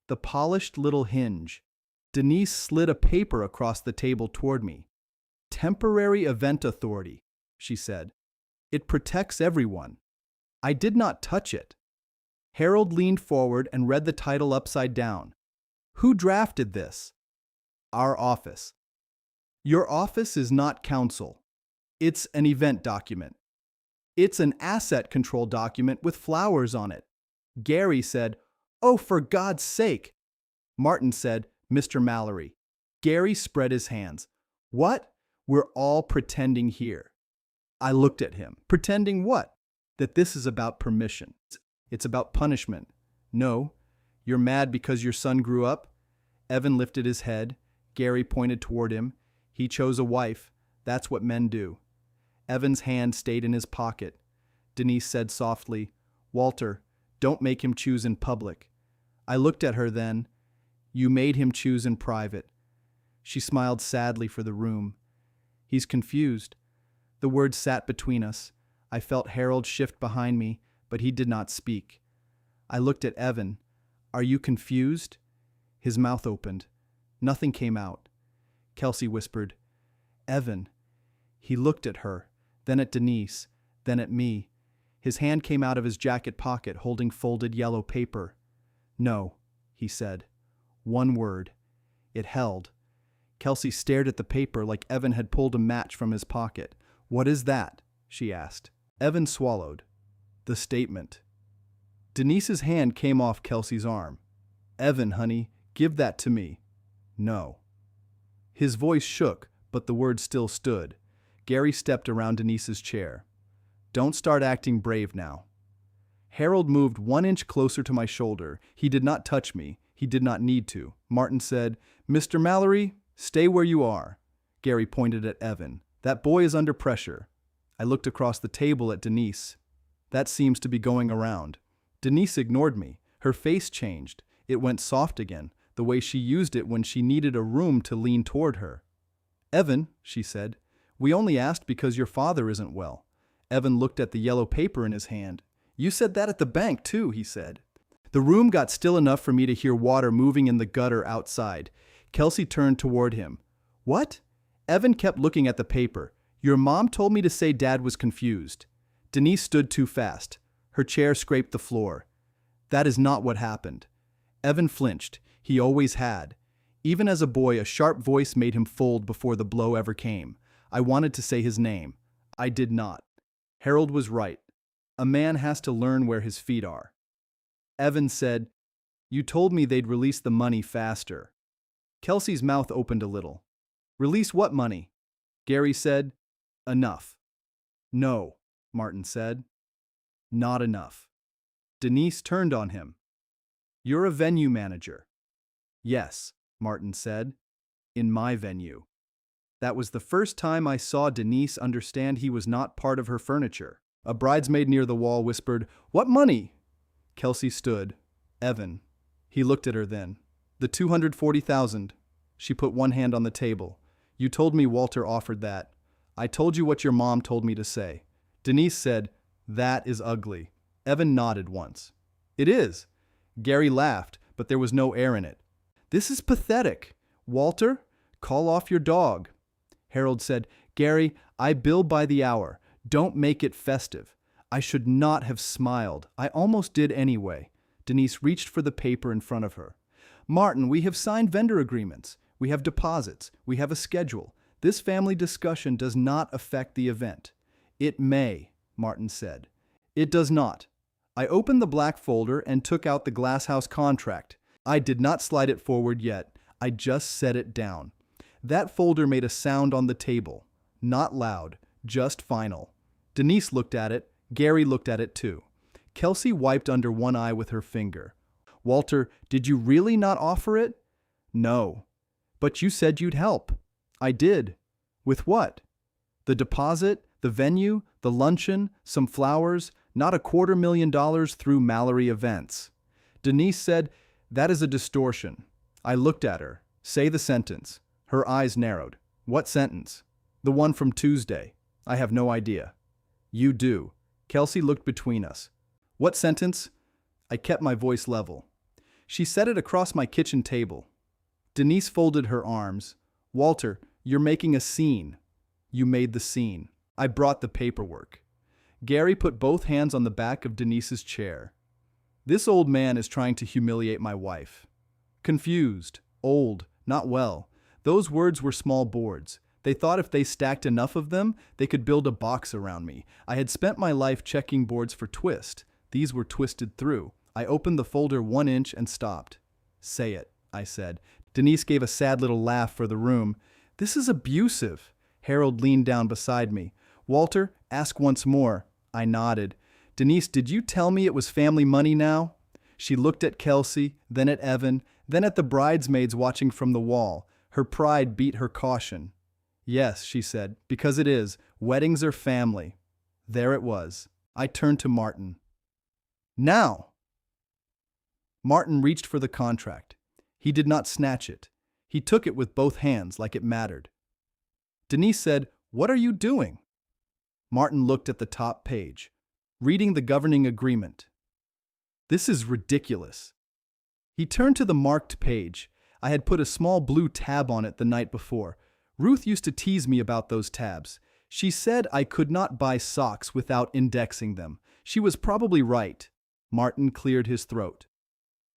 The polished little hinge. Denise slid a paper across the table toward me. "Temporary Event Authority," she said. "It protects everyone." I did not touch it. Harold leaned forward and read the title upside down. "Who drafted this?" "Our office." "Your office is not counsel. It's an event document. It's an asset control document with flowers on it." Gary said, "Oh, for God's sake." Martin said, "Mr. Mallory." Gary spread his hands. "What? We're all pretending here." I looked at him. "Pretending what?" "That this is about permission. It's about punishment." "No. You're mad because your son grew up?" Evan lifted his head. Gary pointed toward him. "He chose a wife. That's what men do." Evan's hand stayed in his pocket. Denise said softly, "Walter, don't make him choose in public." I looked at her then. "You made him choose in private." She smiled sadly for the room. "He's confused." The words sat between us. I felt Harold shift behind me, but he did not speak. I looked at Evan. "Are you confused?" His mouth opened. Nothing came out. Kelsey whispered, "Evan." He looked at her, then at Denise, then at me. His hand came out of his jacket pocket holding folded yellow paper. "No," he said. One word. It held. Kelsey stared at the paper like Evan had pulled a match from his pocket. "What is that?" she asked. Evan swallowed. "The statement." Denise's hand came off Kelsey's arm. "Evan, honey, give that to me." "No." His voice shook, but the words still stood. Gary stepped around Denise's chair. "Don't start acting brave now." Harold moved 1 inch closer to my shoulder. He did not touch me. He did not need to. Martin said, "Mr. Mallory, stay where you are." Gary pointed at Evan. "That boy is under pressure." I looked across the table at Denise. "That seems to be going around." Denise ignored me. Her face changed. It went soft again, the way she used it when she needed a room to lean toward her. "Evan," she said, "we only asked because your father isn't well." Evan looked at the yellow paper in his hand. "You said that at the bank, too," he said. The room got still enough for me to hear water moving in the gutter outside. Kelsey turned toward him. "What?" Evan kept looking at the paper. "Your mom told me to say Dad was confused." Denise stood too fast. Her chair scraped the floor. "That is not what happened." Evan flinched. He always had. Even as a boy, a sharp voice made him fold before the blow ever came. I wanted to say his name. I did not. Harold was right. A man has to learn where his feet are. Evan said, "You told me they'd release the money faster." Kelsey's mouth opened a little. "Release what money?" Gary said, "Enough." "No," Martin said. "Not enough." Denise turned on him. "You're a venue manager." "Yes," Martin said. "In my venue." That was the first time I saw Denise understand he was not part of her furniture. A bridesmaid near the wall whispered, "What money?" Kelsey stood. "Evan." He looked at her then. "The 240,000. She put one hand on the table. "You told me Walter offered that. I told you what your mom told me to say." Denise said, "That is ugly." Evan nodded once. "It is." Gary laughed, but there was no air in it. "This is pathetic. Walter, call off your dog." Harold said, "Gary, I bill by the hour. Don't make it festive." I should not have smiled. I almost did anyway. Denise reached for the paper in front of her. Martin, we have signed vendor agreements. We have deposits. We have a schedule. This family discussion does not affect the event. It may, Martin said. It does not. I opened the black folder and took out the glasshouse contract. I did not slide it forward yet. I just set it down. That folder made a sound on the table. Not loud, just final. Denise looked at it. Gary looked at it too. Kelsey wiped under one eye with her finger. Walter, did you really not offer it? No. But you said you'd help. I did. With what? The deposit, the venue, the luncheon, some flowers, not $250,000 through Mallory Events. Denise said, that is a distortion. I looked at her. Say the sentence. Her eyes narrowed. What sentence? The one from Tuesday. I have no idea. You do. Kelsey looked between us. What sentence? I kept my voice level. She said it across my kitchen table. Denise folded her arms. Walter, you're making a scene. You made the scene. I brought the paperwork. Gary put both hands on the back of Denise's chair. This old man is trying to humiliate my wife. Confused, old, not well. Those words were small boards. They thought if they stacked enough of them, they could build a box around me. I had spent my life checking boards for twist. These were twisted through. I opened the folder 1 inch and stopped. Say it, I said. Denise gave a sad little laugh for the room. This is abusive. Harold leaned down beside me. Walter, ask once more. I nodded. Denise, did you tell me it was family money now? She looked at Kelsey, then at Evan, then at the bridesmaids watching from the wall. Her pride beat her caution. Yes, she said, because it is. Weddings are family. There it was. I turned to Martin. Now! Martin reached for the contract. He did not snatch it. He took it with both hands like it mattered. Denise said, What are you doing? Martin looked at the top page, reading the governing agreement. This is ridiculous. He turned to the marked page. I had put a small blue tab on it the night before. Ruth used to tease me about those tabs. She said I could not buy socks without indexing them. She was probably right. Martin cleared his throat.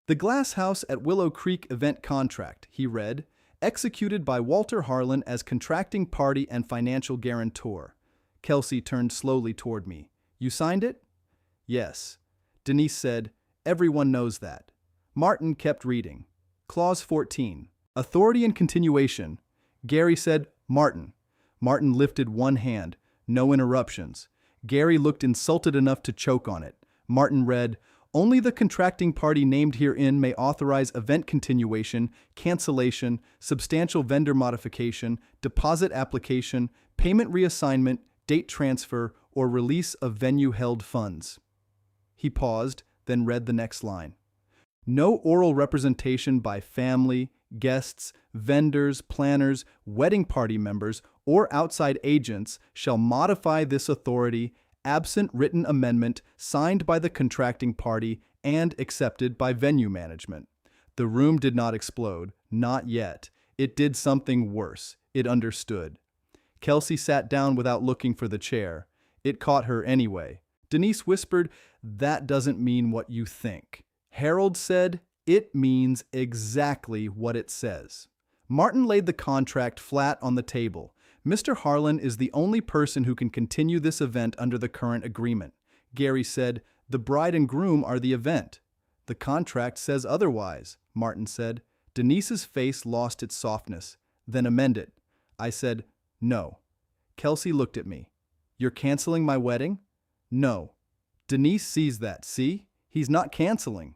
The Glass House at Willow Creek event contract, he read, executed by Walter Harlan as contracting party and financial guarantor. Kelsey turned slowly toward me. You signed it? Yes. Denise said, Everyone knows that. Martin kept reading. Clause 14. Authority and continuation. Gary said, Martin. Martin lifted one hand. No interruptions. Gary looked insulted enough to choke on it. Martin read, Only the contracting party named herein may authorize event continuation, cancellation, substantial vendor modification, deposit application, payment reassignment, date transfer, or release of venue-held funds. He paused, then read the next line. No oral representation by family, guests, vendors, planners, wedding party members, or outside agents shall modify this authority absent written amendment signed by the contracting party and accepted by venue management. The room did not explode, not yet. It did something worse. It understood. Kelsey sat down without looking for the chair. It caught her anyway. Denise whispered, That doesn't mean what you think. Harold said, It means exactly what it says. Martin laid the contract flat on the table. Mr. Harlan is the only person who can continue this event under the current agreement. Gary said, The bride and groom are the event. The contract says otherwise, Martin said. Denise's face lost its softness. Then amend it. I said, No. Kelsey looked at me. You're canceling my wedding? No. Denise sees that, see? He's not canceling.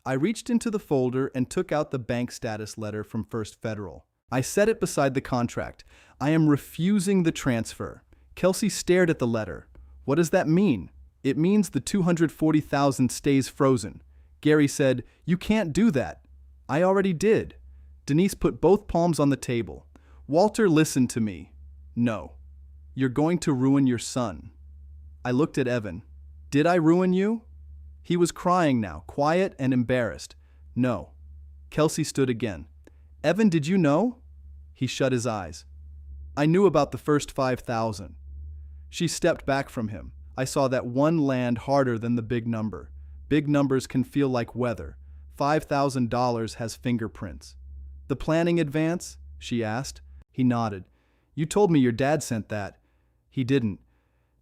I reached into the folder and took out the bank status letter from First Federal. I set it beside the contract. I am refusing the transfer. Kelsey stared at the letter. What does that mean? It means the $240,000 stays frozen. Gary said, You can't do that. I already did. Denise put both palms on the table. Walter, listen to me. No. You're going to ruin your son. I looked at Evan. Did I ruin you? He was crying now, quiet and embarrassed. No. Kelsey stood again. Evan, did you know? He shut his eyes. I knew about the first 5,000. She stepped back from him. I saw that one land harder than the big number. Big numbers can feel like weather. $5,000 has fingerprints. The planning advance? She asked. He nodded. You told me your dad sent that. He didn't.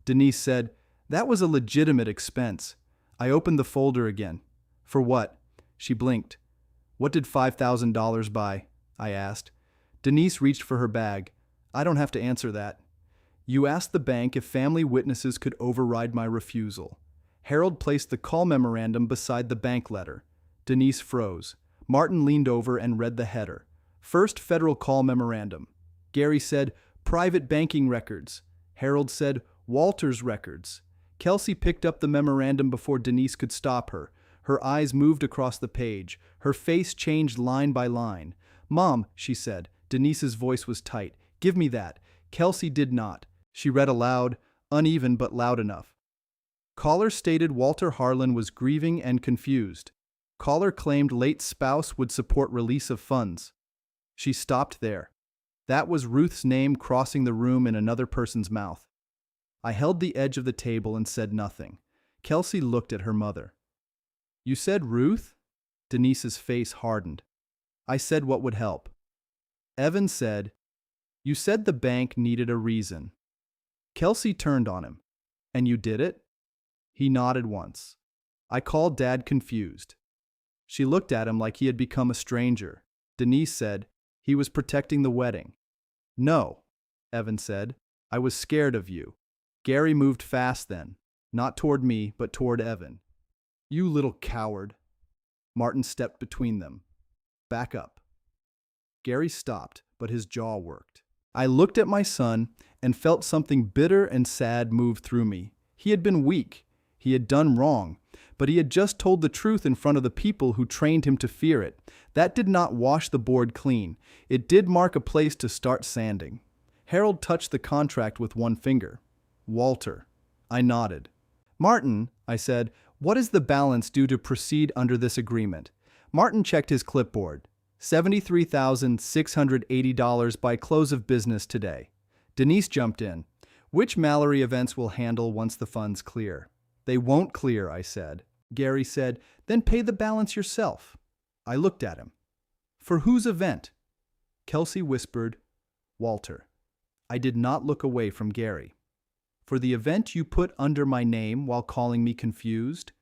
Denise said, that was a legitimate expense. I opened the folder again. For what? She blinked. What did $5,000 buy? I asked. Denise reached for her bag. I don't have to answer that. You asked the bank if family witnesses could override my refusal. Harold placed the call memorandum beside the bank letter. Denise froze. Martin leaned over and read the header. First federal call memorandum. Gary said, private banking records. Harold said, Walter's records. Kelsey picked up the memorandum before Denise could stop her. Her eyes moved across the page. Her face changed line by line. Mom, she said. Denise's voice was tight. Give me that. Kelsey did not. She read aloud, uneven but loud enough. Caller stated Walter Harlan was grieving and confused. Caller claimed late spouse would support release of funds. She stopped there. That was Ruth's name crossing the room in another person's mouth. I held the edge of the table and said nothing. Kelsey looked at her mother. You said Ruth? Denise's face hardened. I said what would help. Evan said, you said the bank needed a reason. Kelsey turned on him. And you did it? He nodded once. I called Dad confused. She looked at him like he had become a stranger. Denise said, he was protecting the wedding. No, Evan said. I was scared of you. Gary moved fast then, not toward me, but toward Evan. You little coward. Martin stepped between them. Back up. Gary stopped, but his jaw worked. I looked at my son and felt something bitter and sad move through me. He had been weak. He had done wrong, but he had just told the truth in front of the people who trained him to fear it. That did not wash the board clean. It did mark a place to start sanding. Harold touched the contract with one finger. Walter. I nodded. Martin, I said, what is the balance due to proceed under this agreement? Martin checked his clipboard. $73,680 by close of business today. Denise jumped in. Which Mallory events will handle once the funds clear? They won't clear, I said. Gary said, then pay the balance yourself. I looked at him. For whose event? Kelsey whispered, Walter. I did not look away from Gary. For the event you put under my name while calling me confused?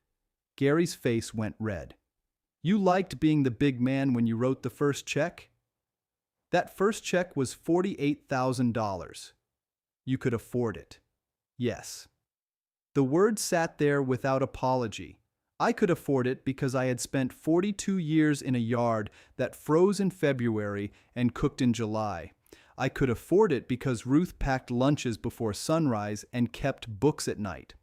Gary's face went red. You liked being the big man when you wrote the first check? That first check was $48,000. You could afford it. Yes. The word sat there without apology. I could afford it because I had spent 42 years in a yard that froze in February and cooked in July. I could afford it because Ruth packed lunches before sunrise and kept books at night.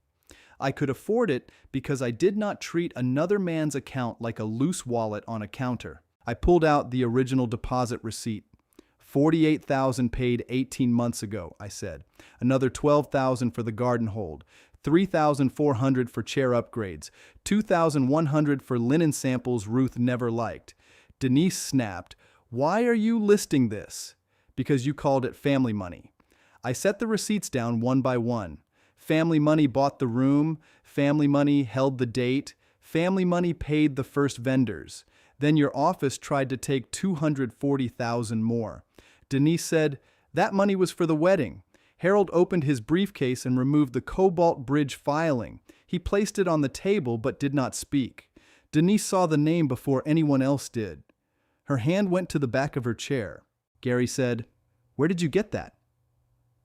I could afford it because I did not treat another man's account like a loose wallet on a counter. I pulled out the original deposit receipt. $48,000 paid 18 months ago, I said. Another $12,000 for the garden hold. $3,400 for chair upgrades. $2,100 for linen samples Ruth never liked. Denise snapped, "Why are you listing this?" "Because you called it family money." I set the receipts down one by one. Family money bought the room. Family money held the date. Family money paid the first vendors. Then your office tried to take $240,000 more. Denise said, "That money was for the wedding." Harold opened his briefcase and removed the Cobalt Bridge filing. He placed it on the table but did not speak. Denise saw the name before anyone else did. Her hand went to the back of her chair. Gary said, "Where did you get that?"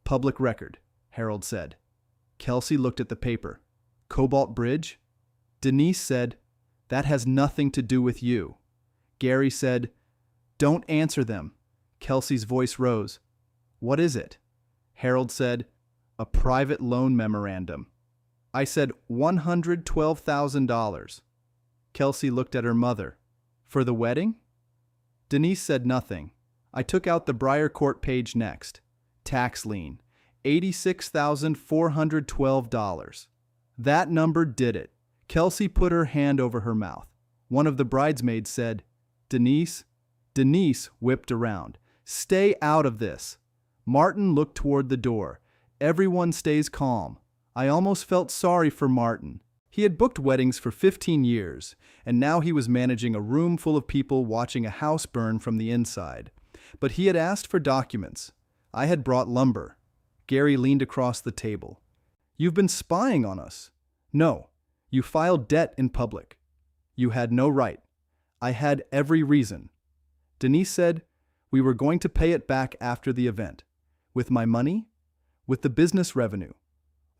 "Public record," Harold said. Kelsey looked at the paper. "Cobalt Bridge?" Denise said, "That has nothing to do with you." Gary said, "Don't answer them." Kelsey's voice rose. "What is it?" Harold said, "A private loan memorandum." I said, $112,000. Kelsey looked at her mother. "For the wedding?" Denise said nothing. I took out the Briarcourt page next. Tax lien, $86,412. That number did it. Kelsey put her hand over her mouth. One of the bridesmaids said, "Denise?" Denise whipped around. "Stay out of this." Martin looked toward the door. Everyone stays calm. I almost felt sorry for Martin. He had booked weddings for 15 years, and now he was managing a room full of people watching a house burn from the inside. But he had asked for documents. I had brought lumber. Gary leaned across the table. You've been spying on us. No, you filed debt in public. You had no right. I had every reason. Denise said, we were going to pay it back after the event. With my money? With the business revenue.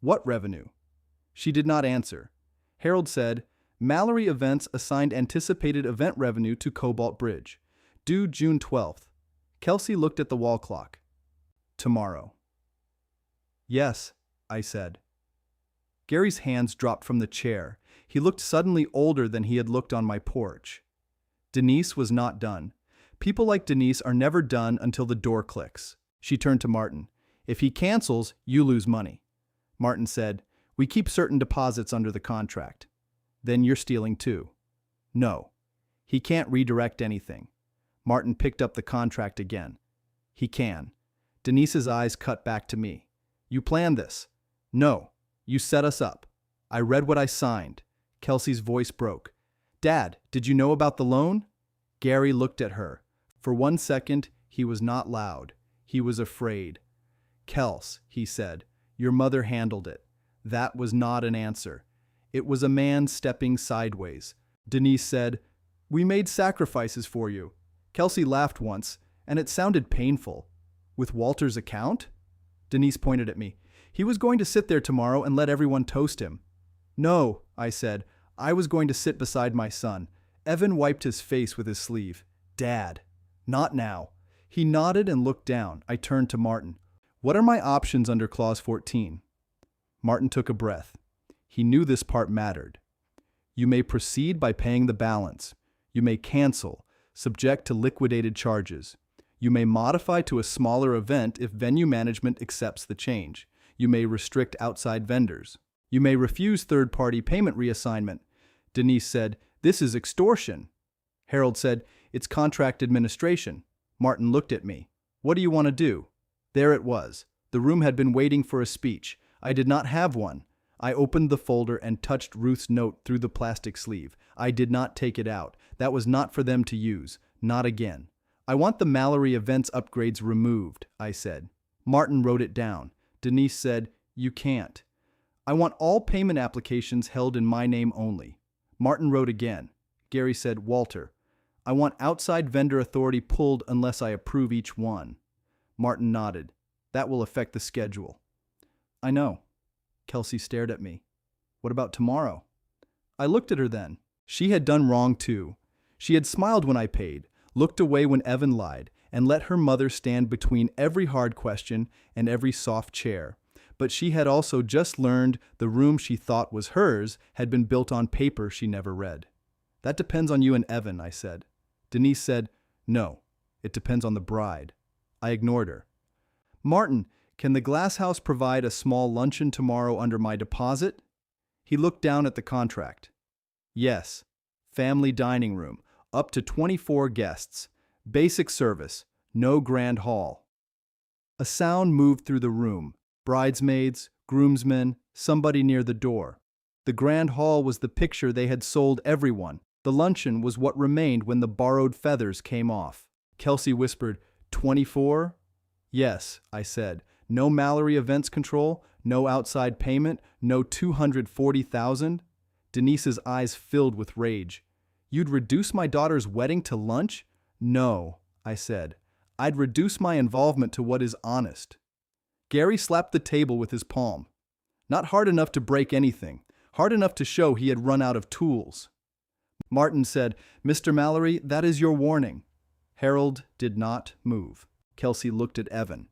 What revenue? She did not answer. Harold said, Mallory Events assigned anticipated event revenue to Cobalt Bridge, due June 12th. Kelsey looked at the wall clock. Tomorrow. Yes, I said. Gary's hands dropped from the chair. He looked suddenly older than he had looked on my porch. Denise was not done. People like Denise are never done until the door clicks. She turned to Martin. If he cancels, you lose money. Martin said, we keep certain deposits under the contract. Then you're stealing too. No. He can't redirect anything. Martin picked up the contract again. He can. Denise's eyes cut back to me. You planned this. No. You set us up. I read what I signed. Kelsey's voice broke. Dad, did you know about the loan? Gary looked at her. For 1 second, he was not loud. He was afraid. Kels, he said, your mother handled it. That was not an answer. It was a man stepping sideways. Denise said, we made sacrifices for you. Kelsey laughed once, and it sounded painful. With Walter's account? Denise pointed at me. He was going to sit there tomorrow and let everyone toast him. No, I said. I was going to sit beside my son. Evan wiped his face with his sleeve. Dad. Not now. He nodded and looked down. I turned to Martin. What are my options under Clause 14? Martin took a breath. He knew this part mattered. You may proceed by paying the balance. You may cancel, subject to liquidated charges. You may modify to a smaller event if venue management accepts the change. You may restrict outside vendors. You may refuse third-party payment reassignment. Denise said, this is extortion. Harold said, it's contract administration. Martin looked at me. What do you want to do? There it was. The room had been waiting for a speech. I did not have one. I opened the folder and touched Ruth's note through the plastic sleeve. I did not take it out. That was not for them to use. Not again. I want the Mallory Events upgrades removed, I said. Martin wrote it down. Denise said, you can't. I want all payment applications held in my name only. Martin wrote again. Gary said, Walter, I want outside vendor authority pulled unless I approve each one. Martin nodded. That will affect the schedule. I know. Kelsey stared at me. What about tomorrow? I looked at her then. She had done wrong too. She had smiled when I paid, looked away when Evan lied, and let her mother stand between every hard question and every soft chair. But she had also just learned the room she thought was hers had been built on paper she never read. That depends on you and Evan, I said. Denise said, no, it depends on the bride. I ignored her. Martin, can the Glass House provide a small luncheon tomorrow under my deposit? He looked down at the contract. Yes. Family dining room, up to 24 guests. Basic service, no grand hall. A sound moved through the room. Bridesmaids, groomsmen, somebody near the door. The grand hall was the picture they had sold everyone. The luncheon was what remained when the borrowed feathers came off. Kelsey whispered, 24? Yes, I said. No Mallory Events control, no outside payment, no 240,000. Denise's eyes filled with rage. You'd reduce my daughter's wedding to lunch? No, I said. I'd reduce my involvement to what is honest. Gary slapped the table with his palm. Not hard enough to break anything, hard enough to show he had run out of tools. Martin said, Mr. Mallory, that is your warning. Harold did not move. Kelsey looked at Evan.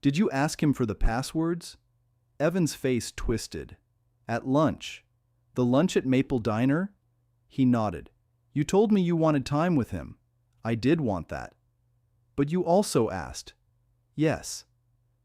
Did you ask him for the passwords? Evan's face twisted. At lunch. The lunch at Maple Diner? He nodded. You told me you wanted time with him. I did want that. But you also asked. Yes.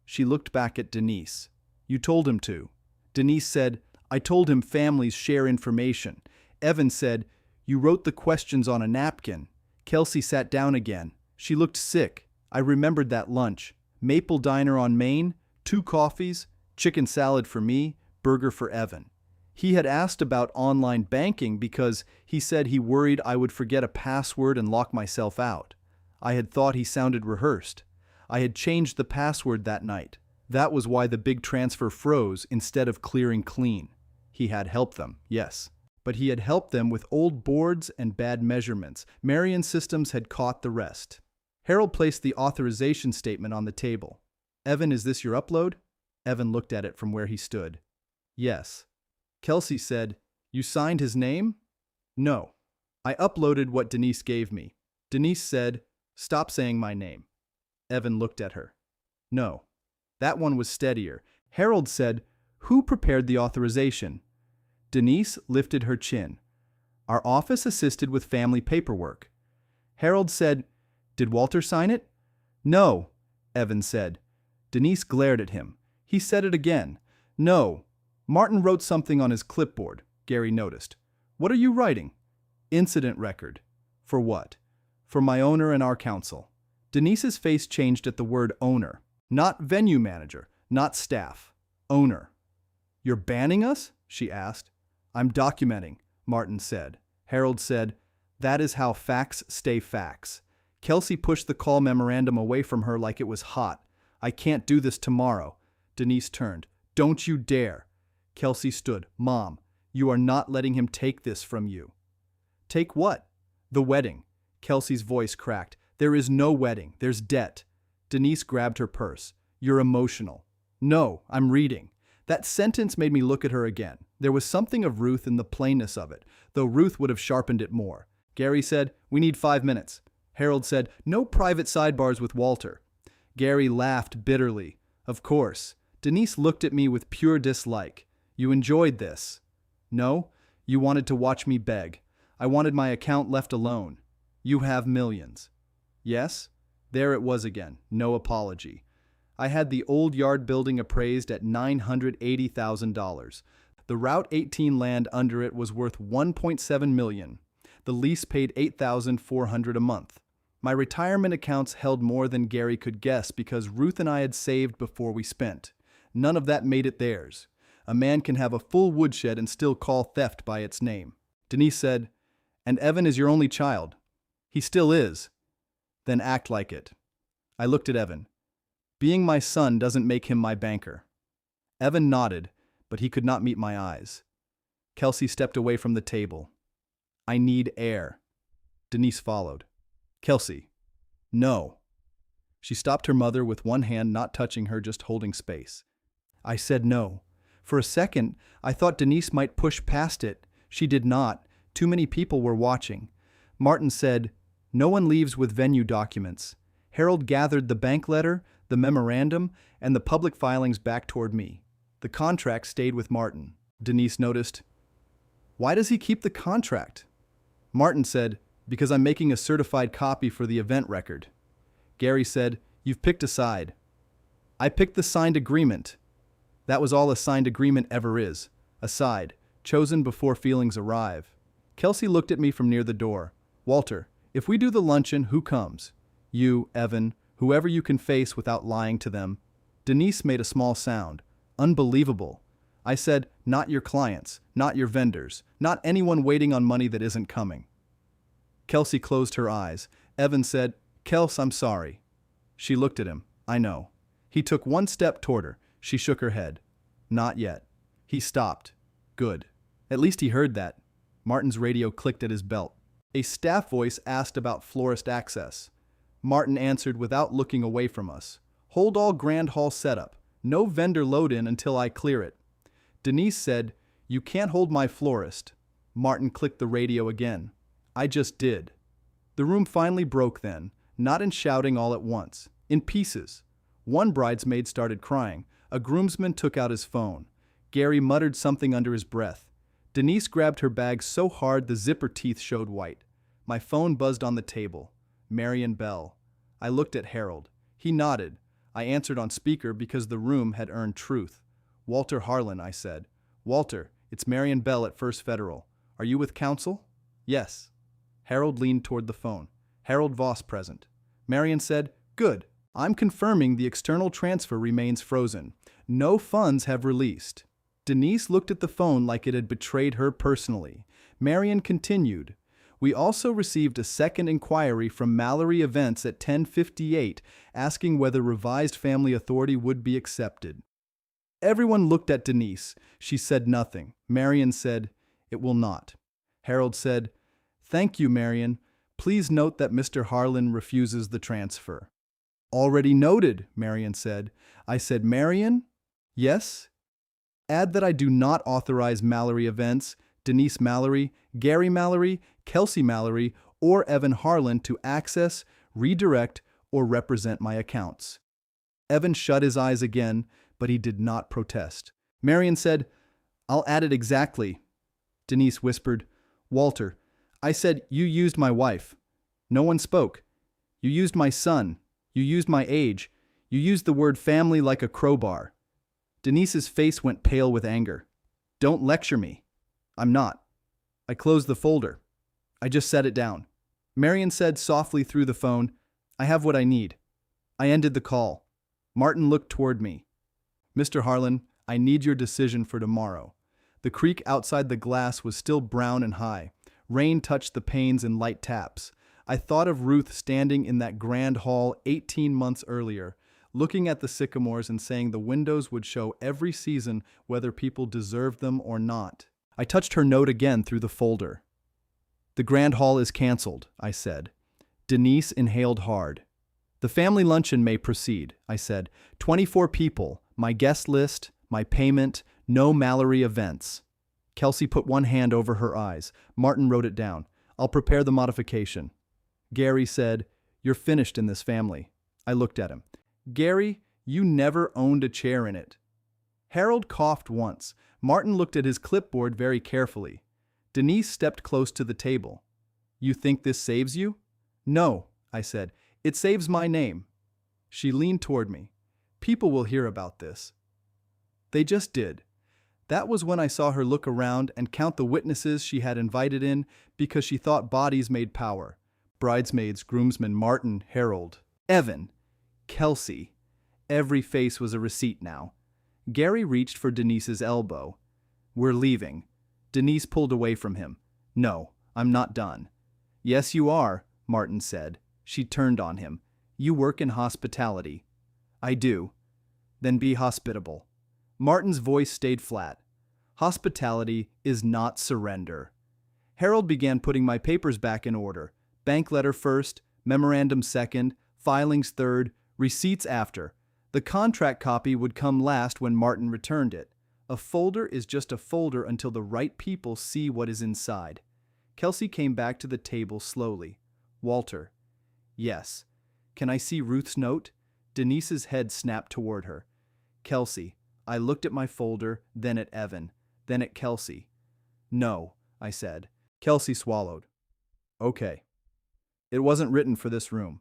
She looked back at Denise. You told him to. Denise said, I told him families share information. Evan said, you wrote the questions on a napkin. Kelsey sat down again. She looked sick. I remembered that lunch. Maple Diner on Main, 2 coffees, chicken salad for me, burger for Evan. He had asked about online banking because he said he worried I would forget a password and lock myself out. I had thought he sounded rehearsed. I had changed the password that night. That was why the big transfer froze instead of clearing clean. He had helped them, yes. But he had helped them with old boards and bad measurements. Marion Systems had caught the rest. Harold placed the authorization statement on the table. Evan, is this your upload? Evan looked at it from where he stood. Yes. Kelsey said, you signed his name? No. I uploaded what Denise gave me. Denise said, stop saying my name. Evan looked at her. No. That one was steadier. Harold said, who prepared the authorization? Denise lifted her chin. Our office assisted with family paperwork. Harold said, did Walter sign it? No, Evan said. Denise glared at him. He said it again. No. Martin wrote something on his clipboard, Gary noticed. What are you writing? Incident record. For what? For my owner and our council. Denise's face changed at the word owner. Not venue manager, not staff. Owner. You're banning us? She asked. I'm documenting, Martin said. Harold said, that is how facts stay facts. Kelsey pushed the call memorandum away from her like it was hot. I can't do this tomorrow. Denise turned. Don't you dare. Kelsey stood. Mom, you are not letting him take this from you. Take what? The wedding. Kelsey's voice cracked. There is no wedding. There's debt. Denise grabbed her purse. You're emotional. No, I'm reading. That sentence made me look at her again. There was something of Ruth in the plainness of it, though Ruth would have sharpened it more. Gary said, we need 5 minutes. Harold said, no private sidebars with Walter. Gary laughed bitterly. Of course. Denise looked at me with pure dislike. You enjoyed this. No, you wanted to watch me beg. I wanted my account left alone. You have millions. Yes? There it was again. No apology. I had the old yard building appraised at $980,000. The Route 18 land under it was worth $1.7 million. The lease paid $8,400 a month. My retirement accounts held more than Gary could guess because Ruth and I had saved before we spent. None of that made it theirs. A man can have a full woodshed and still call theft by its name. Denise said, and Evan is your only child. He still is. Then act like it. I looked at Evan. Being my son doesn't make him my banker. Evan nodded, but he could not meet my eyes. Kelsey stepped away from the table. I need air. Denise followed. Kelsey. No. She stopped her mother with one hand not touching her, just holding space. I said no. For a second, I thought Denise might push past it. She did not. Too many people were watching. Martin said, no one leaves with venue documents. Harold gathered the bank letter, the memorandum, and the public filings back toward me. The contract stayed with Martin. Denise noticed. Why does he keep the contract? Martin said, because I'm making a certified copy for the event record. Gary said, you've picked a side. I picked the signed agreement. That was all a signed agreement ever is. A side, chosen before feelings arrive. Kelsey looked at me from near the door. Walter, if we do the luncheon, who comes? You, Evan, whoever you can face without lying to them. Denise made a small sound. Unbelievable. I said, not your clients, not your vendors, not anyone waiting on money that isn't coming. Kelsey closed her eyes. Evan said, Kels, I'm sorry. She looked at him. I know. He took one step toward her. She shook her head. Not yet. He stopped. Good. At least he heard that. Martin's radio clicked at his belt. A staff voice asked about florist access. Martin answered without looking away from us. Hold all Grand Hall setup. No vendor load in until I clear it. Denise said, you can't hold my florist. Martin clicked the radio again. I just did. The room finally broke then, not in shouting all at once, in pieces. One bridesmaid started crying. A groomsman took out his phone. Gary muttered something under his breath. Denise grabbed her bag so hard the zipper teeth showed white. My phone buzzed on the table. Marion Bell. I looked at Harold. He nodded. I answered on speaker because the room had earned truth. Walter Harlan, I said. Walter, it's Marion Bell at First Federal. Are you with counsel? Yes. Harold leaned toward the phone. Harold Voss present. Marion said, good. I'm confirming the external transfer remains frozen. No funds have released. Denise looked at the phone like it had betrayed her personally. Marion continued. We also received a second inquiry from Mallory Events at 10:58 asking whether revised family authority would be accepted. Everyone looked at Denise. She said nothing. Marion said, "It will not." Harold said, "Thank you, Marion. Please note that Mr. Harlan refuses the transfer." "Already noted," Marion said. I said, "Marion?" "Yes?" "Add that I do not authorize Mallory Events, Denise Mallory, Gary Mallory, Kelsey Mallory, or Evan Harlan to access, redirect, or represent my accounts." Evan shut his eyes again, but he did not protest. Marion said, "I'll add it exactly." Denise whispered, "Walter, I said you used my wife. No one spoke. You used my son. You used my age. You used the word family like a crowbar." Denise's face went pale with anger. "Don't lecture me. I'm not." I closed the folder. I just set it down. Marion said softly through the phone, "I have what I need." I ended the call. Martin looked toward me. "Mr. Harlan, I need your decision for tomorrow." The creek outside the glass was still brown and high. Rain touched the panes in light taps. I thought of Ruth standing in that grand hall 18 months earlier, looking at the sycamores and saying the windows would show every season whether people deserved them or not. I touched her note again through the folder. "The grand hall is canceled," I said. Denise inhaled hard. "The family luncheon may proceed," I said. 24 people, my guest list, my payment, no Mallory Events." Kelsey put one hand over her eyes. Martin wrote it down. "I'll prepare the modification." Gary said, "You're finished in this family." I looked at him. "Gary, you never owned a chair in it." Harold coughed once. Martin looked at his clipboard very carefully. Denise stepped close to the table. "You think this saves you?" "No," I said. "It saves my name." She leaned toward me. "People will hear about this." They just did. That was when I saw her look around and count the witnesses she had invited in because she thought bodies made power. Bridesmaids, groomsmen, Martin, Harold, Evan, Kelsey. Every face was a receipt now. Gary reached for Denise's elbow. "We're leaving." Denise pulled away from him. "No, I'm not done." "Yes, you are," Martin said. She turned on him. "You work in hospitality." "I do." "Then be hospitable." Martin's voice stayed flat. "Hospitality is not surrender." Harold began putting my papers back in order. Bank letter first, memorandum second, filings third, receipts after. The contract copy would come last when Martin returned it. A folder is just a folder until the right people see what is inside. Kelsey came back to the table slowly. "Walter." "Yes." "Can I see Ruth's note?" Denise's head snapped toward her. "Kelsey." I looked at my folder, then at Evan, then at Kelsey. "No," I said. Kelsey swallowed. "Okay. It wasn't written for this room."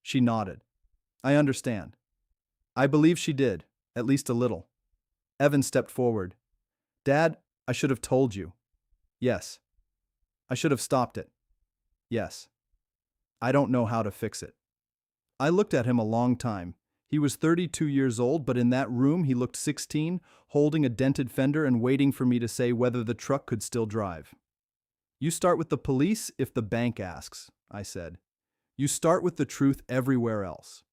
She nodded. "I understand." I believe she did, at least a little. Evan stepped forward. "Dad, I should have told you." "Yes." "I should have stopped it." "Yes." "I don't know how to fix it." I looked at him a long time. He was 32 years old, but in that room he looked 16, holding a dented fender and waiting for me to say whether the truck could still drive. "You start with the police if the bank asks," I said. "You start with the truth everywhere else."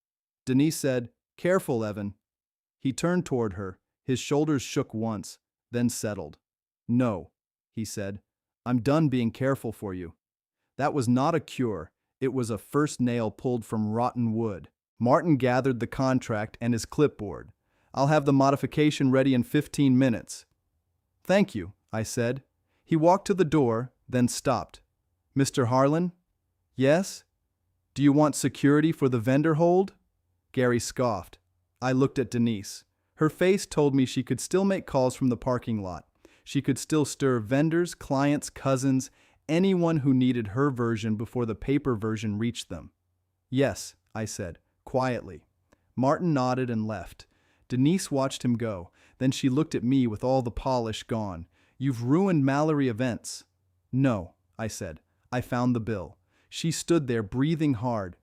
Denise said, "Careful, Evan." He turned toward her. His shoulders shook once, then settled. "No," he said. "I'm done being careful for you." That was not a cure. It was a first nail pulled from rotten wood. Martin gathered the contract and his clipboard. "I'll have the modification ready in 15 minutes. "Thank you," I said. He walked to the door, then stopped. "Mr. Harlan?" "Yes?" "Do you want security for the vendor hold?" Gary scoffed. I looked at Denise. Her face told me she could still make calls from the parking lot. She could still stir vendors, clients, cousins, anyone who needed her version before the paper version reached them. "Yes," I said, quietly. Martin nodded and left. Denise watched him go. Then she looked at me with all the polish gone. "You've ruined Mallory Events." "No," I said. I found the bill. She stood there breathing hard.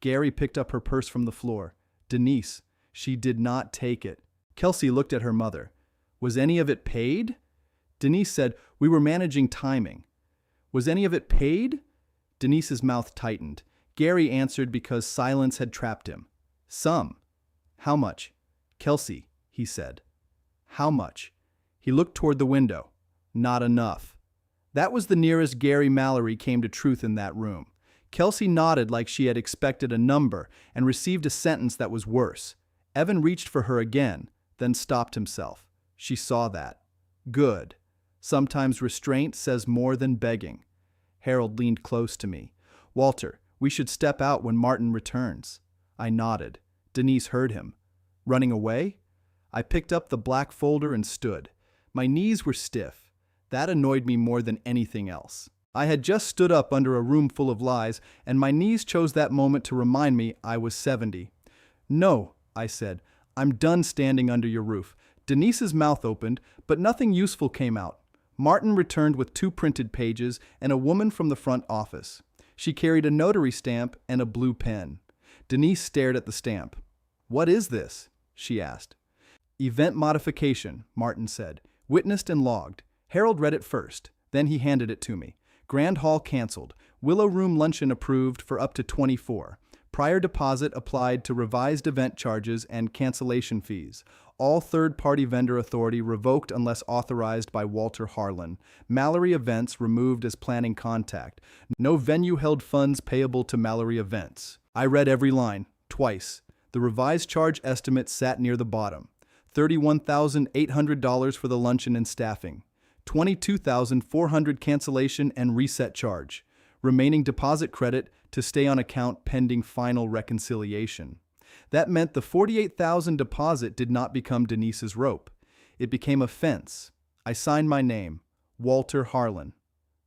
Gary picked up her purse from the floor. "Denise." She did not take it. Kelsey looked at her mother. Was any of it paid? Denise said, we were managing timing. Was any of it paid? Denise's mouth tightened. Gary answered because silence had trapped him. Some. How much? Kelsey, he said. How much? He looked toward the window. Not enough. That was the nearest Gary Mallory came to truth in that room. Kelsey nodded like she had expected a number and received a sentence that was worse. Evan reached for her again, then stopped himself. She saw that. Good. Sometimes restraint says more than begging. Harold leaned close to me. Walter, we should step out when Martin returns. I nodded. Denise heard him. Running away? I picked up the black folder and stood. My knees were stiff. That annoyed me more than anything else. I had just stood up under a room full of lies, and my knees chose that moment to remind me I was 70. No, I said. I'm done standing under your roof. Denise's mouth opened, but nothing useful came out. Martin returned with 2 printed pages and a woman from the front office. She carried a notary stamp and a blue pen. Denise stared at the stamp. What is this? She asked. Event modification, Martin said. Witnessed and logged. Harold read it first. Then he handed it to me. Grand Hall canceled. Willow Room luncheon approved for up to 24. Prior deposit applied to revised event charges and cancellation fees. All third-party vendor authority revoked unless authorized by Walter Harlan. Mallory Events removed as planning contact. No venue held funds payable to Mallory Events. I read every line, twice. The revised charge estimate sat near the bottom. $31,800 for the luncheon and staffing. $22,400 cancellation and reset charge. Remaining deposit credit to stay on account pending final reconciliation. That meant the $48,000 deposit did not become Denise's rope. It became a fence. I signed my name, Walter Harlan.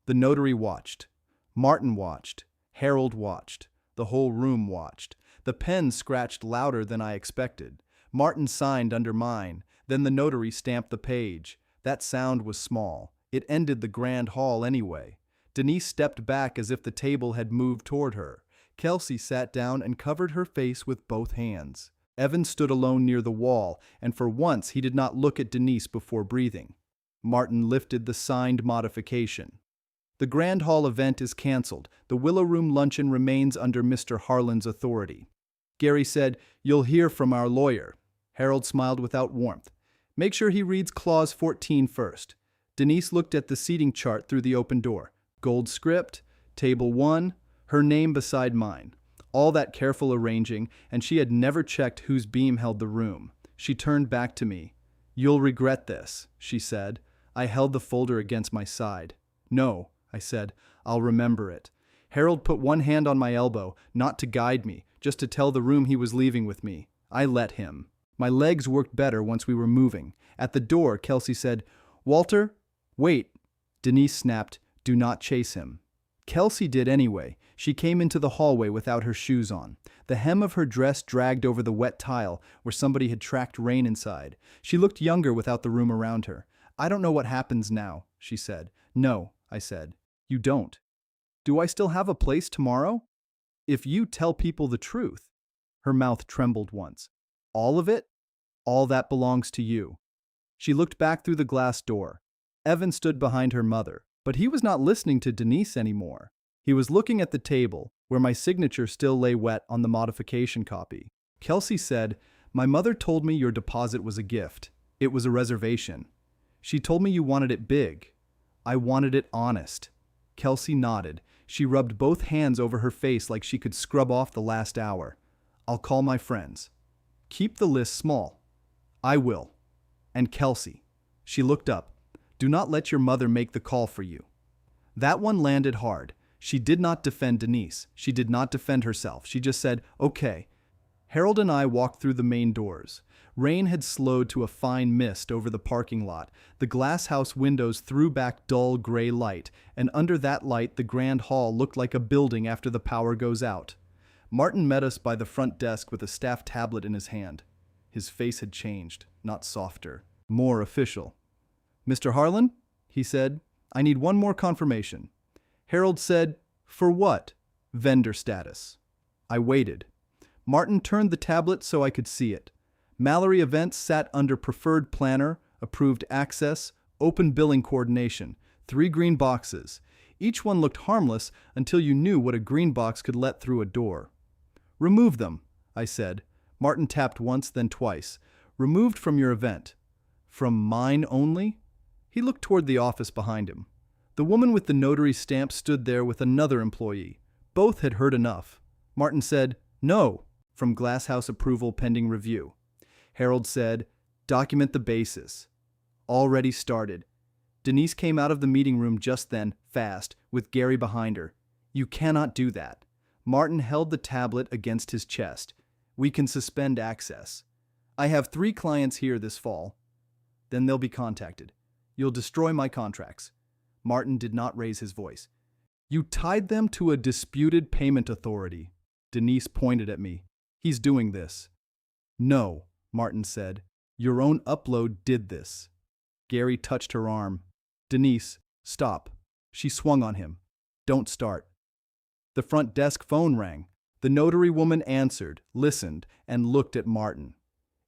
The notary watched. Martin watched. Harold watched. The whole room watched. The pen scratched louder than I expected. Martin signed under mine. Then the notary stamped the page. That sound was small. It ended the grand hall anyway. Denise stepped back as if the table had moved toward her. Kelsey sat down and covered her face with both hands. Evan stood alone near the wall, and for once he did not look at Denise before breathing. Martin lifted the signed modification. The Grand Hall event is canceled. The Willow Room luncheon remains under Mr. Harlan's authority. Gary said, "You'll hear from our lawyer." Harold smiled without warmth. "Make sure he reads Clause 14 first." Denise looked at the seating chart through the open door. Gold script, table 1, her name beside mine. All that careful arranging, and she had never checked whose beam held the room. She turned back to me. "You'll regret this," she said. I held the folder against my side. "No," I said, "I'll remember it." Harold put one hand on my elbow, not to guide me, just to tell the room he was leaving with me. I let him. My legs worked better once we were moving. At the door, Kelsey said, "Walter, wait." Denise snapped, "Do not chase him." Kelsey did anyway. She came into the hallway without her shoes on. The hem of her dress dragged over the wet tile where somebody had tracked rain inside. She looked younger without the room around her. "I don't know what happens now," she said. "No," I said. "You don't." "Do I still have a place tomorrow?" "If you tell people the truth." Her mouth trembled once. "All of it?" "All that belongs to you." She looked back through the glass door. Evan stood behind her mother, but he was not listening to Denise anymore. He was looking at the table, where my signature still lay wet on the modification copy. Kelsey said, "My mother told me your deposit was a gift. It was a reservation. She told me you wanted it big. I wanted it honest." Kelsey nodded. She rubbed both hands over her face like she could scrub off the last hour. "I'll call my friends." "Keep the list small." "I will." "And Kelsey." She looked up. "Do not let your mother make the call for you." That one landed hard. She did not defend Denise. She did not defend herself. She just said, "Okay." Harold and I walked through the main doors. Rain had slowed to a fine mist over the parking lot. The glass house windows threw back dull gray light, and under that light the grand hall looked like a building after the power goes out. Martin met us by the front desk with a staff tablet in his hand. His face had changed, not softer, more official. "Mr. Harlan," he said, "I need one more confirmation." Harold said, "For what?" "Vendor status." I waited. Martin turned the tablet so I could see it. Mallory Events sat under preferred planner, approved access, open billing coordination, 3 green boxes. Each one looked harmless until you knew what a green box could let through a door. Remove them, I said. Martin tapped once, then twice. Removed from your event. From mine only? He looked toward the office behind him. The woman with the notary stamp stood there with another employee. Both had heard enough. Martin said, "No," from Glasshouse approval pending review. Harold said, "Document the basis." Already started. Denise came out of the meeting room just then, fast, with Gary behind her. "You cannot do that." Martin held the tablet against his chest. "We can suspend access. I have 3 clients here this fall. Then they'll be contacted. You'll destroy my contracts." Martin did not raise his voice. "You tied them to a disputed payment authority." Denise pointed at me. "He's doing this." "No," Martin said. "Your own upload did this." Gary touched her arm. "Denise, stop." She swung on him. "Don't start." The front desk phone rang. The notary woman answered, listened, and looked at Martin.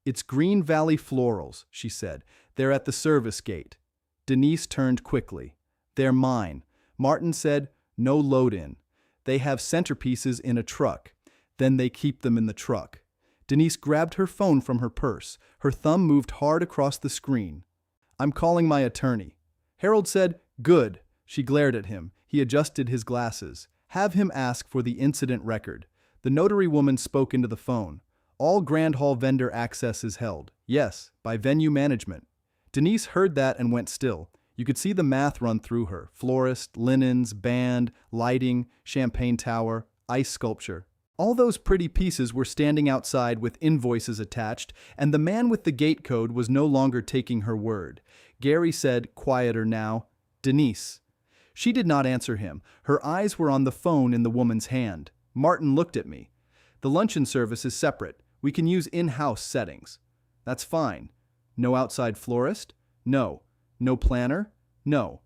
"It's Green Valley Florals," she said. "They're at the service gate." Denise turned quickly. "They're mine." Martin said, "No load-in. They have centerpieces in a truck. Then they keep them in the truck." Denise grabbed her phone from her purse. Her thumb moved hard across the screen. "I'm calling my attorney." Harold said, "Good." She glared at him. He adjusted his glasses. "Have him ask for the incident record." The notary woman spoke into the phone. "All Grand Hall vendor access is held. Yes, by venue management." Denise heard that and went still. You could see the math run through her. Florist, linens, band, lighting, champagne tower, ice sculpture. All those pretty pieces were standing outside with invoices attached, and the man with the gate code was no longer taking her word. Gary said, quieter now, "Denise." She did not answer him. Her eyes were on the phone in the woman's hand. Martin looked at me. "The luncheon service is separate. We can use in-house settings." "That's fine." "No outside florist?" "No." "No planner?" "No."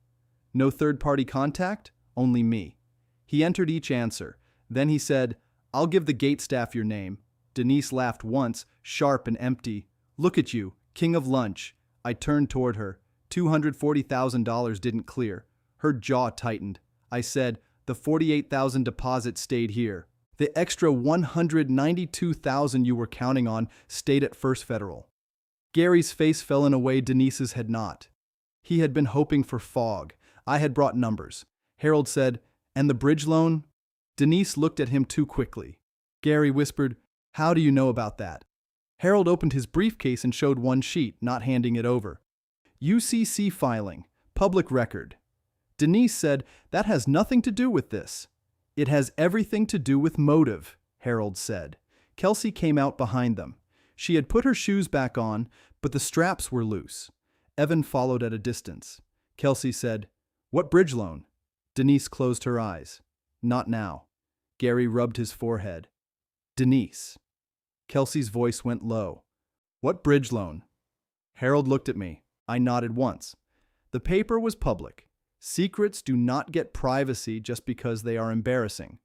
"No third-party contact?" "Only me." He entered each answer. Then he said, "I'll give the gate staff your name." Denise laughed once, sharp and empty. "Look at you, king of lunch." I turned toward her. $240,000 didn't clear. Her jaw tightened. I said, "The $48,000 deposit stayed here. The extra $192,000 you were counting on stayed at First Federal." Gary's face fell in a way Denise's had not. He had been hoping for fog. I had brought numbers. Harold said, "And the bridge loan?" Denise looked at him too quickly. Gary whispered, "How do you know about that?" Harold opened his briefcase and showed one sheet, not handing it over. "UCC filing, public record." Denise said, "That has nothing to do with this." "It has everything to do with motive," Harold said. Kelsey came out behind them. She had put her shoes back on, but the straps were loose. Evan followed at a distance. Kelsey said, "What bridge loan?" Denise closed her eyes. "Not now." Gary rubbed his forehead. "Denise." Kelsey's voice went low. "What bridge loan?" Harold looked at me. I nodded once. The paper was public. Secrets do not get privacy just because they are embarrassing.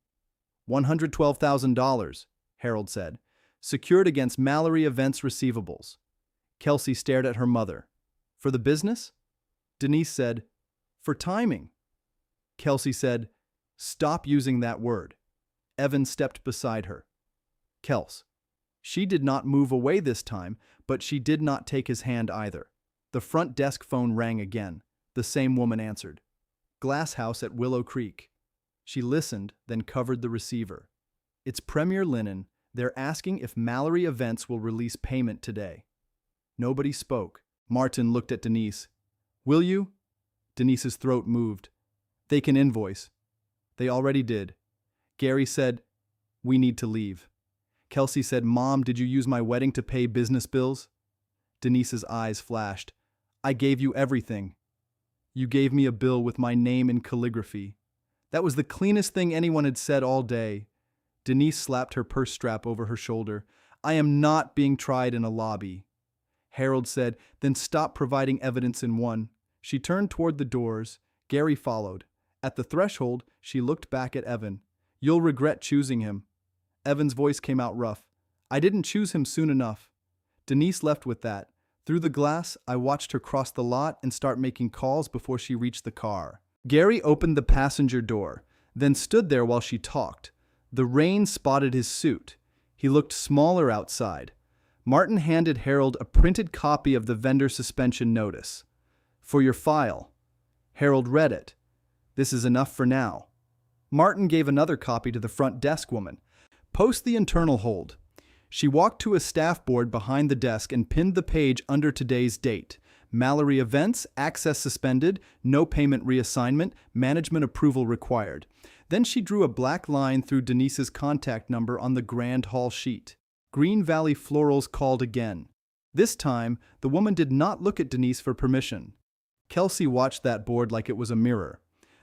$112,000, Harold said, secured against Mallory Events receivables. Kelsey stared at her mother. "For the business?" Denise said, "For timing." Kelsey said, "Stop using that word." Evan stepped beside her. "Kels." She did not move away this time, but she did not take his hand either. The front desk phone rang again. The same woman answered. "Glasshouse at Willow Creek." She listened, then covered the receiver. "It's Premier Linen. They're asking if Mallory Events will release payment today." Nobody spoke. Martin looked at Denise. "Will you?" Denise's throat moved. "They can invoice." They already did. Gary said, "We need to leave." Kelsey said, "Mom, did you use my wedding to pay business bills?" Denise's eyes flashed. "I gave you everything." "You gave me a bill with my name in calligraphy." That was the cleanest thing anyone had said all day. Denise slapped her purse strap over her shoulder. "I am not being tried in a lobby." Harold said, "Then stop providing evidence in one." She turned toward the doors. Gary followed. At the threshold, she looked back at Evan. "You'll regret choosing him." Evan's voice came out rough. "I didn't choose him soon enough." Denise left with that. Through the glass, I watched her cross the lot and start making calls before she reached the car. Gary opened the passenger door, then stood there while she talked. The rain spotted his suit. He looked smaller outside. Martin handed Harold a printed copy of the vendor suspension notice. "For your file." Harold read it. "This is enough for now." Martin gave another copy to the front desk woman. "Post the internal hold." She walked to a staff board behind the desk and pinned the page under today's date. Mallory events, access suspended, no payment reassignment, management approval required. Then she drew a black line through Denise's contact number on the Grand Hall sheet. Green Valley Florals called again. This time, the woman did not look at Denise for permission. Kelsey watched that board like it was a mirror.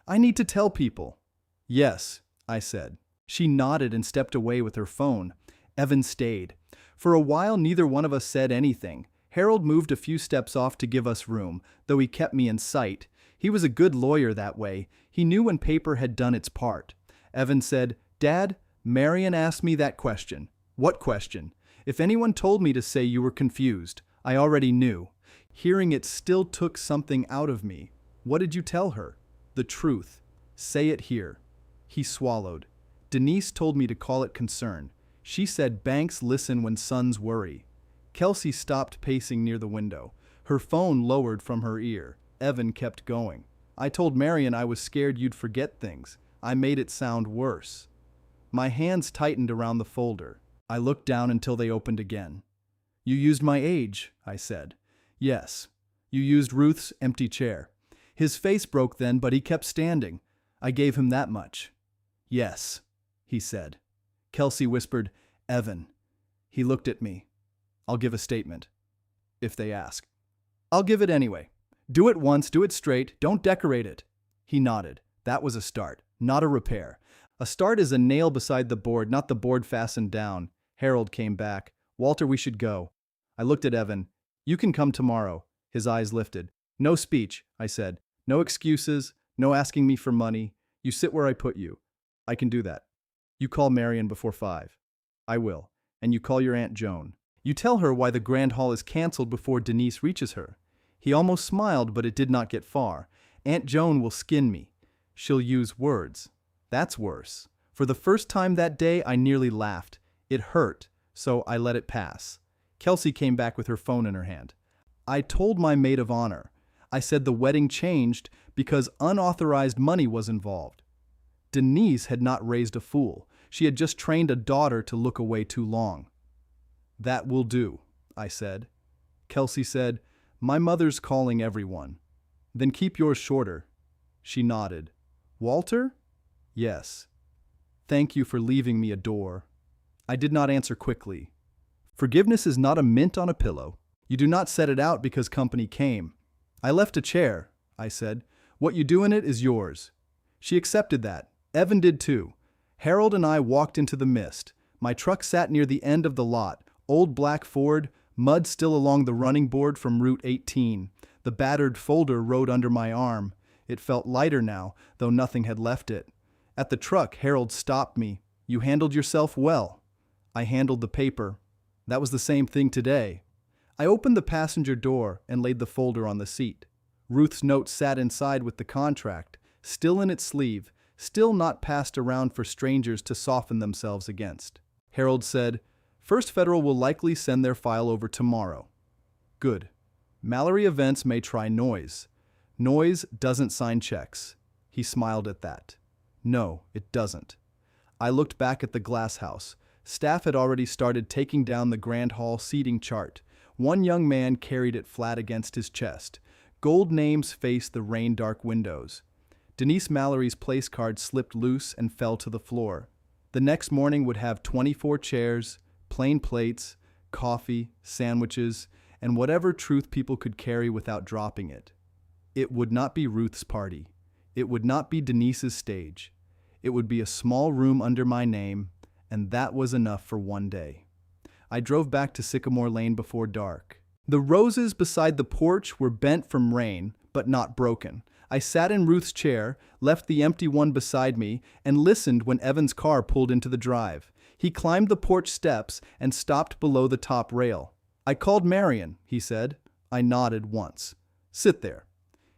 "I need to tell people." "Yes," I said. She nodded and stepped away with her phone. Evan stayed. For a while, neither one of us said anything. Harold moved a few steps off to give us room, though he kept me in sight. He was a good lawyer that way. He knew when paper had done its part. Evan said, "Dad, Marion asked me that question." "What question?" "If anyone told me to say you were confused, I already knew." Hearing it still took something out of me. "What did you tell her?" "The truth." "Say it here." He swallowed. "Denise told me to call it concern. She said banks listen when sons worry." Kelsey stopped pacing near the window. Her phone lowered from her ear. Evan kept going. "I told Marion I was scared you'd forget things. I made it sound worse." My hands tightened around the folder. I looked down until they opened again. "You used my age," I said. "Yes. You used Ruth's empty chair." His face broke then, but he kept standing. I gave him that much. "Yes," he said. Kelsey whispered, "Evan." He looked at me. "I'll give a statement. If they ask." "I'll give it anyway. Do it once, do it straight, don't decorate it." He nodded. That was a start, not a repair. A start is a nail beside the board, not the board fastened down. Harold came back. "Walter, we should go." I looked at Evan. "You can come tomorrow." His eyes lifted. "No speech," I said. "No excuses, no asking me for money. You sit where I put you." "I can do that." "You call Marion before 5. "I will. And you call your Aunt Joan. You tell her why the Grand Hall is canceled before Denise reaches her." He almost smiled, but it did not get far. "Aunt Joan will skin me. She'll use words." That's worse. For the first time that day, I nearly laughed. It hurt, so I let it pass. Kelsey came back with her phone in her hand. "I told my maid of honor. I said the wedding changed because unauthorized money was involved." Denise had not raised a fool. She had just trained a daughter to look away too long. "That will do," I said. Kelsey said, "My mother's calling everyone." "Then keep yours shorter." She nodded. "Walter?" "Yes." "Thank you for leaving me a door." I did not answer quickly. Forgiveness is not a mint on a pillow. You do not set it out because company came. "I left a chair," I said. "What you do in it is yours." She accepted that. Evan did too. Harold and I walked into the mist. My truck sat near the end of the lot. Old black Ford, mud still along the running board from Route 18. The battered folder rode under my arm. It felt lighter now, though nothing had left it. At the truck, Harold stopped me. "You handled yourself well." I handled the paper. That was the same thing today. I opened the passenger door and laid the folder on the seat. Ruth's note sat inside with the contract, still in its sleeve, still not passed around for strangers to soften themselves against. Harold said, "First Federal will likely send their file over tomorrow." Good. Mallory Events may try Noise. Noise doesn't sign checks. He smiled at that. No, it doesn't. I looked back at the glass house. Staff had already started taking down the Grand Hall seating chart. One young man carried it flat against his chest. Gold names faced the rain-dark windows. Denise Mallory's place card slipped loose and fell to the floor. The next morning would have 24 chairs, plain plates, coffee, sandwiches, and whatever truth people could carry without dropping it. It would not be Ruth's party. It would not be Denise's stage. It would be a small room under my name, and that was enough for one day. I drove back to Sycamore Lane before dark. The roses beside the porch were bent from rain, but not broken. I sat in Ruth's chair, left the empty one beside me, and listened when Evan's car pulled into the drive. He climbed the porch steps and stopped below the top rail. "I called Marion," he said. I nodded once. Sit there.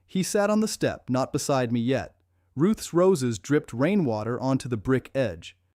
He sat on the step, not beside me yet. Ruth's roses dripped rainwater onto the brick edge.